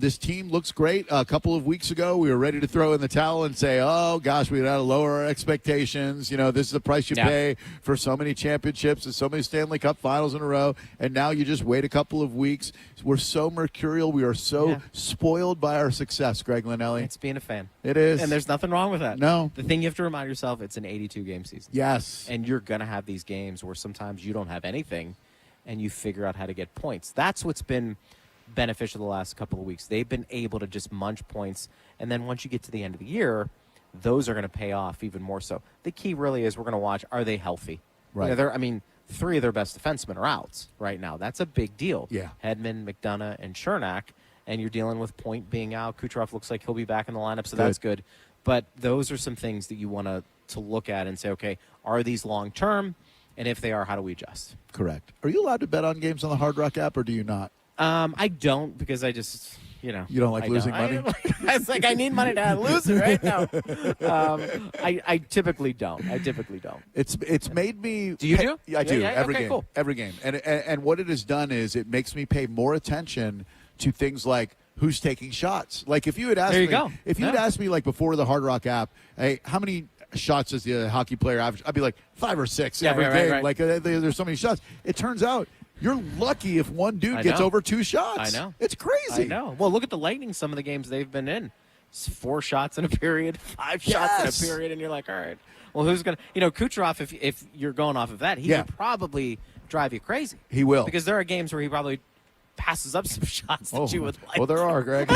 This team looks great. A couple of weeks ago, we were ready to throw in the towel and say, oh, gosh, we got to lower our expectations. You know, this is the price you pay for so many championships and so many Stanley Cup finals in a row. And now you just wait a couple of weeks. We're so mercurial. We are so spoiled by our success, Greg Linnelli. It's being a fan. It is. And there's nothing wrong with that. No. The thing you have to remind yourself, it's an 82-game season. Yes. And you're going to have these games where sometimes you don't have anything and you figure out how to get points. That's what's been beneficial the last couple of weeks. They've been able to just munch points. And then once you get to the end of the year, those are going to pay off even more so. The key really is we're going to watch, are they healthy? Right. You know, 3 of their best defensemen are out right now. That's a big deal. Yeah. Hedman, McDonough, and Chernak. And you're dealing with Point being out. Kucherov looks like he'll be back in the lineup, so that's good. But those are some things that you want to look at and say, okay, are these long-term? And if they are, how do we adjust? Correct. Are you allowed to bet on games on the Hard Rock app, or do you not? I don't, because I just, you know. You don't like losing money? It's like I need money to lose it right now. I typically don't. It's made me. Do you do? I do. Yeah, every okay, game. cool. Every game. And what it has done is it makes me pay more attention to things like who's taking shots. Like if you had asked There you me, go. if you had asked me like before the Hard Rock app, hey, how many shots does the hockey player average? I'd be like 5 or 6 every game. Right. Like there's so many shots. It turns out you're lucky if one dude gets over 2 shots. I know. It's crazy. I know. Well, look at the Lightning, some of the games they've been in. It's 4 shots in a period, 5 shots in a period, and you're like, all right. Well, who's going to, Kucherov, if you're going off of that, he will probably drive you crazy. He will. Because there are games where he probably passes up some shots that you would like. Well, there are, Greg.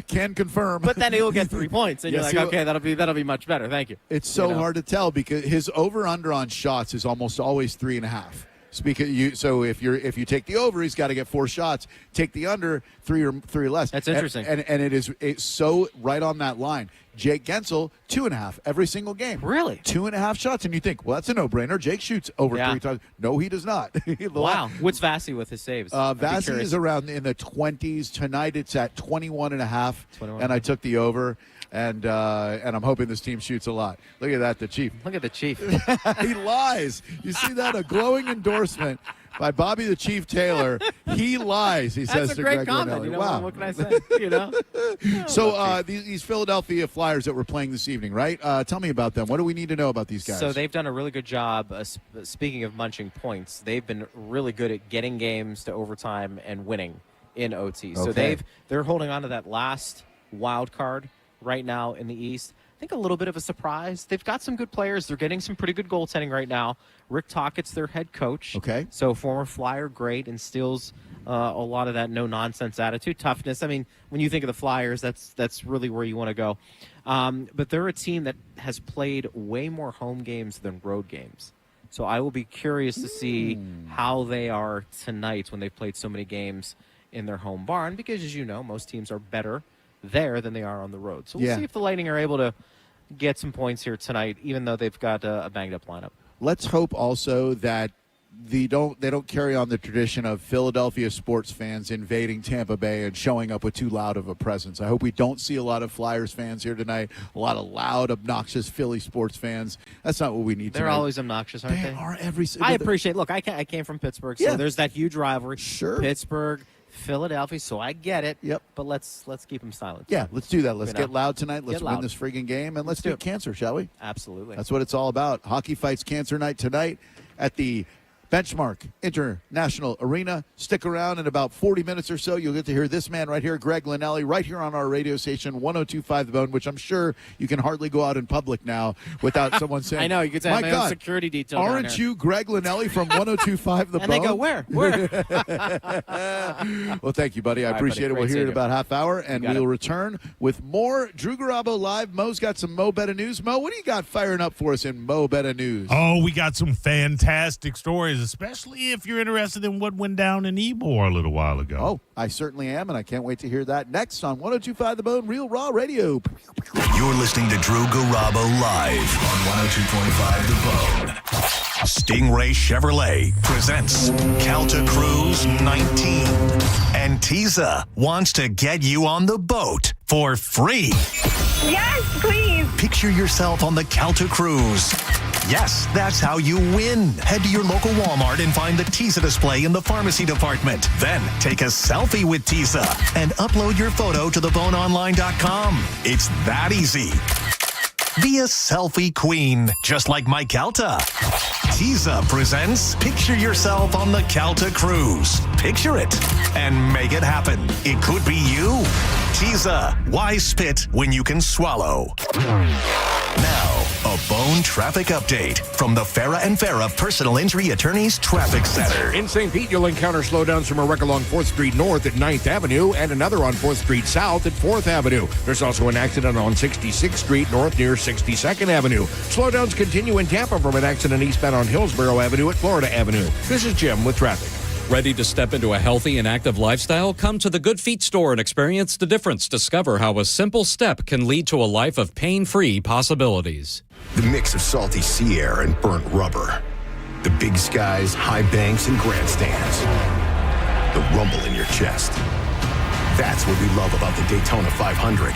Can confirm. But then he'll get 3 points, and Yes, you're like, okay, that'll be much better. Thank you. It's so hard to tell because his over/under on shots is almost always 3.5. So if you take the over, he's got to get 4 shots. Take the under, 3 or less. That's interesting. And it's so right on that line. Jake Gensel, 2.5 every single game. Really? 2.5 shots, and you think, well, that's a no-brainer. Jake shoots over 3 times. No, he does not. Wow. What's Vasi with his saves? Vasi is around in the 20s. Tonight it's at 21.5, and I took the over. And I'm hoping this team shoots a lot. Look at that, the Chief. Look at the Chief. He lies. You see that? A glowing endorsement by Bobby the Chief Taylor. He lies, he says to Greg comment. Linnelli. Wow. What can I say? So these Philadelphia Flyers that we're playing this evening, right? Tell me about them. What do we need to know about these guys? So they've done a really good job. Speaking of munching points, they've been really good at getting games to overtime and winning in OT. So they're holding on to that last wild card right now in the East. I think a little bit of a surprise. They've got some good players. They're getting some pretty good goaltending right now. Rick Tockett's their head coach. Okay. So former Flyer, great, instills a lot of that no-nonsense attitude, toughness. I mean, when you think of the Flyers, that's really where you want to go. But they're a team that has played way more home games than road games. So I will be curious to see how they are tonight when they've played so many games in their home barn, because as you know, most teams are better there than they are on the road. So we'll see if the Lightning are able to get some points here tonight, even though they've got a banged-up lineup. Let's hope also that they don't carry on the tradition of Philadelphia sports fans invading Tampa Bay and showing up with too loud of a presence. I hope we don't see a lot of Flyers fans here tonight, a lot of loud, obnoxious Philly sports fans. That's not what we need tonight. They're always obnoxious, aren't they? They are every. I appreciate. Look, I came from Pittsburgh, so there's that huge rivalry. Sure. Pittsburgh, Philadelphia, so I get it. Yep. But let's keep them silent. Yeah, let's do that. Let's get loud tonight. Let's win this friggin' game, and let's do cancer, shall we? Absolutely. That's what it's all about. Hockey Fights Cancer Night tonight at the Benchmark International Arena. Stick around in about 40 minutes or so. You'll get to hear this man right here, Greg Linnelli, right here on our radio station, 102.5 The Bone, which I'm sure you can hardly go out in public now without someone saying, I know, you could say, my own security detail. Aren't you Greg Linnelli from 102.5 The Bone? And they go, where? Well, thank you, buddy. I appreciate it. We'll hear it in about half hour, and we'll return with more Drew Garabo Live. Mo's got some Mo Betta News. Mo, what do you got firing up for us in Mo Betta News? Oh, we got some fantastic stories, especially if you're interested in what went down in Ybor a little while ago. Oh, I certainly am, and I can't wait to hear that next on 102.5 The Bone, Real Raw Radio. You're listening to Drew Garabo live on 102.5 The Bone. Stingray Chevrolet presents Calta Cruise 19. And Tisa wants to get you on the boat for free. Yes, please. Picture yourself on the Calta Cruise. Yes, that's how you win. Head to your local Walmart and find the Tisa display in the pharmacy department. Then take a selfie with Tisa and upload your photo to theboneonline.com. It's that easy. Be a selfie queen, just like Mike Calta. Tisa presents Picture Yourself on the Calta Cruise. Picture it and make it happen. It could be you. Tisa, why spit when you can swallow? Now, a bone traffic update from the Farah and Farah Personal Injury Attorneys Traffic Center. In St. Pete, you'll encounter slowdowns from a wreck along 4th Street North at 9th Avenue and another on 4th Street South at 4th Avenue. There's also an accident on 66th Street North near 62nd Avenue. Slowdowns continue in Tampa from an accident eastbound on Hillsborough Avenue at Florida Avenue. This is Jim with traffic. Ready to step into a healthy and active lifestyle? Come to the Good Feet store and experience the difference. Discover how a simple step can lead to a life of pain-free possibilities. The mix of salty sea air and burnt rubber. The big skies, high banks, and grandstands. The rumble in your chest. That's what we love about the Daytona 500.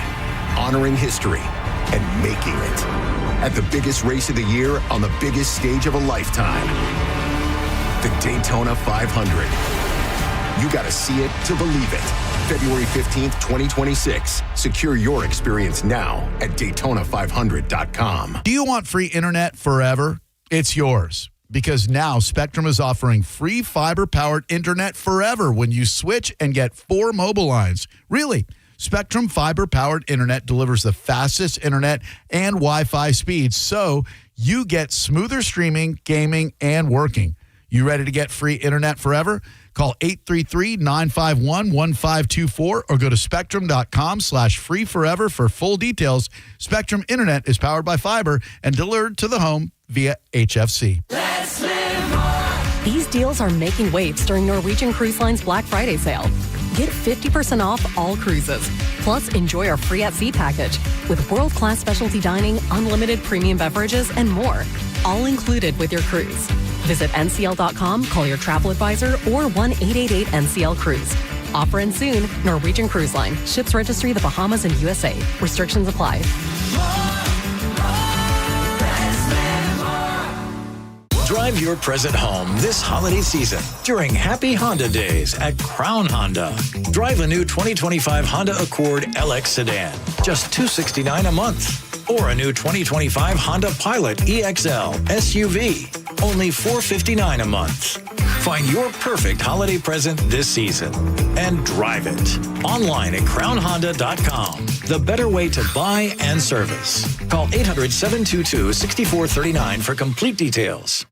Honoring history and making it. At the biggest race of the year on the biggest stage of a lifetime. The Daytona 500. You got to see it to believe it. February 15th, 2026. Secure your experience now at Daytona500.com. Do you want free internet forever? It's yours. Because now Spectrum is offering free fiber-powered internet forever when you switch and get 4 mobile lines. Really, Spectrum fiber-powered internet delivers the fastest internet and Wi-Fi speeds, so you get smoother streaming, gaming, and working. You ready to get free internet forever? Call 833-951-1524 or go to spectrum.com/free forever for full details. Spectrum Internet is powered by fiber and delivered to the home via HFC. Let's live more. These deals are making waves during Norwegian Cruise Line's Black Friday sale. Get 50% off all cruises. Plus, enjoy our free at sea package with world-class specialty dining, unlimited premium beverages, and more. All included with your cruise. Visit ncl.com, call your travel advisor, or 1-888-NCL-CRUISE. Offer ends soon. Norwegian Cruise Line. Ships registry the Bahamas and USA. Restrictions apply. Drive your present home this holiday season during Happy Honda Days at Crown Honda. Drive a new 2025 Honda Accord LX sedan, just $269 a month. Or a new 2025 Honda Pilot EXL SUV, only $459 a month. Find your perfect holiday present this season and drive it. Online at crownhonda.com. The better way to buy and service. Call 800-722-6439 for complete details.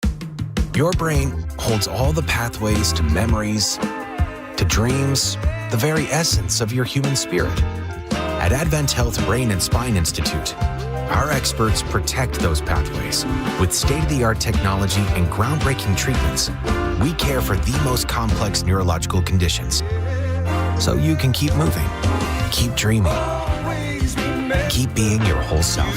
Your brain holds all the pathways to memories, to dreams, the very essence of your human spirit. At Advent Health Brain and Spine Institute, our experts protect those pathways. With state-of-the-art technology and groundbreaking treatments, we care for the most complex neurological conditions. So you can keep moving, keep dreaming, keep being your whole self.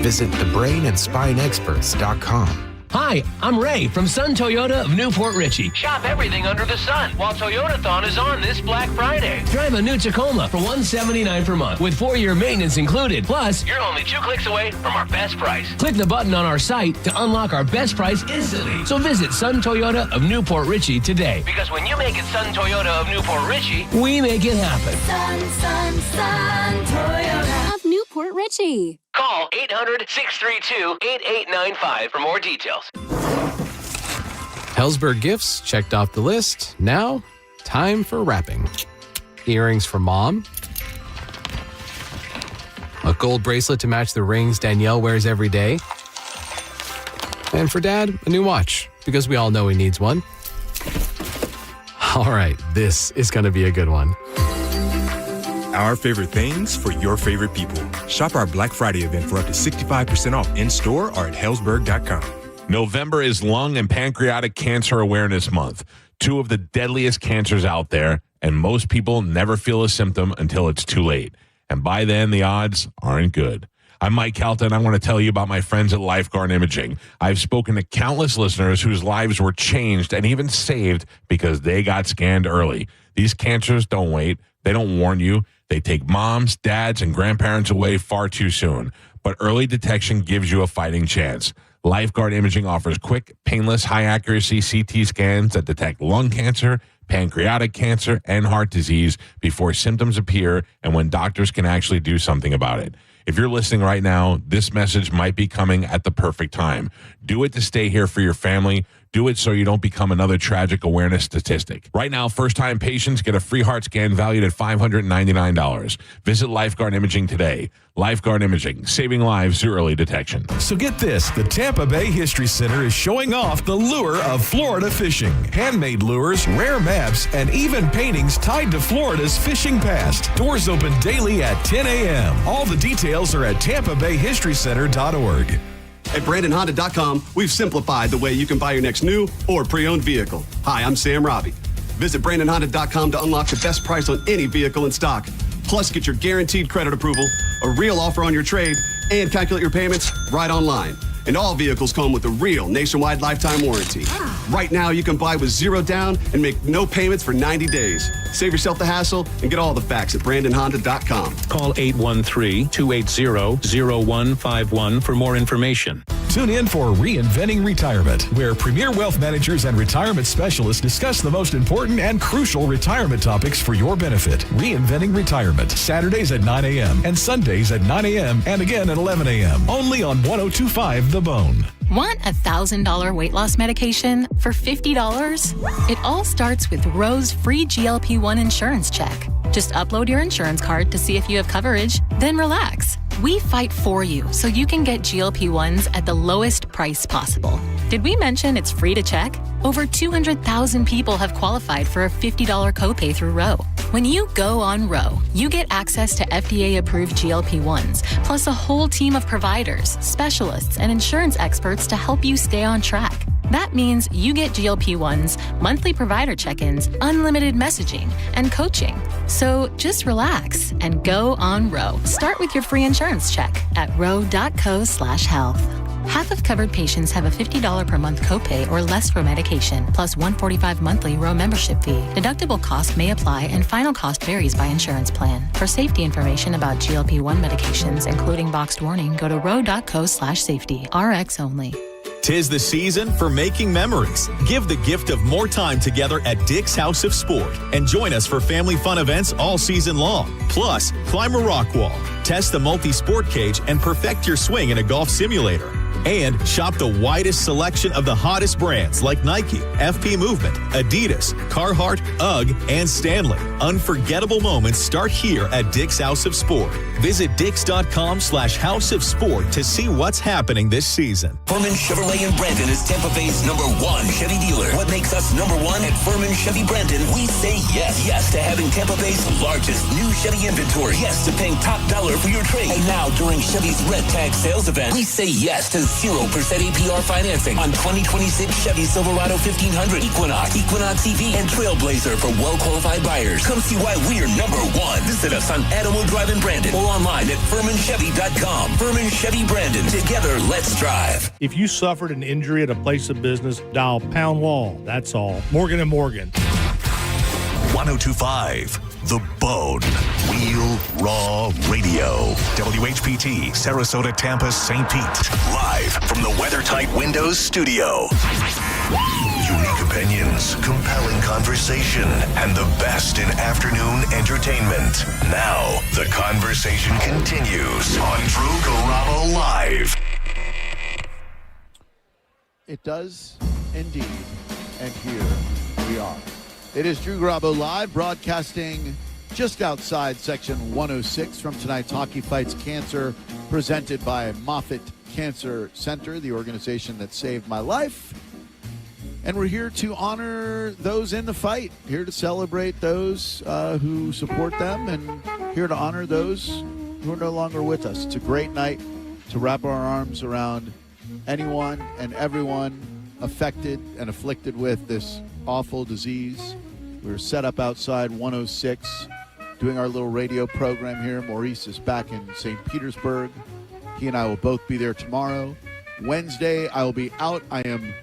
Visit thebrainandspineexperts.com. Hi, I'm Ray from Sun Toyota of Newport Richey. Shop everything under the sun while Toyotathon is on this Black Friday. Drive a new Tacoma for $179 per month with 4-year maintenance included. Plus, you're only 2 clicks away from our best price. Click the button on our site to unlock our best price instantly. So visit Sun Toyota of Newport Richey today. Because when you make it Sun Toyota of Newport Richey, we make it happen. Sun Toyota of Newport Richey. Call 800-632-8895 for more details. Hellsberg gifts checked off the list. Now, time for wrapping. Earrings for mom. A gold bracelet to match the rings Danielle wears every day. And for dad, a new watch, because we all know he needs one. All right, this is going to be a good one. Our favorite things for your favorite people. Shop our Black Friday event for up to 65% off in-store or at Hellsberg.com. November is Lung and Pancreatic Cancer Awareness Month, 2 of the deadliest cancers out there, and most people never feel a symptom until it's too late. And by then, the odds aren't good. I'm Mike Calta, and I want to tell you about my friends at Lifeguard Imaging. I've spoken to countless listeners whose lives were changed and even saved because they got scanned early. These cancers don't wait. They don't warn you. They take moms, dads, and grandparents away far too soon. But early detection gives you a fighting chance. Lifeguard Imaging offers quick, painless, high-accuracy CT scans that detect lung cancer, pancreatic cancer, and heart disease before symptoms appear and when doctors can actually do something about it. If you're listening right now, this message might be coming at the perfect time. Do it to stay here for your family. Do it so you don't become another tragic awareness statistic. Right now, first-time patients get a free heart scan valued at $599. Visit Lifeguard Imaging today. Lifeguard Imaging, saving lives through early detection. So get this, the Tampa Bay History Center is showing off the lure of Florida fishing. Handmade lures, rare maps, and even paintings tied to Florida's fishing past. Doors open daily at 10 a.m. All the details are at TampaBayHistoryCenter.org. At BrandonHonda.com, we've simplified the way you can buy your next new or pre-owned vehicle. Hi, I'm Sam Robbie. Visit BrandonHonda.com to unlock the best price on any vehicle in stock. Plus, get your guaranteed credit approval, a real offer on your trade, and calculate your payments right online. And all vehicles come with a real nationwide lifetime warranty. Right now, you can buy with zero down and make no payments for 90 days. Save yourself the hassle and get all the facts at BrandonHonda.com. Call 813-280-0151 for more information. Tune in for Reinventing Retirement, where premier wealth managers and retirement specialists discuss the most important and crucial retirement topics for your benefit. Reinventing Retirement, Saturdays at 9 a.m. and Sundays at 9 a.m. and again at 11 a.m. Only on 102.5 The Bone. Want $1,000 weight loss medication for $50? It all starts with Roe's free GLP-1 insurance check. Just upload your insurance card to see if you have coverage, then relax. We fight for you so you can get GLP-1s at the lowest price possible. Did we mention it's free to check? Over 200,000 people have qualified for a $50 copay through Roe. When you go on Roe, you get access to FDA-approved GLP-1s, plus a whole team of providers, specialists, and insurance experts to help you stay on track. That means you get GLP-1s, monthly provider check-ins, unlimited messaging, and coaching. So just relax and go on Roe. Start with your free insurance check at roe.co/health. Half of covered patients have a $50 per month copay or less for medication, plus $145 monthly Roe membership fee. Deductible cost may apply and final cost varies by insurance plan. For safety information about GLP-1 medications, including boxed warning, go to roe.co/safety. RX only. 'Tis the season for making memories. Give the gift of more time together at Dick's House of Sport and join us for family fun events all season long. Plus, climb a rock wall, test the multi-sport cage, and perfect your swing in a golf simulator. And shop the widest selection of the hottest brands like Nike, FP Movement, Adidas, Carhartt, UGG, and Stanley. Unforgettable moments start here at Dick's House of Sport. Visit dicks.com/House of Sport to see what's happening this season. Furman Chevrolet in Brandon is Tampa Bay's #1 Chevy dealer. What makes us #1 at Furman Chevy Brandon? We say yes. Yes to having Tampa Bay's largest new Chevy inventory. Yes to paying top dollar for your trade. And now during Chevy's Red Tag sales event, we say yes to 0% APR financing on 2026 Chevy Silverado 1500, Equinox, Equinox EV, and Trailblazer for well-qualified buyers. Come see why we're #1. Visit us on Adamo Drive in Brandon or online at FurmanChevy.com. Furman Chevy Brandon. Together, let's drive. If you suffered an injury at a place of business, dial pound wall. That's all. Morgan & Morgan. 102.5 The Bone. Wheel Raw Radio. WHPT, Sarasota, Tampa, St. Pete. Live from the WeatherTight Windows studio. Unique opinions, compelling conversation, and the best in afternoon entertainment. Now, the conversation continues on Drew Garabo Live. It does indeed. And here we are. It is Drew Garabo Live, broadcasting just outside Section 106 from tonight's Hockey Fights Cancer, presented by Moffitt Cancer Center, the organization that saved my life. And we're here to honor those in the fight, here to celebrate those who support them, and here to honor those who are no longer with us. It's a great night to wrap our arms around anyone and everyone affected and afflicted with this awful disease. We're set up outside 106 doing our little radio program here. Maurice is back in St. Petersburg. He and I will both be there tomorrow. Wednesday, I will be out. I am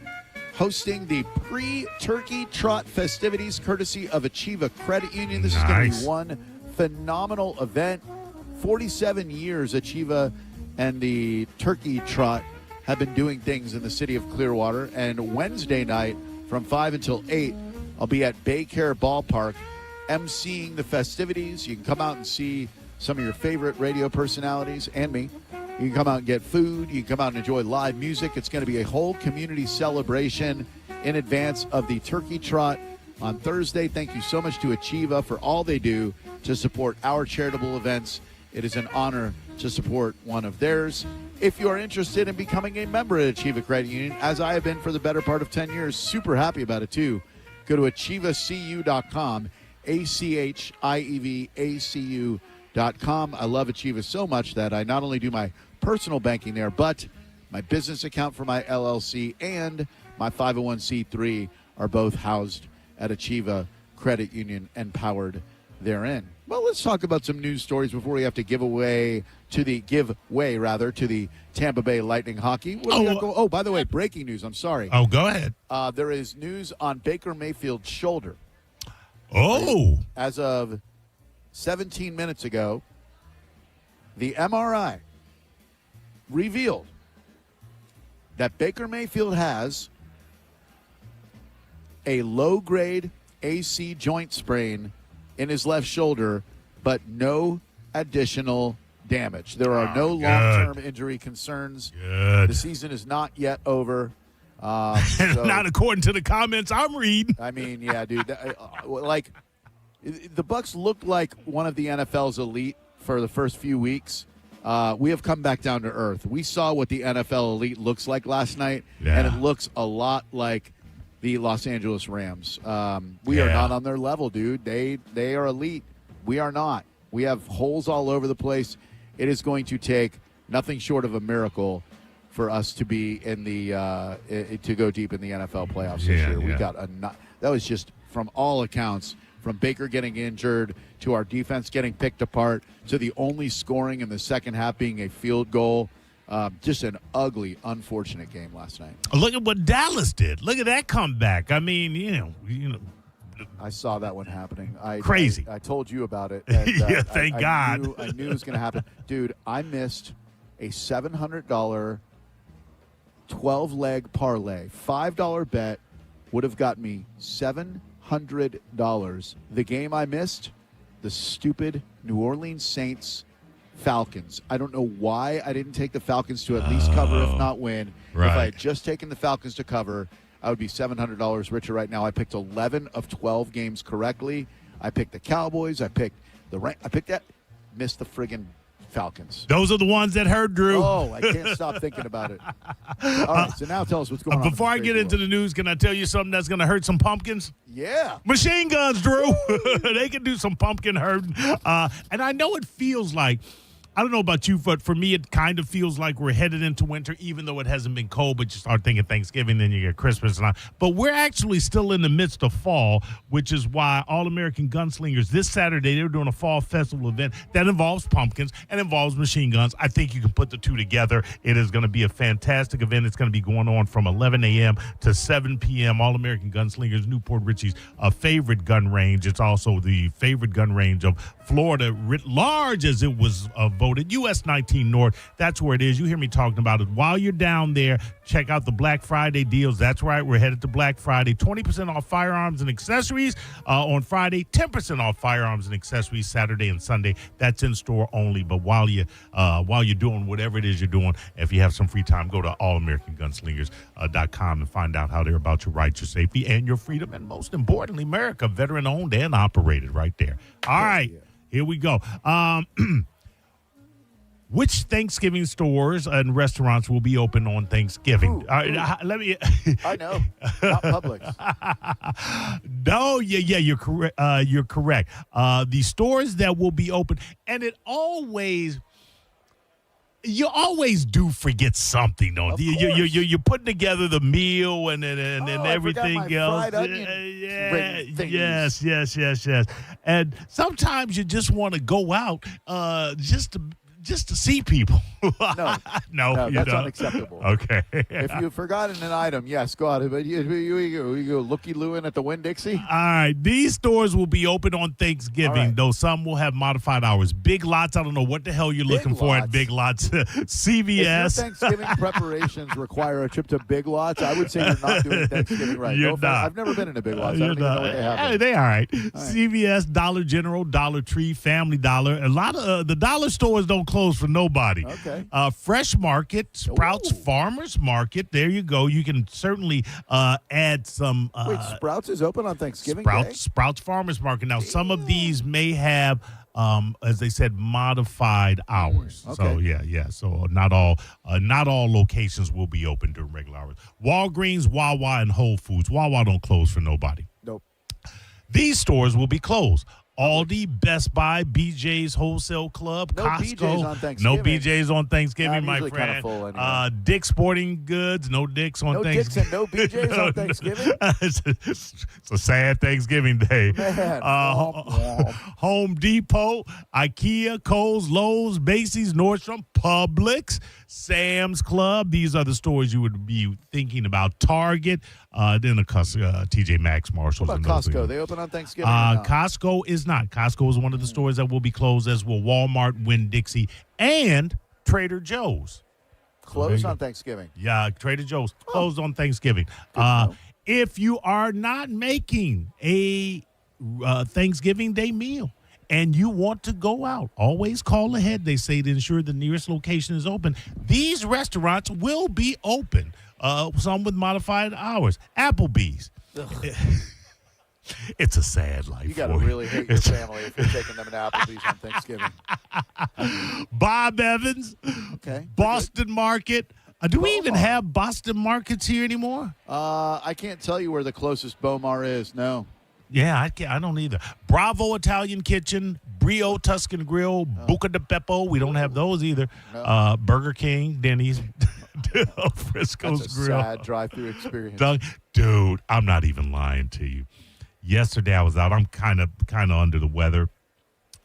hosting the pre-Turkey Trot festivities courtesy of Achieva Credit Union. This is going to be one phenomenal event. 47 years Achieva and the Turkey Trot have been doing things in the city of Clearwater. And Wednesday night from 5 until 8, I'll be at Baycare Ballpark emceeing the festivities. You can come out and see some of your favorite radio personalities and me. You can come out and get food. You can come out and enjoy live music. It's going to be a whole community celebration in advance of the Turkey Trot on Thursday. Thank you so much to Achieva for all they do to support our charitable events. It is an honor to support one of theirs. If you are interested in becoming a member at Achieva Credit Union, as I have been for the better part of 10 years, super happy about it too, go to achievacu.com, ACHIEVACU.com. I love Achieva so much that I not only do my personal banking there, but my business account for my LLC and my 501c3 are both housed at Achieva Credit Union and powered therein. Well, let's talk about some news stories before we have to give way to the Tampa Bay Lightning hockey. By the way, breaking news. I'm sorry. Oh, go ahead. There is news on Baker Mayfield's shoulder. Oh. As of 17 minutes ago, the MRI revealed that Baker Mayfield has a low-grade AC joint sprain in his left shoulder, but no additional damage. There are no long-term injury concerns. Good. The season is not yet over. Not according to the comments I'm reading. I mean, yeah, dude. The Bucs looked like one of the NFL's elite for the first few weeks. We have come back down to earth. We saw what the NFL elite looks like last night, and it looks a lot like the Los Angeles Rams. We are not on their level, dude. They are elite. We are not. We have holes all over the place. It is going to take nothing short of a miracle for us to be in the to go deep in the NFL playoffs this year. We got that was just, from all accounts, from Baker getting injured to our defense getting picked apart to the only scoring in the second half being a field goal. Just an ugly, unfortunate game last night. Look at what Dallas did. Look at that comeback. I mean, you know. I saw that one happening. Crazy. I told you about it. And, yeah, thank God. I knew it was going to happen. Dude, I missed a $700 12-leg parlay. $5 bet would have got me $700. The game I missed, the stupid New Orleans Saints Falcons. I don't know why I didn't take the Falcons to at least cover, if not win. Right. If I had just taken the Falcons to cover, I would be $700 richer right now. I picked 11 of 12 games correctly. I picked the Cowboys. I picked that. Missed the friggin' Falcons. Those are the ones that hurt, Drew. Oh, I can't stop thinking about it. All right, so now tell us what's going on. Before I get into the news, can I tell you something that's going to hurt some pumpkins? Yeah. Machine guns, Drew. They can do some pumpkin hurting. And I know it feels like, I don't know about you, but for me, it kind of feels like we're headed into winter, even though it hasn't been cold, but you start thinking Thanksgiving, then you get Christmas. But we're actually still in the midst of fall, which is why All-American Gunslingers this Saturday, they're doing a fall festival event that involves pumpkins and involves machine guns. I think you can put the two together. It is going to be a fantastic event. It's going to be going on from 11 a.m. to 7 p.m. All-American Gunslingers, Newport Richie's favorite gun range. It's also the favorite gun range of Florida writ large, as it was voted. US 19 North, that's where it is. You hear me talking about it. While you're down there, check out the Black Friday deals. That's right, we're headed to Black Friday. 20% off firearms and accessories on Friday, 10% off firearms and accessories Saturday and Sunday. That's in store only. But while you're doing whatever it is you're doing, if you have some free time, go to allamericangunslingers.com and find out how they're about your rights, your safety, and your freedom, and most importantly, America, veteran owned and operated right there. All right. Here we go. Which Thanksgiving stores and restaurants will be open on Thanksgiving? Let me. I know, not Publix. No, you're correct. You're correct. The stores that will be open, and you always do forget something, don't you? You're putting together the meal and everything else. Yes. And sometimes you just want to go out just just to see people. No, no, that's unacceptable. Okay. If you've forgotten an item, yes, go out. But you go looky-looing at the Winn-Dixie. All right. These stores will be open on Thanksgiving, though some will have modified hours. Big Lots, I don't know what the hell you're looking for at Big Lots. CVS. If your Thanksgiving preparations require a trip to Big Lots, I would say you're not doing Thanksgiving right. You're not. I've never been in a Big Lots. I don't even know what they have. Hey, they all right. CVS, Dollar General, Dollar Tree, Family Dollar. A lot of the dollar stores don't close for nobody. Okay. Fresh Market, Sprouts Farmers Market. There you go. You can certainly add some. Wait, Sprouts is open on Thanksgiving Day? Sprouts Farmers Market. Now, some of these may have, as they said, modified hours. Okay. So yeah. So not all locations will be open during regular hours. Walgreens, Wawa, and Whole Foods. Wawa don't close for nobody. Nope. These stores will be closed. Aldi, Best Buy, BJ's Wholesale Club, No Costco. BJ's on Thanksgiving. No BJ's on Thanksgiving, I'm my usually kinda friend. full anyway. Dick's Sporting Goods, no Dick's on No Dicks Thanksgiving. and no BJ's on Thanksgiving? It's a sad Thanksgiving day. Man. Home Depot, IKEA, Kohl's, Lowe's, Macy's, Nordstrom, Publix, Sam's Club. These are the stores you would be thinking about. Target, then TJ Maxx, Marshalls. What and about those Costco? things. They open on Thanksgiving? Or not? Costco is not. Costco is one of the stores that will be closed, as will Walmart, Winn-Dixie, and Trader Joe's. Closed on Thanksgiving. Yeah, Trader Joe's closed on Thanksgiving. If you are not making a Thanksgiving Day meal and you want to go out, always call ahead, they say, to ensure the nearest location is open. These restaurants will be open, some with modified hours. Applebee's. It's a sad life. You got to really hate your family if you're taking them to Applebee's on Thanksgiving. Bob Evans. Okay. Boston Market. Do we even have Boston Markets here anymore? I can't tell you where the closest Bomar is. No. Yeah, I don't either. Bravo Italian Kitchen, Brio Tuscan Grill, Buca de Beppo. We don't have those either. No. Burger King, Denny's, Frisco's That's a Grill. sad drive-through experience. Dude, I'm not even lying to you. Yesterday I was out. I'm kind of under the weather,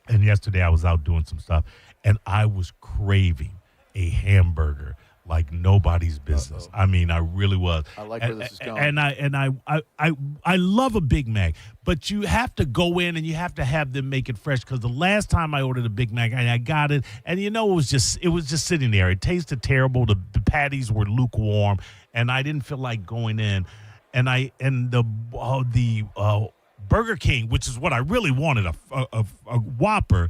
and yesterday I was out doing some stuff, and I was craving a hamburger like nobody's business. I mean, I really was. I like where this is going. And I love a Big Mac, but you have to go in and you have to have them make it fresh, because the last time I ordered a Big Mac, I got it, and it was just sitting there. It tasted terrible. The patties were lukewarm, and I didn't feel like going in. And the Burger King, which is what I really wanted, a Whopper,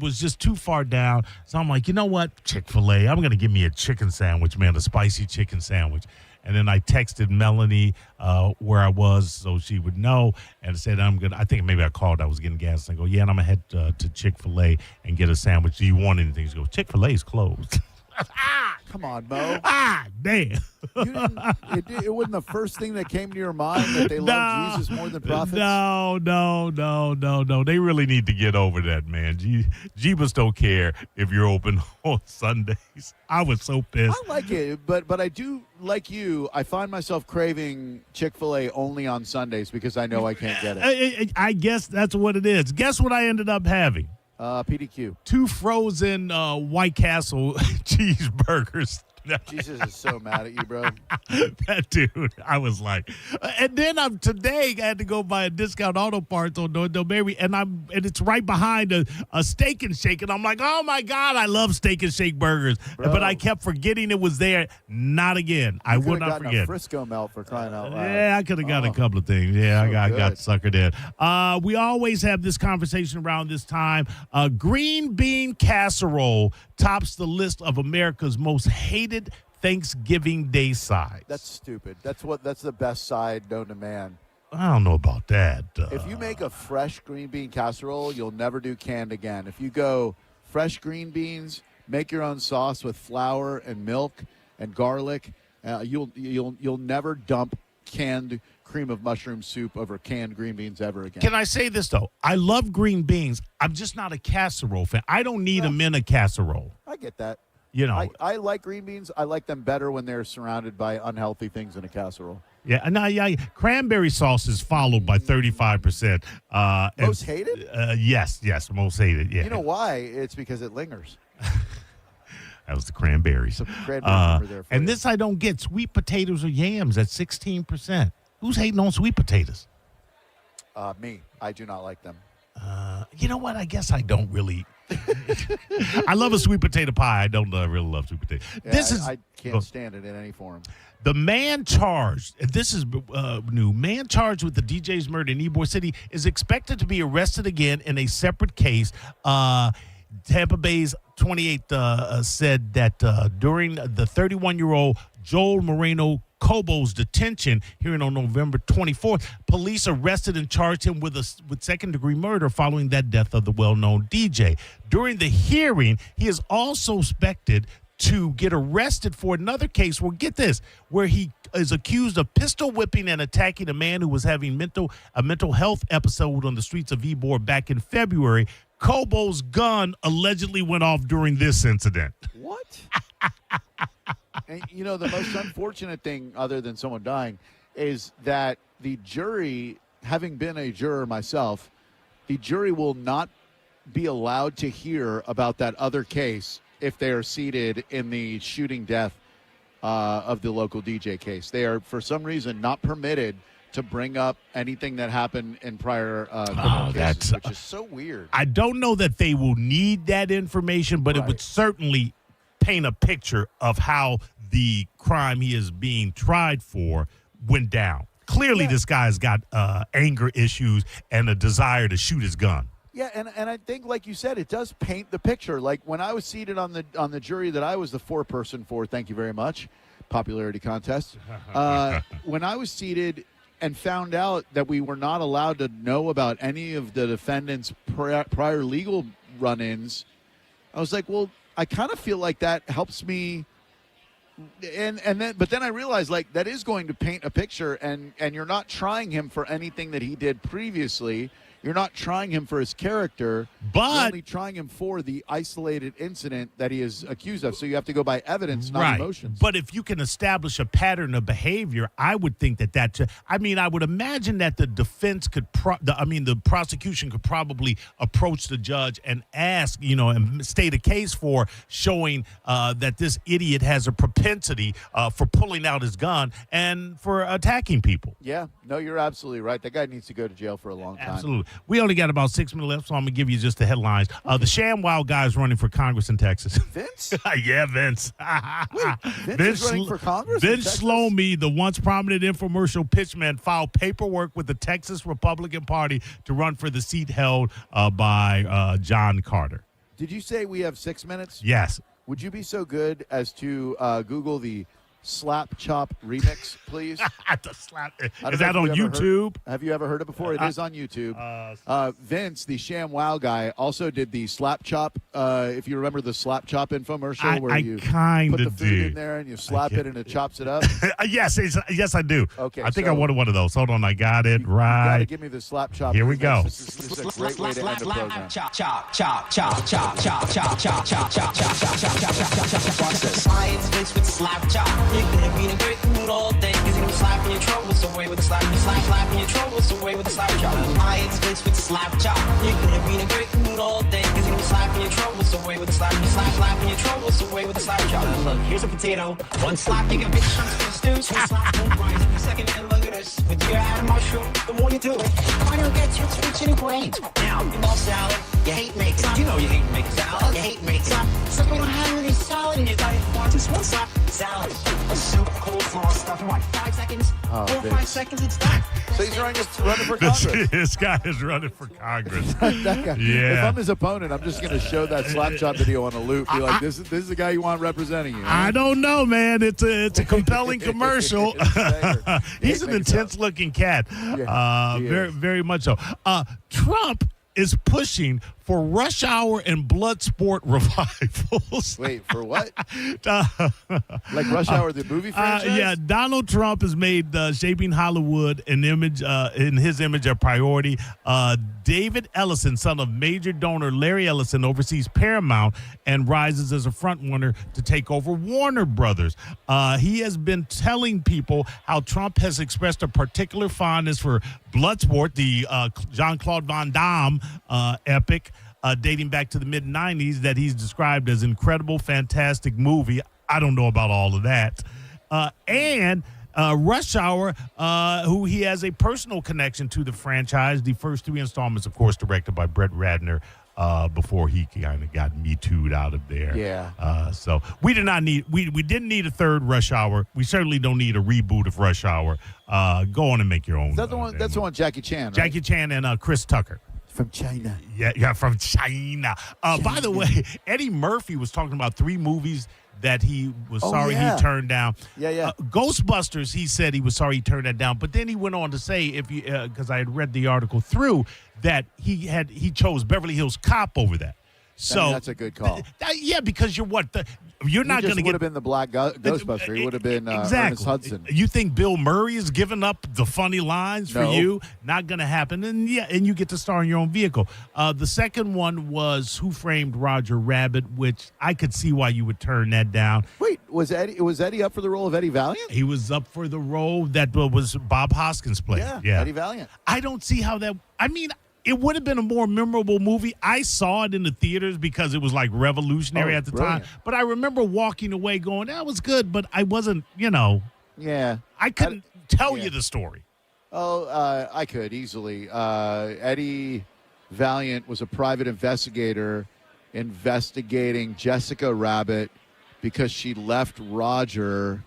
was just too far down. So I'm like, you know what? Chick-fil-A. I'm going to give me a chicken sandwich, man, a spicy chicken sandwich. And then I texted Melanie where I was so she would know, and said, I think maybe I called. I was getting gas. And I go, yeah, and I'm going to head to Chick-fil-A and get a sandwich. Do you want anything? She goes, Chick-fil-A's closed. Come on, Mo. Damn. It wasn't the first thing that came to your mind that they love Jesus more than prophets? No. They really need to get over that, man. Jeebus don't care if you're open on Sundays. I was so pissed. I like it, but I do, like you, I find myself craving Chick-fil-A only on Sundays because I know I can't get it. I guess that's what it is. Guess what I ended up having? PDQ. 2 frozen White Castle cheeseburgers. Jesus is so mad at you, bro. That dude, I was like, and then today I had to go buy a Discount Auto Parts on North Mary, and it's right behind a Steak and Shake, and I'm like, oh my God, I love Steak and Shake burgers, but I kept forgetting it was there. Not again. I will not forget. A Frisco melt for crying out loud. Yeah, I could have got a couple of things. Yeah, I got suckered in. We always have this conversation around this time. Green bean casserole tops the list of America's most hated Thanksgiving Day sides. That's stupid. That's the best side known to man. I don't know about that. If you make a fresh green bean casserole, you'll never do canned again. If you go fresh green beans, make your own sauce with flour and milk and garlic, you'll never dump canned cream of mushroom soup over canned green beans ever again. Can I say this, though? I love green beans. I'm just not a casserole fan. I don't need them in a casserole. I get that. You know, I like green beans. I like them better when they're surrounded by unhealthy things in a casserole. Yeah, and cranberry sauce is followed by 35%. Most hated? Yes, most hated. Yeah. You know why? It's because it lingers. That was the cranberries. Some cranberry number there for and you. this I don't get. Sweet potatoes or yams at 16%. Who's hating on sweet potatoes? Me. I do not like them. You know what? I guess I don't really. I love a sweet potato pie. I don't really love sweet potato. Yeah, I can't stand it in any form. The man charged, and this is new, man charged with the DJ's murder in Ybor City is expected to be arrested again in a separate case. Tampa Bay's 28th said that during the 31-year-old Joel Moreno Cobo's detention hearing on November 24th, police arrested and charged him with second-degree murder following that death of the well-known DJ. During the hearing, he is also suspected to get arrested for another case where he is accused of pistol whipping and attacking a man who was having a mental health episode on the streets of Ybor back in February. Cobo's gun allegedly went off during this incident. What? And, the most unfortunate thing, other than someone dying, is that the jury, having been a juror myself, the jury will not be allowed to hear about that other case if they are seated in the shooting death of the local DJ case. They are, for some reason, not permitted to bring up anything that happened in prior criminal cases, which is so weird. I don't know that they will need that information, but it would certainly paint a picture of how the crime he is being tried for went down. Clearly, this guy's got anger issues and a desire to shoot his gun. Yeah, and I think, like you said, it does paint the picture. Like when I was seated on the jury that I was the foreperson for, thank you very much, popularity contest. When I was seated and found out that we were not allowed to know about any of the defendant's prior legal run-ins, I was like, well, I kind of feel like that helps me. But then I realized, like, that is going to paint a picture, and you're not trying him for anything that he did previously. You're not trying him for his character, but you're only trying him for the isolated incident that he is accused of. So you have to go by evidence, not emotions. But if you can establish a pattern of behavior, I would think I would imagine that the defense could, the prosecution could probably approach the judge and ask, and state a case for showing that this idiot has a propensity for pulling out his gun and for attacking people. Yeah, no, you're absolutely right. That guy needs to go to jail for a long time. Absolutely. We only got about 6 minutes left, so I'm going to give you just the headlines. The ShamWow guy is running for Congress in Texas. Vince? Yeah, Vince. Wait, Vince is running for Congress? Vince Slomi, the once prominent infomercial pitchman, filed paperwork with the Texas Republican Party to run for the seat held by John Carter. Did you say we have 6 minutes? Yes. Would you be so good as to Google the Slap Chop remix, please? Is that on YouTube? Have you ever heard it before? It is on YouTube. Vince, the ShamWow guy, also did the Slap Chop. If you remember the Slap Chop infomercial where you put the food in there and you slap it and it chops it up? Yes, I do. Okay, I think I wanted one of those. Hold on, I got it right. You got to give me the Slap Chop. Here we go. This is a great way to end the program. Chop, chop, chop, chop, chop, chop, chop, chop, chop, chop, chop, chop, chop, chop, chop, chop. Watch this. Science Vince with Slap Chop. You're gonna be in a great mood all day. You're gonna be slapping your troubles away with a slap. Slapping your troubles away with a slap chop. Science Vince with Slap Chop. You're gonna be in a great mood all day. You're gonna be slapping your troubles away with a slap. Slapping your troubles away with a slap chop. Look, here's a potato. One slap, you get bitch chunks for the stew. Two slaps, one fries every second. And look at this. With your add a mushroom, the more you do it. Why don't get your switch in grains? Now, you love salad. You hate making. You know you hate making salad. You hate making salad. So we don't have any salad in your diet. Just one slap salad. A soup, coleslaw, stuff. In what, 5 seconds? 4 or 5 seconds, it's done. So he's running for Congress. This guy is running for Congress. That guy. Yeah. If I'm his opponent, I'm just going to show that Slap Chop video on a loop. Be like, this is the guy you want representing you. I don't know, man. It's a compelling commercial. He's an intense-looking cat. Very, very much so. Trump is pushing for Rush Hour and Bloodsport revivals. Wait, for what? Like Rush Hour, the movie franchise? Yeah, Donald Trump has made Shaping Hollywood an image, in his image, a priority. David Ellison, son of major donor Larry Ellison, oversees Paramount and rises as a frontrunner to take over Warner Brothers. He has been telling people how Trump has expressed a particular fondness for Bloodsport, the Jean-Claude Van Damme epic. dating back to the mid-'90s that he's described as incredible, fantastic movie. I don't know about all of that. And Rush Hour, who he has a personal connection to the franchise. The first 3 installments, of course, directed by Brett Ratner before he kind of got Me Too'd out of there. Yeah. So we did not need we didn't need a third Rush Hour. We certainly don't need a reboot of Rush Hour. Go on and make your own. Is that the one? That's the one. Jackie Chan. Right? Jackie Chan and Chris Tucker. From China. Yeah, from China. By the way, Eddie Murphy was talking about 3 movies that he was sorry he turned down. Yeah. Ghostbusters, he said he was sorry he turned that down. But then he went on to say, if you because I had read the article through, that he chose Beverly Hills Cop over that. So I mean, that's a good call. Yeah, because you're not going to get. Would have been the Black Ghostbuster. He would have been exactly. Ernest Hudson. You think Bill Murray is giving up the funny lines for you? Not going to happen. And you get to star in your own vehicle. The second one was Who Framed Roger Rabbit, which I could see why you would turn that down. Wait, was Eddie up for the role of Eddie Valiant? He was up for the role that was Bob Hoskins played. Yeah, Eddie Valiant. I don't see how that. I mean, it would have been a more memorable movie. I saw it in the theaters because it was like revolutionary at the time. But I remember walking away going, that was good, but I wasn't, Yeah. I couldn't tell you the story. Oh, I could easily. Eddie Valiant was a private investigator investigating Jessica Rabbit because she left Roger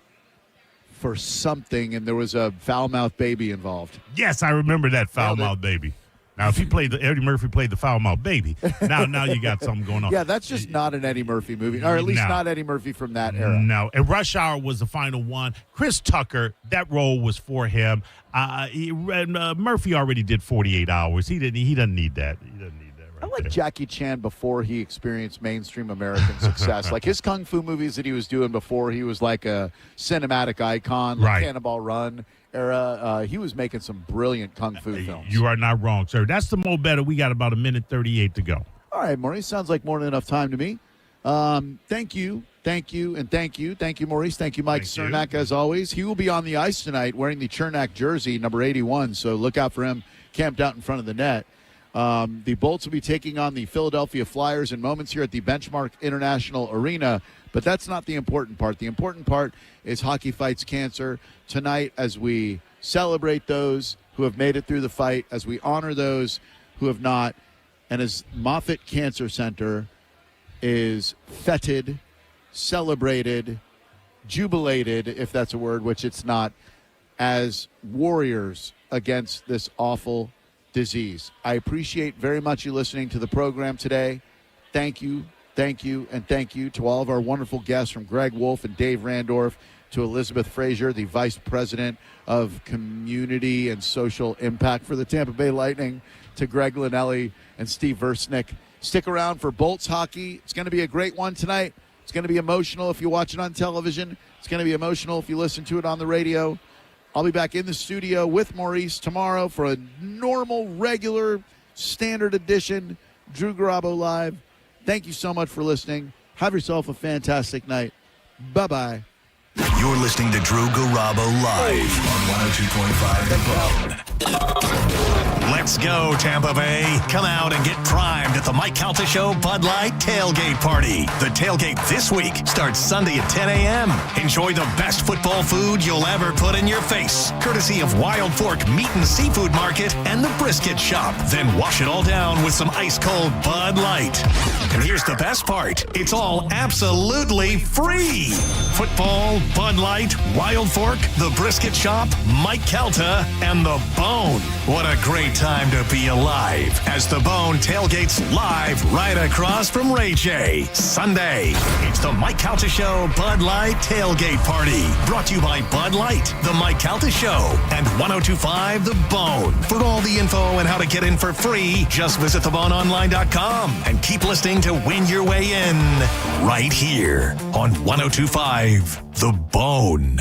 for something, and there was a foul-mouthed baby involved. Yes, I remember that foul-mouthed baby. Now, if Eddie Murphy played the foul-mouthed baby, now you got something going on. Yeah, that's just not an Eddie Murphy movie, or at least not Eddie Murphy from that era. No, and Rush Hour was the final one. Chris Tucker, that role was for him. Murphy already did 48 Hours. He doesn't need that. He doesn't need that. I like Jackie Chan before he experienced mainstream American success. Like his kung fu movies that he was doing before he was like a cinematic icon, like Cannonball Run era. He was making some brilliant kung fu films. You are not wrong, sir. That's the Mo Better. We got about 1:38 to go. All right, Maurice. Sounds like more than enough time to me. Thank you, and thank you. Thank you, Maurice. Thank you, Mike Cernak, as always. He will be on the ice tonight wearing the Chernak jersey, number 81, so look out for him camped out in front of the net. The Bolts will be taking on the Philadelphia Flyers in moments here at the Benchmark International Arena, but that's not the important part. The important part is Hockey Fights Cancer tonight as we celebrate those who have made it through the fight, as we honor those who have not, and as Moffitt Cancer Center is feted, celebrated, jubilated, if that's a word, which it's not, as warriors against this awful disease. I appreciate very much you listening to the program today. Thank you, and thank you to all of our wonderful guests, from Greg Wolf and Dave Randorf to Elizabeth Frazier, the Vice President of Community and Social Impact for the Tampa Bay Lightning, to Greg Linnelli and Steve Versnick. Stick around for Bolts hockey. It's going to be a great one tonight. It's going to be emotional if you watch it on television. It's going to be emotional if you listen to it on the radio. I'll be back in the studio with Maurice tomorrow for a normal, regular, standard edition Drew Garabo Live. Thank you so much for listening. Have yourself a fantastic night. Bye-bye. You're listening to Drew Garabo Live on 102.5 The Bone. Let's go, Tampa Bay. Come out and get primed at the Mike Calta Show Bud Light Tailgate Party. The tailgate this week starts Sunday at 10 a.m. Enjoy the best football food you'll ever put in your face, courtesy of Wild Fork Meat and Seafood Market and the Brisket Shop. Then wash it all down with some ice-cold Bud Light. And here's the best part. It's all absolutely free. Football, Bud Light, Wild Fork, the Brisket Shop, Mike Calta, and The Bone. What a great time to be alive as The Bone tailgates live right across from Ray J. Sunday, it's the Mike Calta Show Bud Light Tailgate Party. Brought to you by Bud Light, the Mike Calta Show, and 102.5 The Bone. For all the info and how to get in for free, just visit theboneonline.com and keep listening to win your way in right here on 102.5 The Bone.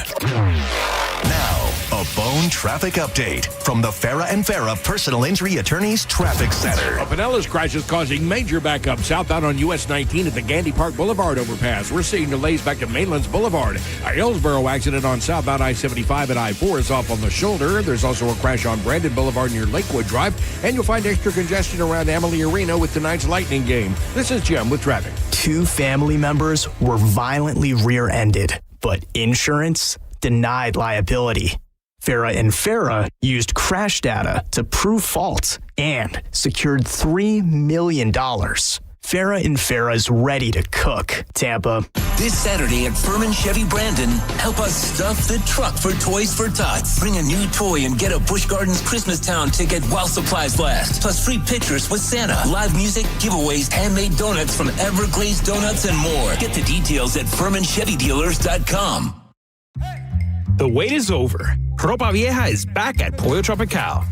Now, a Bone traffic update from the Farah and Farah Personal Injury Attorneys Traffic Center. A Pinellas crash is causing major backup southbound on US 19 at the Gandy Park Boulevard overpass. We're seeing delays back to Mainlands Boulevard. A Hillsborough accident on southbound I-75 at I-4 is off on the shoulder. There's also a crash on Brandon Boulevard near Lakewood Drive. And you'll find extra congestion around Emily Arena with tonight's Lightning game. This is Jim with traffic. 2 family members were violently rear-ended, but insurance denied liability. Farah and Farah used crash data to prove fault and secured $3 million. Farah and Farah's ready to cook. Tampa. This Saturday at Furman Chevy Brandon, help us stuff the truck for Toys for Tots. Bring a new toy and get a Busch Gardens Christmas Town ticket while supplies last. Plus free pictures with Santa, live music, giveaways, handmade donuts from Everglazed Donuts, and more. Get the details at FurmanChevyDealers.com. The wait is over. Ropa Vieja is back at Pollo Tropical.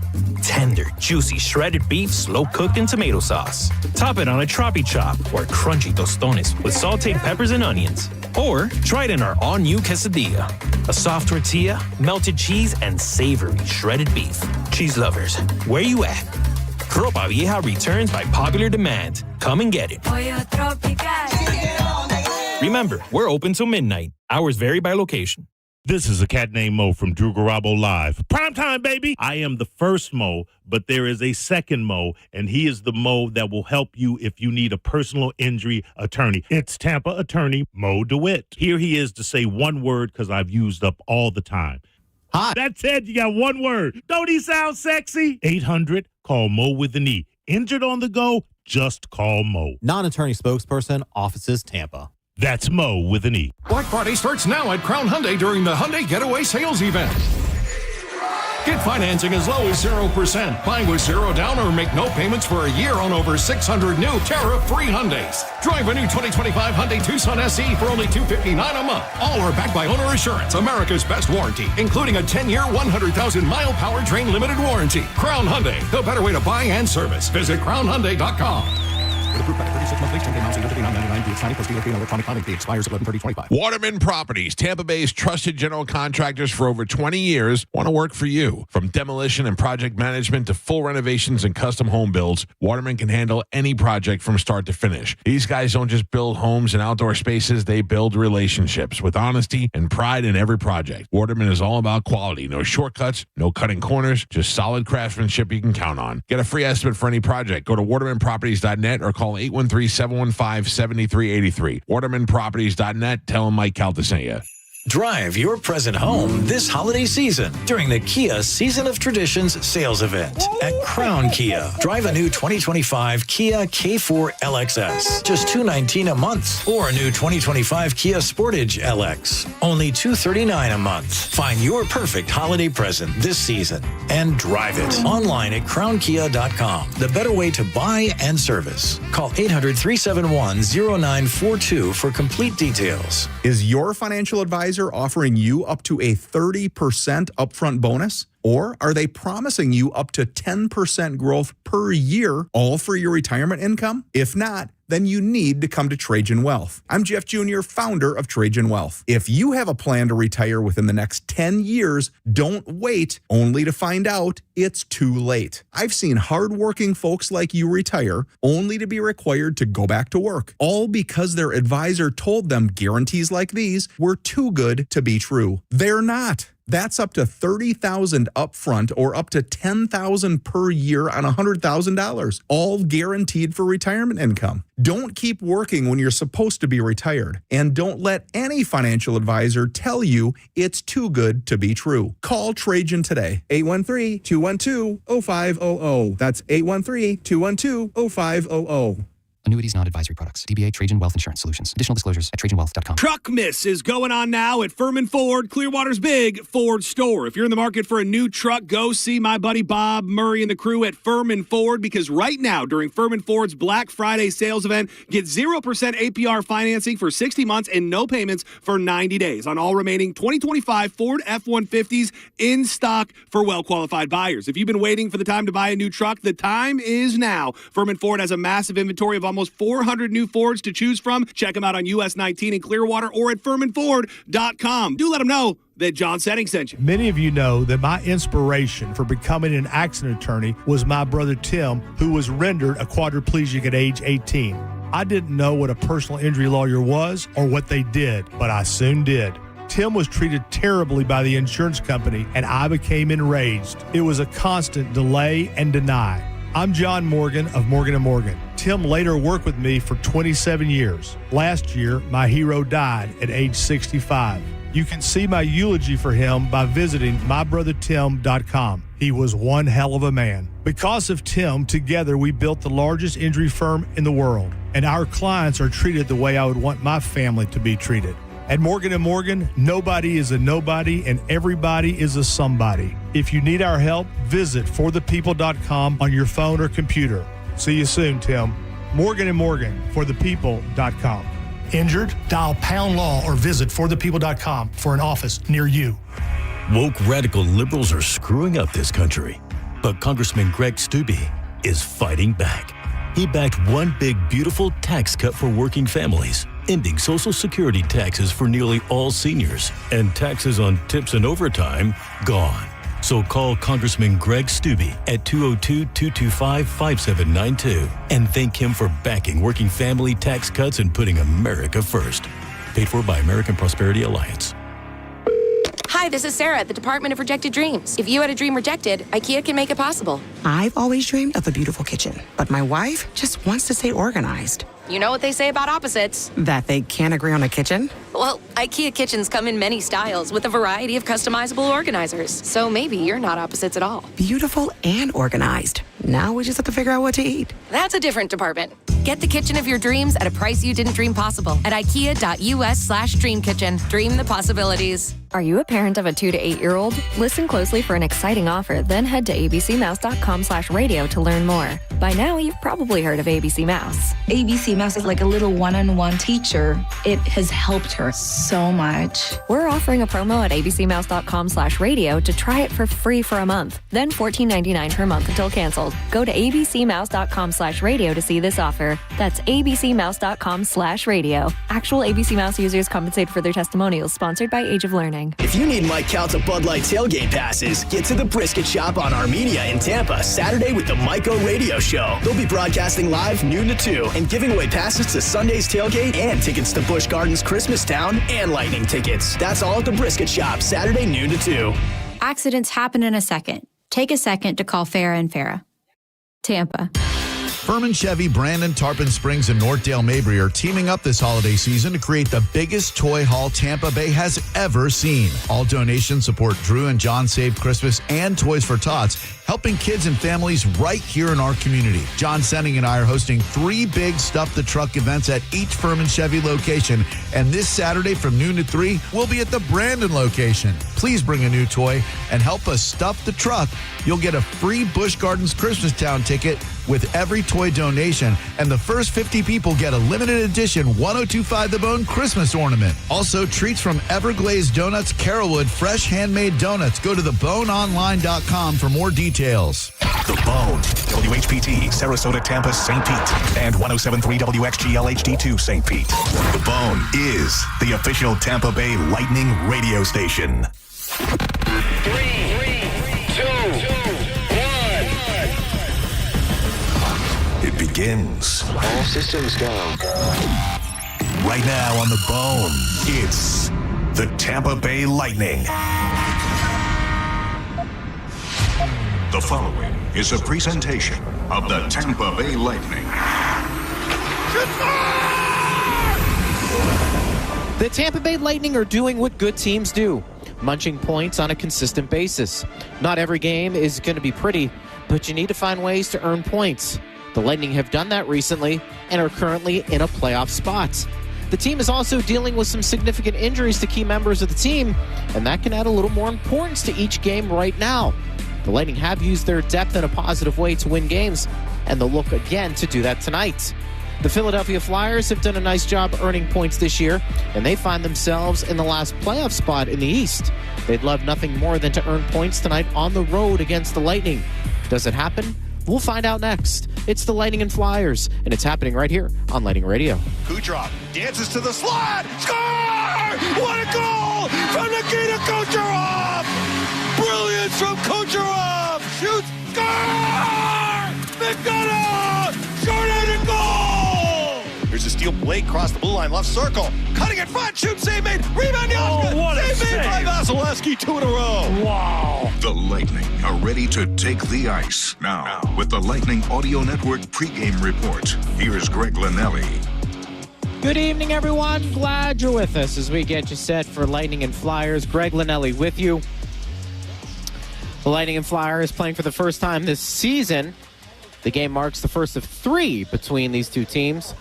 Tender, juicy, shredded beef, slow-cooked in tomato sauce. Top it on a tropi chop or crunchy tostones with sauteed peppers and onions. Or try it in our all-new quesadilla. A soft tortilla, melted cheese, and savory shredded beef. Cheese lovers, where you at? Ropa Vieja returns by popular demand. Come and get it. Pollo Tropical. Remember, we're open till midnight. Hours vary by location. This is a cat named Mo from Drew Garabo Live. Prime time, baby. I am the first Mo, but there is a second Mo, and he is the Mo that will help you if you need a personal injury attorney. It's Tampa attorney Mo DeWitt. Here he is to say one word because I've used up all the time. Hi. That's it. You got one word. Don't he sound sexy? 800, call Mo with an E. Injured on the go, just call Mo. Non-attorney spokesperson, offices Tampa. That's Mo with an E. Black Friday starts now at Crown Hyundai during the Hyundai Getaway Sales Event. Get financing as low as 0%. Buy with zero down or make no payments for a year on over 600 new tariff-free Hyundais. Drive a new 2025 Hyundai Tucson SE for only $259 a month. All are backed by Owner Assurance, America's best warranty, including a 10-year, 100,000-mile powertrain limited warranty. Crown Hyundai, the better way to buy and service. Visit crownhyundai.com. Waterman Properties, Tampa Bay's trusted general contractors for over 20 years, want to work for you. From demolition and project management to full renovations and custom home builds, Waterman can handle any project from start to finish. These guys don't just build homes and outdoor spaces, they build relationships with honesty and pride in every project. Waterman is all about quality. No shortcuts, no cutting corners, just solid craftsmanship you can count on. Get a free estimate for any project. Go to watermanproperties.net or call 813-715-7383. watermanproperties.net. Tell them Mike Calta sent you. Drive your present home this holiday season during the Kia Season of Traditions sales event at Crown Kia. Drive a new 2025 Kia K4 LXS, just $219 a month, or a new 2025 Kia Sportage LX, only $239 a month. Find your perfect holiday present this season and drive it online at crownkia.com. The better way to buy and service. Call 800-371-0942 for complete details. Is your financial advisor offering you up to a 30% upfront bonus? Or are they promising you up to 10% growth per year, all for your retirement income? If not, then you need to come to Trajan Wealth. I'm Jeff Jr., founder of Trajan Wealth. If you have a plan to retire within the next 10 years, don't wait only to find out it's too late. I've seen hardworking folks like you retire only to be required to go back to work, all because their advisor told them guarantees like these were too good to be true. They're not. That's up to $30,000 upfront or up to $10,000 per year on $100,000, all guaranteed for retirement income. Don't keep working when you're supposed to be retired, and don't let any financial advisor tell you it's too good to be true. Call Trajan today, 813-212-0500. That's 813-212-0500. Annuities, not advisory products. DBA Trajan Wealth Insurance Solutions. Additional disclosures at TrajanWealth.com. Truck Miss is going on now at Furman Ford, Clearwater's big Ford store. If you're in the market for a new truck, go see my buddy Bob Murray and the crew at Furman Ford, because right now, during Furman Ford's Black Friday sales event, get 0% APR financing for 60 months and no payments for 90 days on all remaining 2025 Ford F-150s in stock for well-qualified buyers. If you've been waiting for the time to buy a new truck, the time is now. Furman Ford has a massive inventory of almost 400 new Fords to choose from. Check them out on US 19 in Clearwater or at FurmanFord.com. Do let them know that John Setting sent you. Many of you know that my inspiration for becoming an accident attorney was my brother Tim, who was rendered a quadriplegic at age 18. I didn't know what a personal injury lawyer was or what they did, but I soon did. Tim was treated terribly by the insurance company, and I became enraged. It was a constant delay and deny. I'm John Morgan of Morgan & Morgan. Tim later worked with me for 27 years. Last year, my hero died at age 65. You can see my eulogy for him by visiting mybrothertim.com. He was one hell of a man. Because of Tim, together we built the largest injury firm in the world, and our clients are treated the way I would want my family to be treated. At Morgan & Morgan, nobody is a nobody and everybody is a somebody. If you need our help, visit forthepeople.com on your phone or computer. See you soon, Tim. Morgan & Morgan, forthepeople.com. Injured? Dial pound law or visit forthepeople.com for an office near you. Woke radical liberals are screwing up this country, but Congressman Greg Steube is fighting back. He backed one big, beautiful tax cut for working families, ending Social Security taxes for nearly all seniors, and taxes on tips and overtime gone. So call Congressman Greg Steube at 202-225-5792 and thank him for backing working family tax cuts and putting America first. Paid for by American Prosperity Alliance. Hi, this is Sarah at the Department of Rejected Dreams. If you had a dream rejected, IKEA can make it possible. I've always dreamed of a beautiful kitchen, but my wife just wants to stay organized. You know what they say about opposites? That they can't agree on a kitchen? Well, IKEA kitchens come in many styles with a variety of customizable organizers. So maybe you're not opposites at all. Beautiful and organized. Now we just have to figure out what to eat. That's a different department. Get the kitchen of your dreams at a price you didn't dream possible at IKEA.US/dreamkitchen. Dream the possibilities. Are you a parent of a 2 to 8-year-old? Listen closely for an exciting offer, then head to abcmouse.com/radio to learn more. By now, you've probably heard of ABC Mouse. ABC Mouse is like a little one-on-one teacher. It has helped her so much. We're offering a promo at abcmouse.com/radio to try it for free for a month, then $14.99 per month until canceled. Go to abcmouse.com/radio to see this offer. That's abcmouse.com/radio. Actual ABC Mouse users compensated for their testimonials, sponsored by Age of Learning. If you need Mike Calta Bud Light tailgate passes, get to the Brisket Shop on Armenia in Tampa Saturday with the Mike O Radio Show. They'll be broadcasting live noon to 2 and giving away passes to Sunday's tailgate and tickets to Busch Gardens Christmas Town and Lightning tickets. That's all at the Brisket Shop Saturday noon to 2. Accidents happen in a second. Take a second to call Farah and Farah. Tampa. Furman Chevy, Brandon, Tarpon Springs, and Northdale Mabry are teaming up this holiday season to create the biggest toy haul Tampa Bay has ever seen. All donations support Drew and John Save Christmas and Toys for Tots, helping kids and families right here in our community. John Senning and I are hosting 3 big Stuff the Truck events at each Furman Chevy location, and this Saturday from noon to 3, we'll be at the Brandon location. Please bring a new toy and help us stuff the truck. You'll get a free Busch Gardens Christmas Town ticket with every toy donation, and the first 50 people get a limited edition 1025 The Bone Christmas ornament. Also, treats from Everglazed Donuts, Carrollwood, fresh handmade donuts. Go to theboneonline.com for more details. The Bone, WHPT, Sarasota, Tampa, St. Pete, and 107.3 WXGL HD2 St. Pete. The Bone is the official Tampa Bay Lightning radio station. 3, 2, 1. It begins. All systems go. Right now on The Bone, it's the Tampa Bay Lightning. The following is a presentation of the Tampa Bay Lightning. The Tampa Bay Lightning are doing what good teams do, munching points on a consistent basis. Not every game is going to be pretty, but you need to find ways to earn points. The Lightning have done that recently and are currently in a playoff spot. The team is also dealing with some significant injuries to key members of the team, and that can add a little more importance to each game right now. The Lightning have used their depth in a positive way to win games, and they'll look again to do that tonight. The Philadelphia Flyers have done a nice job earning points this year, and they find themselves in the last playoff spot in the East. They'd love nothing more than to earn points tonight on the road against the Lightning. Does it happen? We'll find out next. It's the Lightning and Flyers, and it's happening right here on Lightning Radio. Kucherov dances to the slot. Score! What a goal from Nikita Kucherov! Brilliance from Kucherov! Shoots! Score! McDonough! Short-handed goal! Here's a steal. Blake across the blue line, left circle. Cutting in front, shoot, save made. Rebound, Yoshka! what a Save made by save. Vasilevsky, 2 in a row. Wow. The Lightning are ready to take the ice. Now, with the Lightning Audio Network pregame report, here's Greg Linnelli. Good evening, everyone. Glad you're with us as we get you set for Lightning and Flyers. Greg Linnelli with you. The Lightning and Flyers playing for the first time this season. The game marks the first of 3 between these two teams.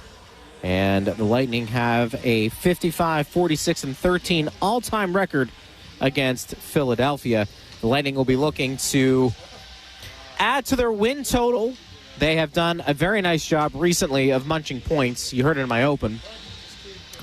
And the Lightning have a 55, 46, and 13 all-time record against Philadelphia. The Lightning will be looking to add to their win total. They have done a very nice job recently of munching points. You heard it in my open.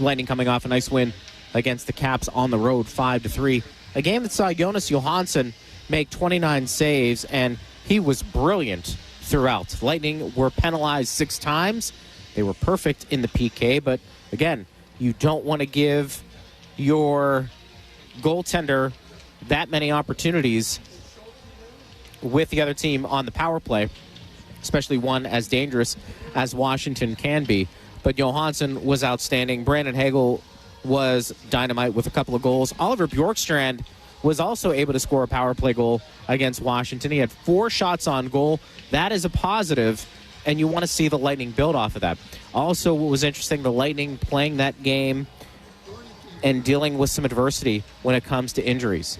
Lightning coming off a nice win against the Caps on the road, 5-3. A game that saw Jonas Johansson make 29 saves, and he was brilliant throughout. Lightning were penalized 6 times. They were perfect in the PK, but again, you don't want to give your goaltender that many opportunities with the other team on the power play, especially one as dangerous as Washington can be. But Johansson was outstanding. Brandon Hagel was dynamite with a couple of goals. Oliver Bjorkstrand was also able to score a power play goal against Washington. He had 4 shots on goal. That is a positive, and you want to see the Lightning build off of that. Also, what was interesting, the Lightning playing that game and dealing with some adversity when it comes to injuries.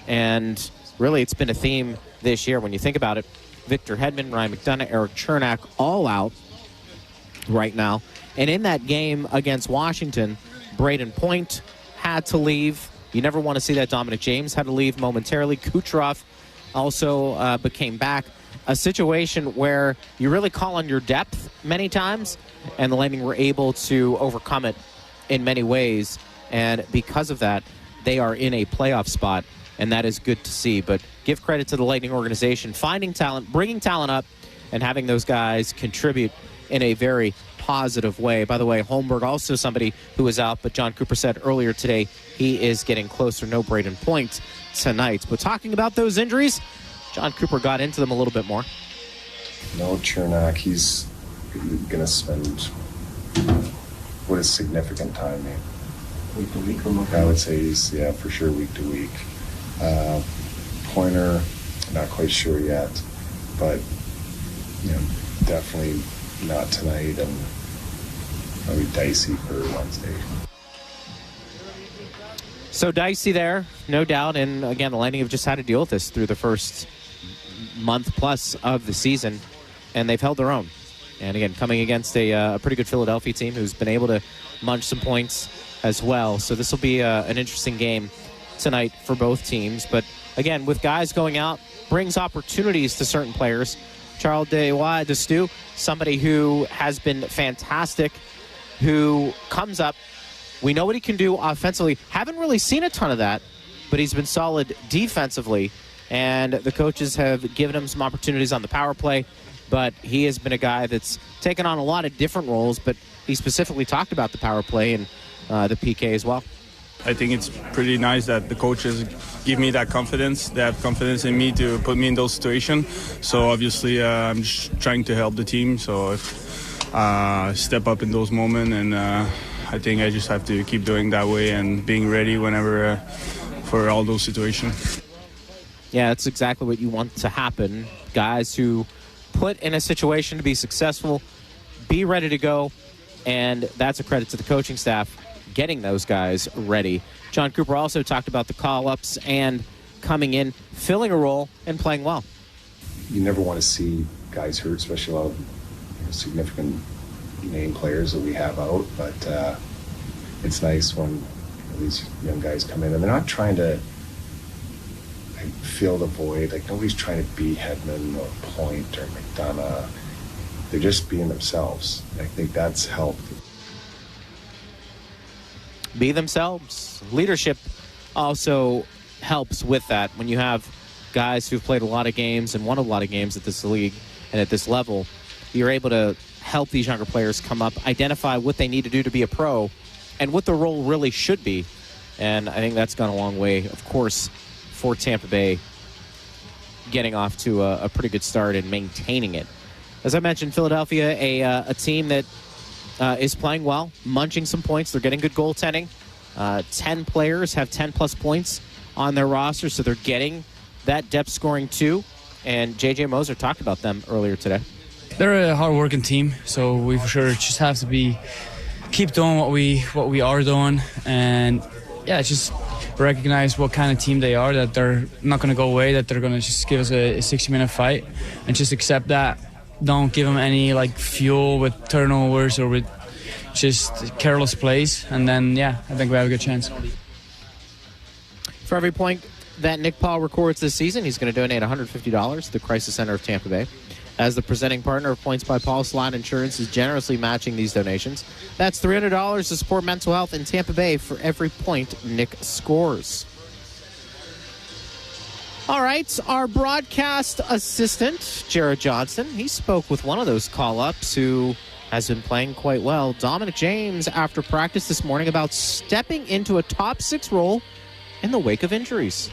And really, it's been a theme this year when you think about it. Victor Hedman, Ryan McDonough, Eric Chernak, all out right now. And in that game against Washington, Braden Point had to leave. You never want to see that. Dominic James had to leave momentarily. Kucherov also came back. A situation where you really call on your depth many times, and the Lightning were able to overcome it in many ways. And because of that, they are in a playoff spot, and that is good to see. But give credit to the Lightning organization, finding talent, bringing talent up, and having those guys contribute in a very positive way. By the way, Holmberg also somebody who is out, but John Cooper said earlier today he is getting closer. No Braden Point tonight. But talking about those injuries, John Cooper got into them a little bit more. No Chernak, he's going to spend what is significant time, man. Week to week? I would say he's, for sure week to week. Pointer, not quite sure yet, but definitely not tonight, and probably dicey for Wednesday. So dicey there, no doubt. And again, the Lightning have just had to deal with this through the first month plus of the season, and they've held their own. And again, coming against a pretty good Philadelphia team who's been able to munch some points as well. So this will be an interesting game tonight for both teams. But again, with guys going out, brings opportunities to certain players. Charles Destu, somebody who has been fantastic, who comes up. We know what he can do offensively. Haven't really seen a ton of that, but he's been solid defensively. And the coaches have given him some opportunities on the power play. But he has been a guy that's taken on a lot of different roles, but he specifically talked about the power play and the PK as well. I think it's pretty nice that the coaches give me that confidence. They have confidence in me to put me in those situations. So obviously I'm just trying to help the team. So if step up in those moments, and I think I just have to keep doing that way and being ready whenever for all those situations. Yeah, that's exactly what you want to happen. Guys who put in a situation to be successful, be ready to go, and that's a credit to the coaching staff getting those guys ready. John Cooper also talked about the call-ups and coming in, filling a role, and playing well. You never want to see guys hurt, especially a lot of significant name players that we have out, but it's nice when these young guys come in, and they're not trying to fill the void. Like, nobody's trying to be Hedman or Point or McDonough. They're just being themselves. I think that's helped. Be themselves. Leadership also helps with that. When you have guys who've played a lot of games and won a lot of games at this league, And at this level, you're able to help these younger players come up, identify what they need to do to be a pro, and what the role really should be. And I think that's gone a long way, of course, for Tampa Bay getting off to a pretty good start and maintaining it. As I mentioned, Philadelphia, a team that is playing well, munching some points. They're getting good goaltending. 10 players have 10-plus points on their roster, so they're getting that depth scoring too. And J.J. Moser talked about them earlier today. They're a hard-working team, so we for sure just have to keep doing what we are doing, and just recognize what kind of team they are, that they're not going to go away, that they're going to just give us a 60-minute fight, and just accept that. Don't give them any fuel with turnovers or with just careless plays, and then I think we have a good chance. For every point that Nick Paul records this season, he's going to donate $150 to the Crisis Center of Tampa Bay. As the presenting partner of Points by Paul, Slide Insurance is generously matching these donations. That's $300 to support mental health in Tampa Bay for every point Nick scores. All right, our broadcast assistant, Jared Johnson, he spoke with one of those call-ups who has been playing quite well, Dominic James, after practice this morning about stepping into a top 6 role in the wake of injuries.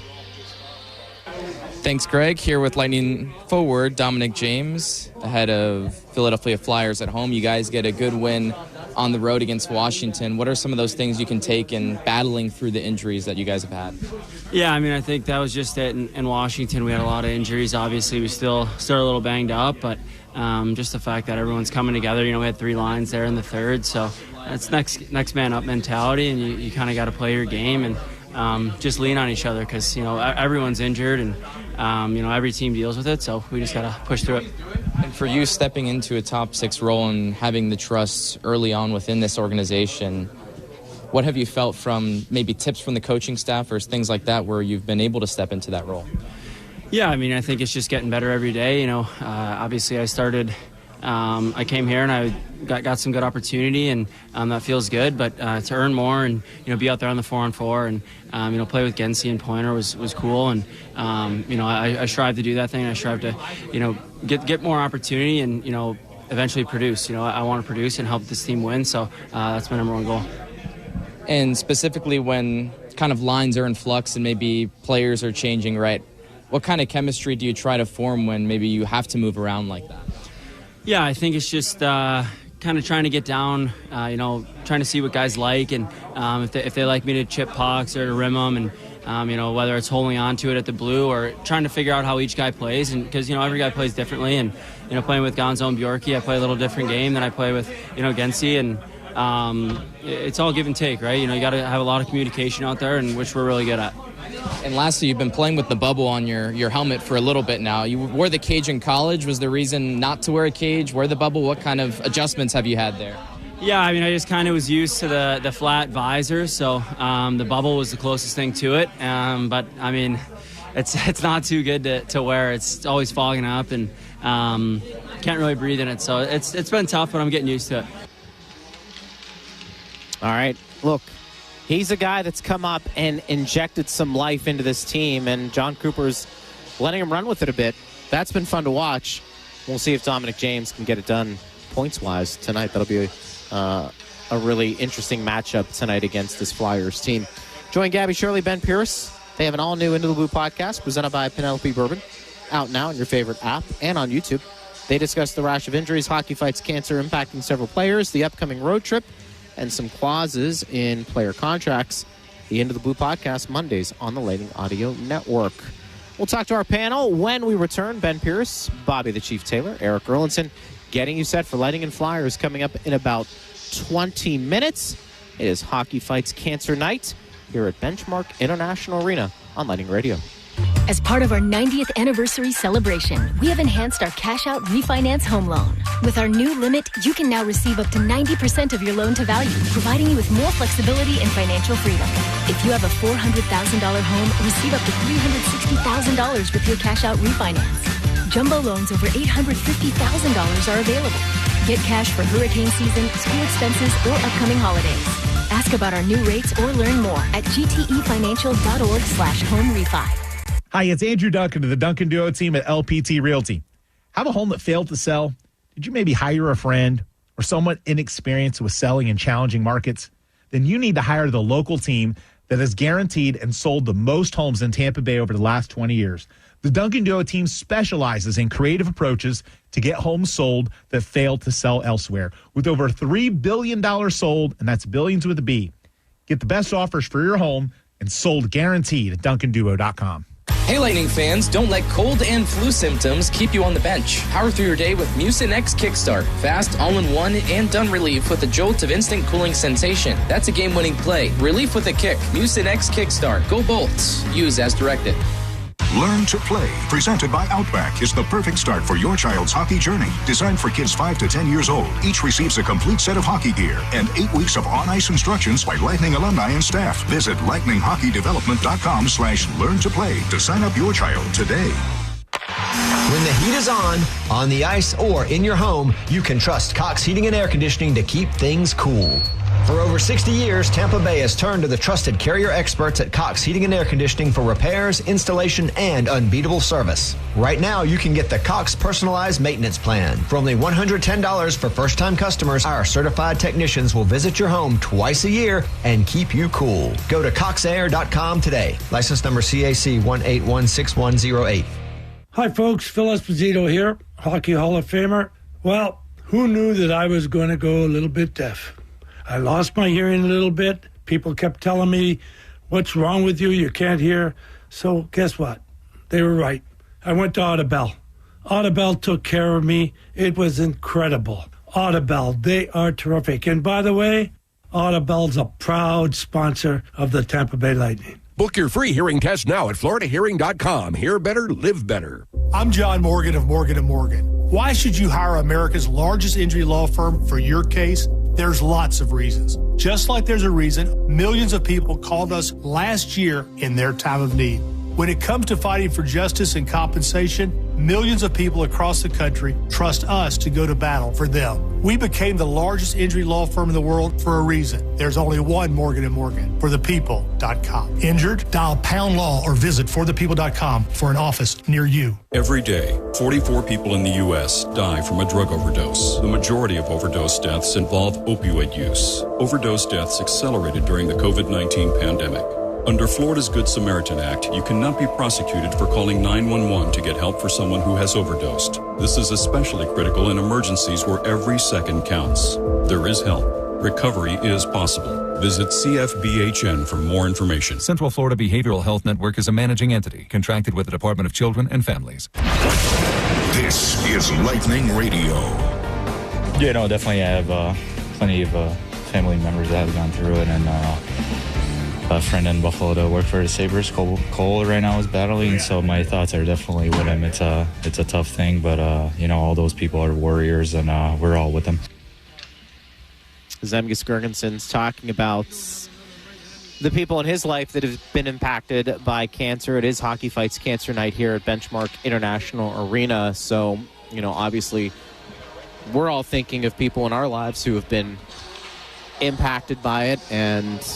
Thanks, Greg. Here with Lightning forward Dominic James, ahead of Philadelphia Flyers at home. You guys get a good win on the road against Washington. What are some of those things you can take in battling through the injuries that you guys have had? Yeah, I think that was just it. In Washington, we had a lot of injuries. Obviously, we still a little banged up, but just the fact that everyone's coming together. We had 3 lines there in the third, so it's next man up mentality, and you kind of got to play your game and just lean on each other, because everyone's injured, and every team deals with it, so we just got to push through it. And for you, stepping into a top 6 role and having the trust early on within this organization, what have you felt from maybe tips from the coaching staff or things like that where you've been able to step into that role? Yeah, I think it's just getting better every day. Obviously I came here and I got some good opportunity, and that feels good. But to earn more and be out there on the 4-on-4 and play with Gensi and Pointer was cool. And I strive to do that thing. I strive to get more opportunity and eventually produce. I want to produce and help this team win. So that's my number one goal. And specifically when kind of lines are in flux and maybe players are changing, right? What kind of chemistry do you try to form when maybe you have to move around like that? Yeah, I think it's just kind of trying to get down, trying to see what guys like, and if they like me to chip pucks or to rim them, and whether it's holding on to it at the blue or trying to figure out how each guy plays, and because every guy plays differently, and playing with Gonzo and Bjorky, I play a little different game than I play with Gensi, and it's all give and take, right? You got to have a lot of communication out there, and which we're really good at. And lastly, you've been playing with the bubble on your helmet for a little bit now. You wore the cage in college. Was the reason not to wear a cage, wear the bubble? What kind of adjustments have you had there? Yeah, I just kind of was used to the flat visor, so the bubble was the closest thing to it. But it's not too good to wear. It's always fogging up, and can't really breathe in it. So it's been tough, but I'm getting used to it. All right, look. He's a guy that's come up and injected some life into this team, and John Cooper's letting him run with it a bit. That's been fun to watch. We'll see if Dominic James can get it done points-wise tonight. That'll be a really interesting matchup tonight against this Flyers team. Join Gabby Shirley, Ben Pierce. They have an all-new Into the Blue podcast presented by Penelope Bourbon, out now on your favorite app and on YouTube. They discuss the rash of injuries, hockey fights, cancer impacting several players, the upcoming road trip, and some clauses in player contracts. The Into the Blue podcast, Mondays on the Lightning Audio Network. We'll talk to our panel when we return. Ben Pierce, Bobby the Chief Taylor, Eric Erlinson, getting you set for Lightning and Flyers coming up in about 20 minutes. It is Hockey Fights Cancer Night here at Benchmark International Arena on Lightning Radio. As part of our 90th anniversary celebration, we have enhanced our cash-out refinance home loan. With our new limit, you can now receive up to 90% of your loan to value, providing you with more flexibility and financial freedom. If you have a $400,000 home, receive up to $360,000 with your cash-out refinance. Jumbo loans over $850,000 are available. Get cash for hurricane season, school expenses, or upcoming holidays. Ask about our new rates or learn more at gtefinancial.org/home refi. Hi, it's Andrew Duncan of the Duncan Duo team at LPT Realty. Have a home that failed to sell? Did you maybe hire a friend or someone inexperienced with selling in challenging markets? Then you need to hire the local team that has guaranteed and sold the most homes in Tampa Bay over the last 20 years. The Duncan Duo team specializes in creative approaches to get homes sold that failed to sell elsewhere. With over $3 billion sold, and that's billions with a B. Get the best offers for your home and sold guaranteed at DuncanDuo.com. Hey, Lightning fans, don't let cold and flu symptoms keep you on the bench. Power through your day with Mucinex Kickstart. Fast, all-in-one, and done relief with a jolt of instant cooling sensation. That's a game-winning play. Relief with a kick. Mucinex Kickstart. Go Bolts. Use as directed. Learn to Play, presented by Outback, is the perfect start for your child's hockey journey. Designed for kids 5 to 10 years old, each receives a complete set of hockey gear and 8 weeks of on-ice instructions by Lightning alumni and staff. Visit lightninghockeydevelopment.com/learn to play to sign up your child today. When the heat is on the ice, or in your home, you can trust Cox Heating and Air Conditioning to keep things cool. For over 60 years, Tampa Bay has turned to the trusted Carrier experts at Cox Heating and Air Conditioning for repairs, installation, and unbeatable service. Right now, you can get the Cox Personalized Maintenance Plan. For only $110 for first-time customers, our certified technicians will visit your home twice a year and keep you cool. Go to coxair.com today. License number CAC 1816108. Hi, folks. Phil Esposito here, Hockey Hall of Famer. Well, who knew that I was going to go a little bit deaf? I lost my hearing a little bit. People kept telling me, what's wrong with you? You can't hear. So guess what? They were right. I went to Audibel. Audibel took care of me. It was incredible. Audibel, they are terrific. And by the way, Audibel's a proud sponsor of the Tampa Bay Lightning. Book your free hearing test now at floridahearing.com. Hear better, live better. I'm John Morgan of Morgan & Morgan. Why should you hire America's largest injury law firm for your case? There's lots of reasons. Just like there's a reason millions of people called us last year in their time of need. When it comes to fighting for justice and compensation, millions of people across the country trust us to go to battle for them. We became the largest injury law firm in the world for a reason. There's only one Morgan & Morgan, forthepeople.com. Injured? Dial #law or visit forthepeople.com for an office near you. Every day, 44 people in the U.S. die from a drug overdose. The majority of overdose deaths involve opioid use. Overdose deaths accelerated during the COVID-19 pandemic. Under Florida's Good Samaritan Act, you cannot be prosecuted for calling 911 to get help for someone who has overdosed. This is especially critical in emergencies where every second counts. There is help. Recovery is possible. Visit CFBHN for more information. Central Florida Behavioral Health Network is a managing entity contracted with the Department of Children and Families. This is Lightning Radio. Yeah, no, definitely. I have plenty of family members that have gone through it, and a friend in Buffalo that worked for the Sabres, Cole right now is battling, so my thoughts are definitely with him. It's a tough thing, but all those people are warriors, and we're all with them. Zemgus Girgenson's talking about the people in his life that have been impacted by cancer. It is Hockey Fights Cancer Night here at Benchmark International Arena, so obviously we're all thinking of people in our lives who have been impacted by it, and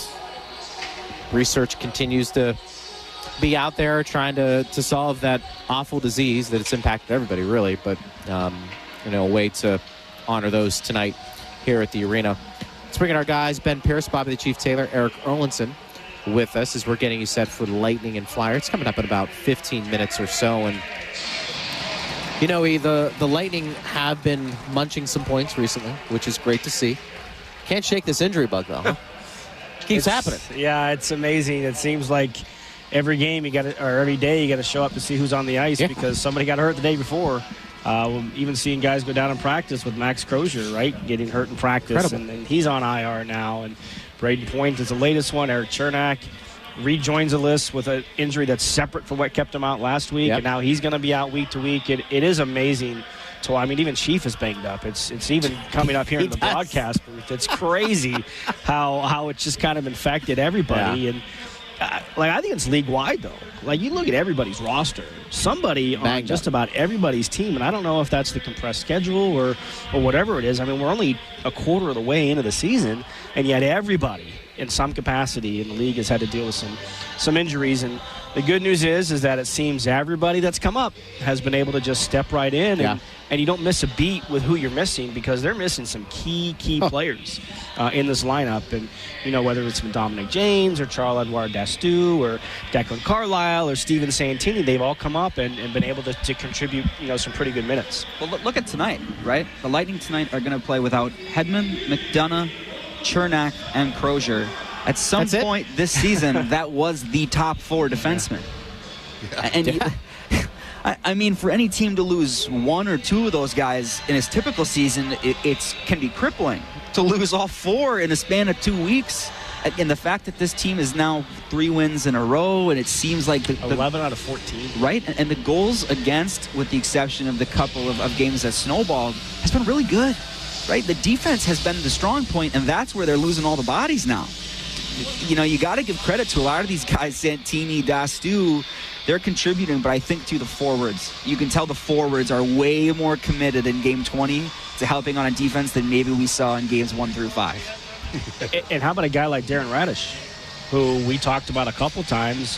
research continues to be out there trying to solve that awful disease that it's impacted everybody, really. But, a way to honor those tonight here at the arena. Let's bring in our guys, Ben Pierce, Bobby the Chief Taylor, Eric Erlinson with us as we're getting you set for the Lightning and Flyer. It's coming up in about 15 minutes or so. And, the Lightning have been munching some points recently, which is great to see. Can't shake this injury bug, though, huh? Keeps happening. Yeah, it's amazing. It seems like every game every day you got to show up to see who's on the ice because somebody got hurt the day before. Even seeing guys go down in practice with Max Crozier, right, getting hurt in practice, and he's on IR now. And Braden Point is the latest one. Eric Chernak rejoins the list with an injury that's separate from what kept him out last week, and now he's going to be out week to week. It is amazing. So, I even Chief is banged up. It's even coming up here in the broadcast booth. It's crazy how it's just kind of infected everybody. Yeah. And, I think it's league-wide, though. You look at everybody's roster. Somebody on just about everybody's team, and I don't know if that's the compressed schedule or whatever it is. We're only a quarter of the way into the season, and yet everybody in some capacity, and the league has had to deal with some injuries. And the good news is that it seems everybody that's come up has been able to just step right in, and you don't miss a beat with who you're missing, because they're missing some key players in this lineup. And, whether it's been Dominic James or Charles-Edouard Dastou or Declan Carlisle or Steven Santini, they've all come up and been able to contribute, some pretty good minutes. Well, look at tonight, right? The Lightning tonight are going to play without Hedman, McDonough, Chernak, and Crozier. At some point this season, that was the top 4 defensemen. I mean, for any team to lose 1 or 2 of those guys in its typical season, it can be crippling. To lose all 4 in a span of 2 weeks, and the fact that this team is now 3 wins in a row, and it seems like 11 out of 14, right? And the goals against, with the exception of the couple of games that snowballed, has been really good, right? The defense has been the strong point, and that's where they're losing all the bodies now. You got to give credit to a lot of these guys, Santini, Dastou. They're contributing, but I think to the forwards. You can tell the forwards are way more committed in Game 20 to helping on a defense than maybe we saw in Games 1 through 5. And how about a guy like Darren Radish, who we talked about a couple times?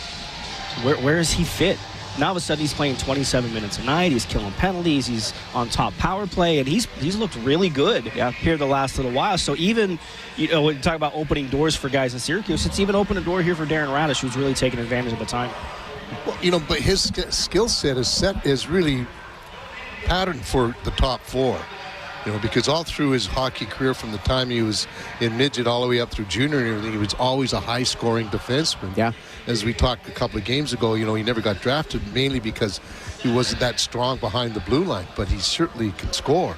Where is he fit? Now all of a sudden he's playing 27 minutes a night. He's killing penalties. He's on top power play, and he's looked really good here the last little while. So even, when you talk about opening doors for guys in Syracuse, it's even opened a door here for Darren Radish, who's really taking advantage of the time. Well, but his skill set is really patterned for the top 4. Because all through his hockey career, from the time he was in midget all the way up through junior and everything, he was always a high-scoring defenseman. Yeah. As we talked a couple of games ago, he never got drafted, mainly because he wasn't that strong behind the blue line, but he certainly can score.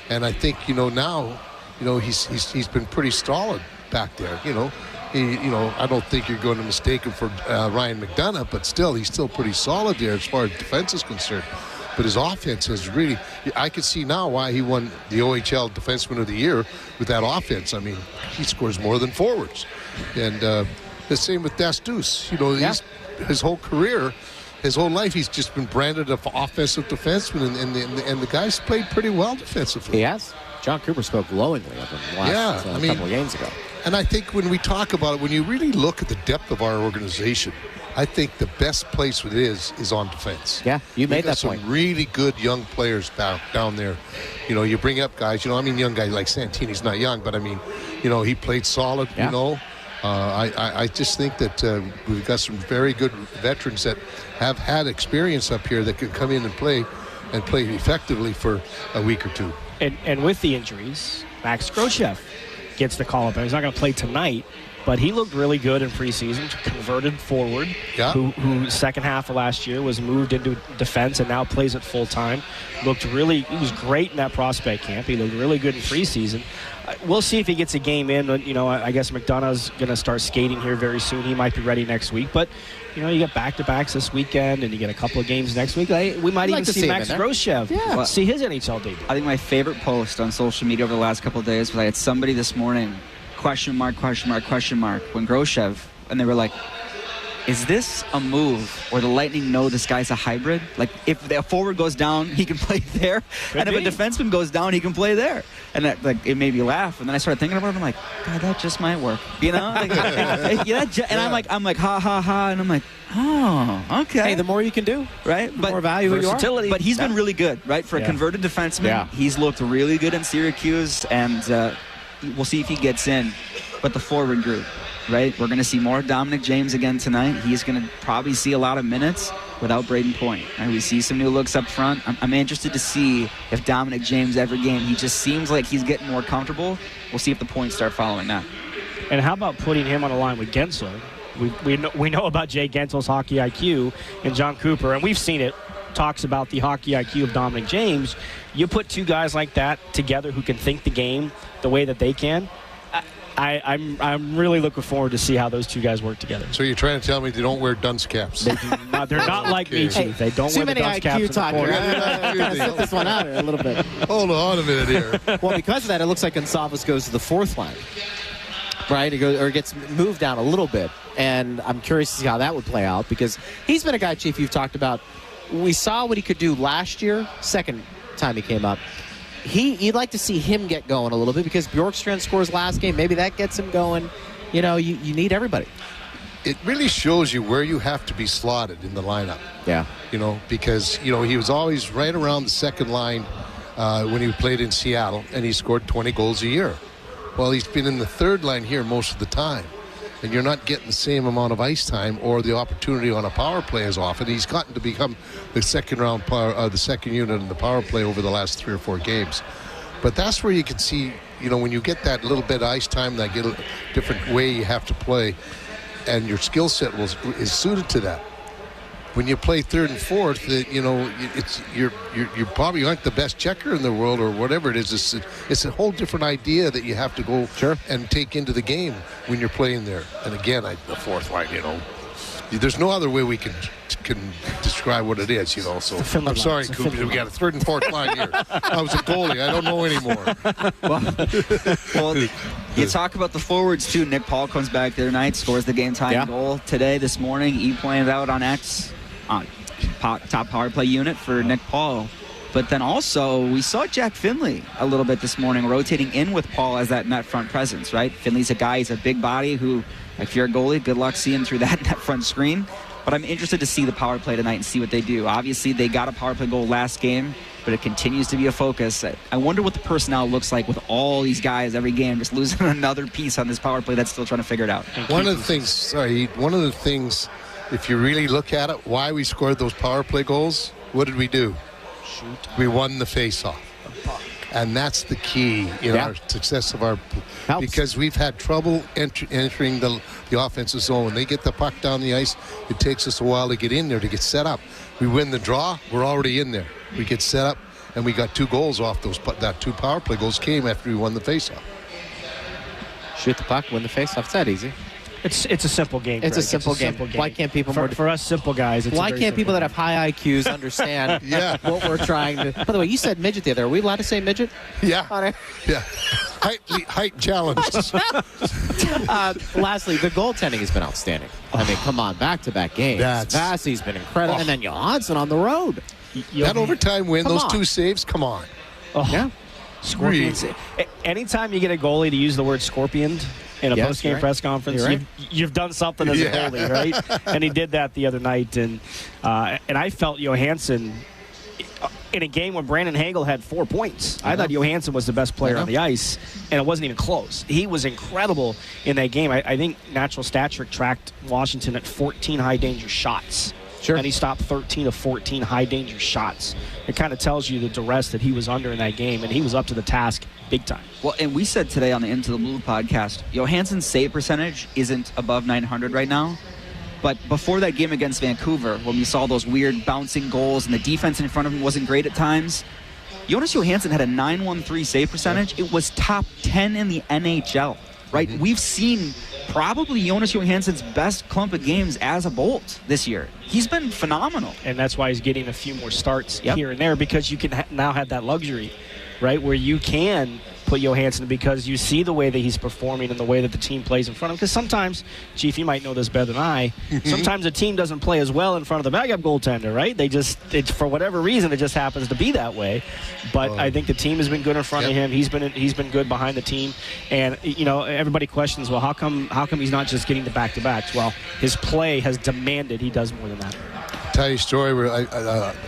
And I think, now, he's been pretty solid back there. I don't think you're going to mistake him for Ryan McDonough, but still, he's still pretty solid there as far as defense is concerned. But his offense is really, I can see now why he won the OHL Defenseman of the Year with that offense. I mean, he scores more than forwards. And the same with Dastou. His whole career, his whole life, he's just been branded an offensive defenseman, and the guy's played pretty well defensively. He has. John Cooper spoke glowingly of him last couple of games ago. And I think when we talk about it, when you really look at the depth of our organization, I think the best place it is on defense. Yeah, you made that point. Some really good young players down there. You bring up guys, young guys like Santini's not young, but he played solid, I just think that we've got some very good veterans that have had experience up here that can come in and play effectively for a week or 2. And with the injuries, Max Groshchev gets the call up. He's not going to play tonight, but he looked really good in preseason. Converted forward, who second half of last year was moved into defense and now plays it full time. He was great in that prospect camp. He looked really good in preseason. We'll see if he gets a game in. I guess McDonough's going to start skating here very soon. He might be ready next week, but you get back-to-backs this weekend, and you get a couple of games next week. We might even see Max Groshchev see his NHL debut. I think my favorite post on social media over the last couple of days was I had somebody this morning, question mark, when Groshchev, and they were like, is this a move where the Lightning know this guy's a hybrid? Like, if the forward goes down, he can play there. If a defenseman goes down, he can play there. And that, it made me laugh. And then I started thinking about it. I'm like, God, that just might work. And I'm like, ha, ha, ha. And I'm like, oh, okay. Hey, the more you can do, right? The more valuable you are. But he's been really good, right? For a converted defenseman, he's looked really good in Syracuse. And we'll see if he gets in. But the forward group, right? We're going to see more Dominic James again tonight. He's going to probably see a lot of minutes without Braden Point. Right? We see some new looks up front. I'm interested to see if Dominic James every game, he just seems like he's getting more comfortable. We'll see if the points start following that. And how about putting him on a line with Gensel? We know about Jay Gensel's hockey IQ and John Cooper, and we've seen it. Talks about the hockey IQ of Dominic James. You put two guys like that together who can think the game the way that they can. I'm really looking forward to see how those two guys work together. So you're trying to tell me they don't wear dunce caps? They're not like me, Chief. They don't wear the dunce caps. Too many IQ talk here. I'm going to sit this one out here a little bit. Hold on a minute here. Well, because of that, it looks like Gonsalves goes to the fourth line. Right? It gets moved down a little bit. And I'm curious to see how that would play out, because he's been a guy, Chief, you've talked about. We saw what he could do last year, second time he came up. You'd like to see him get going a little bit, because Bjorkstrand scores last game. Maybe that gets him going. you need everybody. It really shows you where you have to be slotted in the lineup. Yeah. Because, he was always right around the second line when he played in Seattle, and he scored 20 goals a year. Well, he's been in the third line here most of the time, and you're not getting the same amount of ice time or the opportunity on a power play as often. He's gotten to become the second unit in the power play over the last 3 or 4 games. But that's where you can see, when you get that little bit of ice time, that get a different way you have to play, and your skill set is suited to that. When you play third and fourth, you're probably aren't the best checker in the world or whatever it is. It's a whole different idea that you have to go and take into the game when you're playing there. And again, the fourth line, there's no other way we can describe what it is, So I'm sorry, Cooper, we got a third and fourth line here. I was a goalie. I don't know anymore. Well, you talk about the forwards, too. Nick Paul comes back the other night, scores the game-tying goal today, this morning. He pointed out on X, top power play unit for Nick Paul. But then also, we saw Jack Finley a little bit this morning, rotating in with Paul as that net front presence, right? Finley's a guy, he's a big body who, if you're a goalie, good luck seeing through that net front screen. But I'm interested to see the power play tonight and see what they do. Obviously, they got a power play goal last game, but it continues to be a focus. I wonder what the personnel looks like with all these guys every game, just losing another piece on this power play that's still trying to figure it out. One of the things, if you really look at it, why we scored those power play goals, what did we do? Shoot. We won the face-off. And that's the key in our success of our – because we've had trouble entering the offensive zone. When they get the puck down the ice, it takes us a while to get in there, to get set up. We win the draw, we're already in there. We get set up, and we got 2 goals off that 2 power play goals came after we won the face-off. Shoot the puck, win the face-off. It's that easy. It's a simple game. It's a simple game. Why can't people for us simple guys? Why can't people that have high IQs understand what we're trying to? By the way, you said midget the other. Are we allowed to say midget? Yeah. Yeah. Height challenges. Lastly, the goaltending has been outstanding. I mean, come on, back-to-back games. Vassey's been incredible, and then Johansson on the road. That overtime win, those 2 saves. Come on. Yeah. Scorpions. Anytime you get a goalie to use the word scorpion in a post-game press conference, you've done something as a goalie, right? And he did that the other night, and I felt Johansson in a game when Brandon Hagel had 4 points. I thought Johansson was the best player on the ice, and it wasn't even close. He was incredible in that game. I think Natural Stat Trick tracked Washington at 14 high-danger shots. And he stopped 13 of 14 high-danger shots. It kind of tells you the duress that he was under in that game, and he was up to the task big time. Well, and we said today on the Into the Blue podcast, Johansson's save percentage isn't above 900 right now. But before that game against Vancouver, when we saw those weird bouncing goals and the defense in front of him wasn't great at times, Jonas Johansson had a 913 save percentage. It was top 10 in the NHL, right? We've seen probably Jonas Johansson's best clump of games as a Bolt this year. He's been phenomenal. And that's why he's getting a few more starts here and there, because you can now have that luxury, right, where you can put Johansson because you see the way that he's performing and the way that the team plays in front of him. Because sometimes, Chief, you might know this better than I, sometimes a team doesn't play as well in front of the backup goaltender, right? For whatever reason, it just happens to be that way. But I think the team has been good in front of him. He's been good behind the team. And, everybody questions, well, how come he's not just getting the back-to-backs? Well, his play has demanded he does more than that. Tell you a story where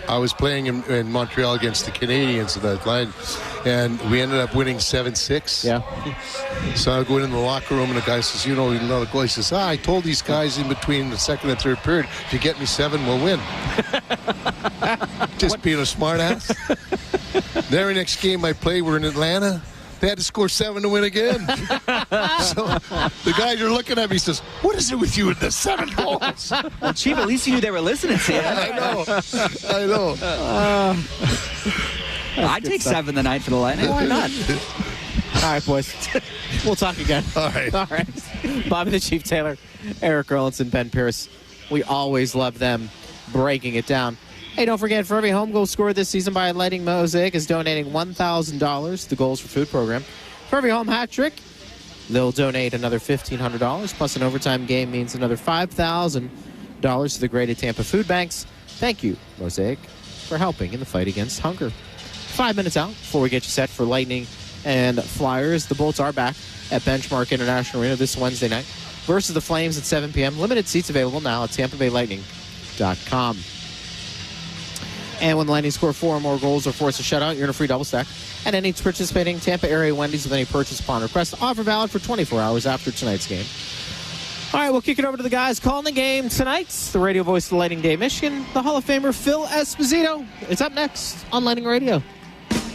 I was playing in Montreal against the Canadiens in that line, and we ended up winning 7-6. Yeah. So I go in the locker room, and the guy says, another goal. He says, I told these guys in between the second and third period, if you get me 7, we'll win. Just being a smart ass. The very next game I played, we're in Atlanta. They had to score 7 to win again. So the guy you're looking at me says, what is it with you with the 7 goals? Well, Chief, at least you knew they were listening to you. I know. I'd take 7 tonight for the Lightning. Why not? All right, boys. We'll talk again. All right. Bobby the Chief Taylor, Eric Erlinson, Ben Pierce. We always love them breaking it down. Hey, don't forget, for every home goal scored this season by Lightning, Mosaic is donating $1,000 to the Goals for Food program. For every home hat trick, they'll donate another $1,500, plus an overtime game means another $5,000 to the Greater Tampa Food Banks. Thank you, Mosaic, for helping in the fight against hunger. 5 minutes out before we get you set for Lightning and Flyers. The Bolts are back at Benchmark International Arena this Wednesday night versus the Flames at 7 p.m. Limited seats available now at TampaBayLightning.com. And when the Lightning score 4 or more goals or force a shutout, you're in a free double stack at any participating Tampa area Wendy's with any purchase upon request. Offer valid for 24 hours after tonight's game. All right, we'll kick it over to the guys calling the game tonight. The radio voice of the Lightning Day Michigan, the Hall of Famer Phil Esposito. It's up next on Lightning Radio.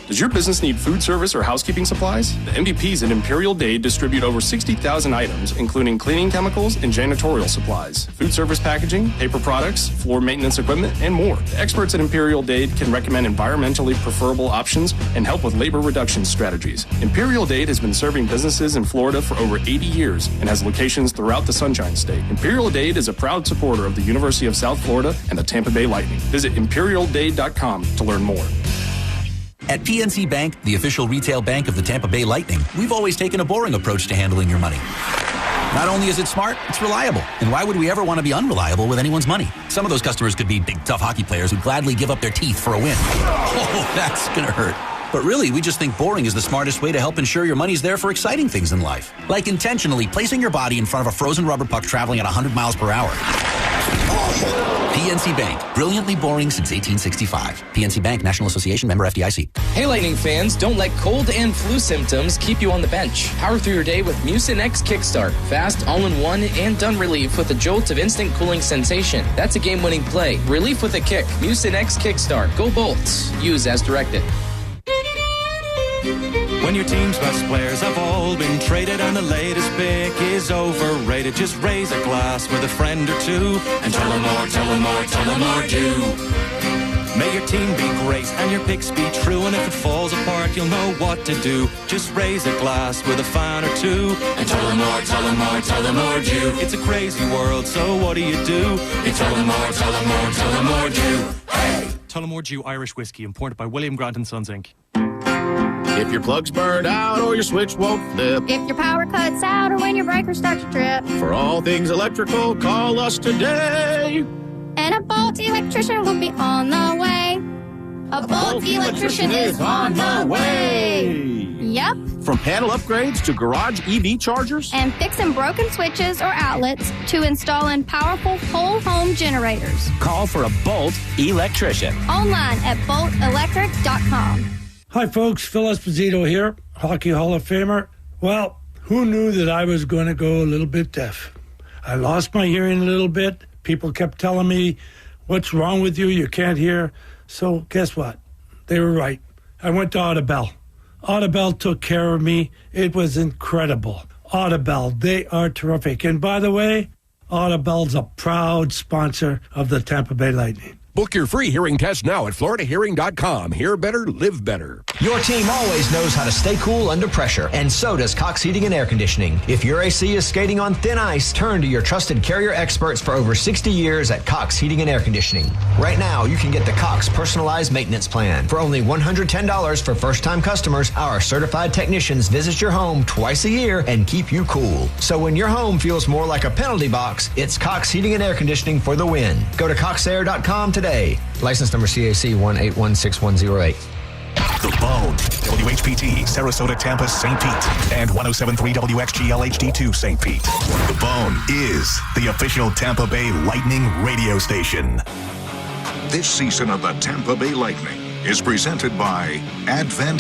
Does your business need food service or housekeeping supplies? The MVPs at Imperial Dade distribute over 60,000 items, including cleaning chemicals and janitorial supplies, food service packaging, paper products, floor maintenance equipment, and more. The experts at Imperial Dade can recommend environmentally preferable options and help with labor reduction strategies. Imperial Dade has been serving businesses in Florida for over 80 years and has locations throughout the Sunshine State. Imperial Dade is a proud supporter of the University of South Florida and the Tampa Bay Lightning. Visit imperialdade.com to learn more. At PNC Bank, the official retail bank of the Tampa Bay Lightning, we've always taken a boring approach to handling your money. Not only is it smart, it's reliable. And why would we ever want to be unreliable with anyone's money? Some of those customers could be big, tough hockey players who'd gladly give up their teeth for a win. Oh, that's going to hurt. But really, we just think boring is the smartest way to help ensure your money's there for exciting things in life. Like intentionally placing your body in front of a frozen rubber puck traveling at 100 miles per hour. PNC Bank, brilliantly boring since 1865. PNC Bank, National Association, member FDIC. Hey, Lightning fans, don't let cold and flu symptoms keep you on the bench. Power through your day with Mucinex Kickstart. Fast, all-in-one, and done relief with a jolt of instant cooling sensation. That's a game-winning play. Relief with a kick. Mucinex Kickstart. Go Bolts. Use as directed. When your team's best players have all been traded and the latest pick is overrated, just raise a glass with a friend or two and tell them more, tell them more, tell them more do. May your team be great and your picks be true, and if it falls apart, you'll know what to do. Just raise a glass with a fan or two and tell them more, tell them more, tell them more do. It's a crazy world, so what do? You tell them more, tell them more, tell them more do. Hey! Tullamore Dew Irish Whiskey, imported by William Grant & Sons, Inc. If your plug's burned out or your switch won't flip. If your power cuts out or when your breaker starts to trip. For all things electrical, call us today. And a Bolt electrician will be on the way. A Bolt electrician is on the way. Yep. From panel upgrades to garage EV chargers. And fixing broken switches or outlets to installing powerful whole home generators. Call for a Bolt electrician. Online at boltelectric.com. Hi, folks. Phil Esposito here, Hockey Hall of Famer. Well, who knew that I was going to go a little bit deaf? I lost my hearing a little bit. People kept telling me, what's wrong with you? You can't hear. So guess what? They were right. I went to Audibel. Audibel took care of me. It was incredible. Audibel, they are terrific. And by the way, Audibel's a proud sponsor of the Tampa Bay Lightning. Book your free hearing test now at FloridaHearing.com. Hear better, live better. Your team always knows how to stay cool under pressure, and so does Cox Heating and Air Conditioning. If your AC is skating on thin ice, turn to your trusted Carrier experts for over 60 years at Cox Heating and Air Conditioning. Right now, you can get the Cox Personalized Maintenance Plan. For only $110 for first-time customers, our certified technicians visit your home twice a year and keep you cool. So when your home feels more like a penalty box, it's Cox Heating and Air Conditioning for the win. Go to coxair.com today. License number CAC 1816108. The Bone, WHPT, Sarasota, Tampa, St. Pete, and 107.3 WXGL HD2 St. Pete. The Bone is the official Tampa Bay Lightning radio station. This season of the Tampa Bay Lightning is presented by Advent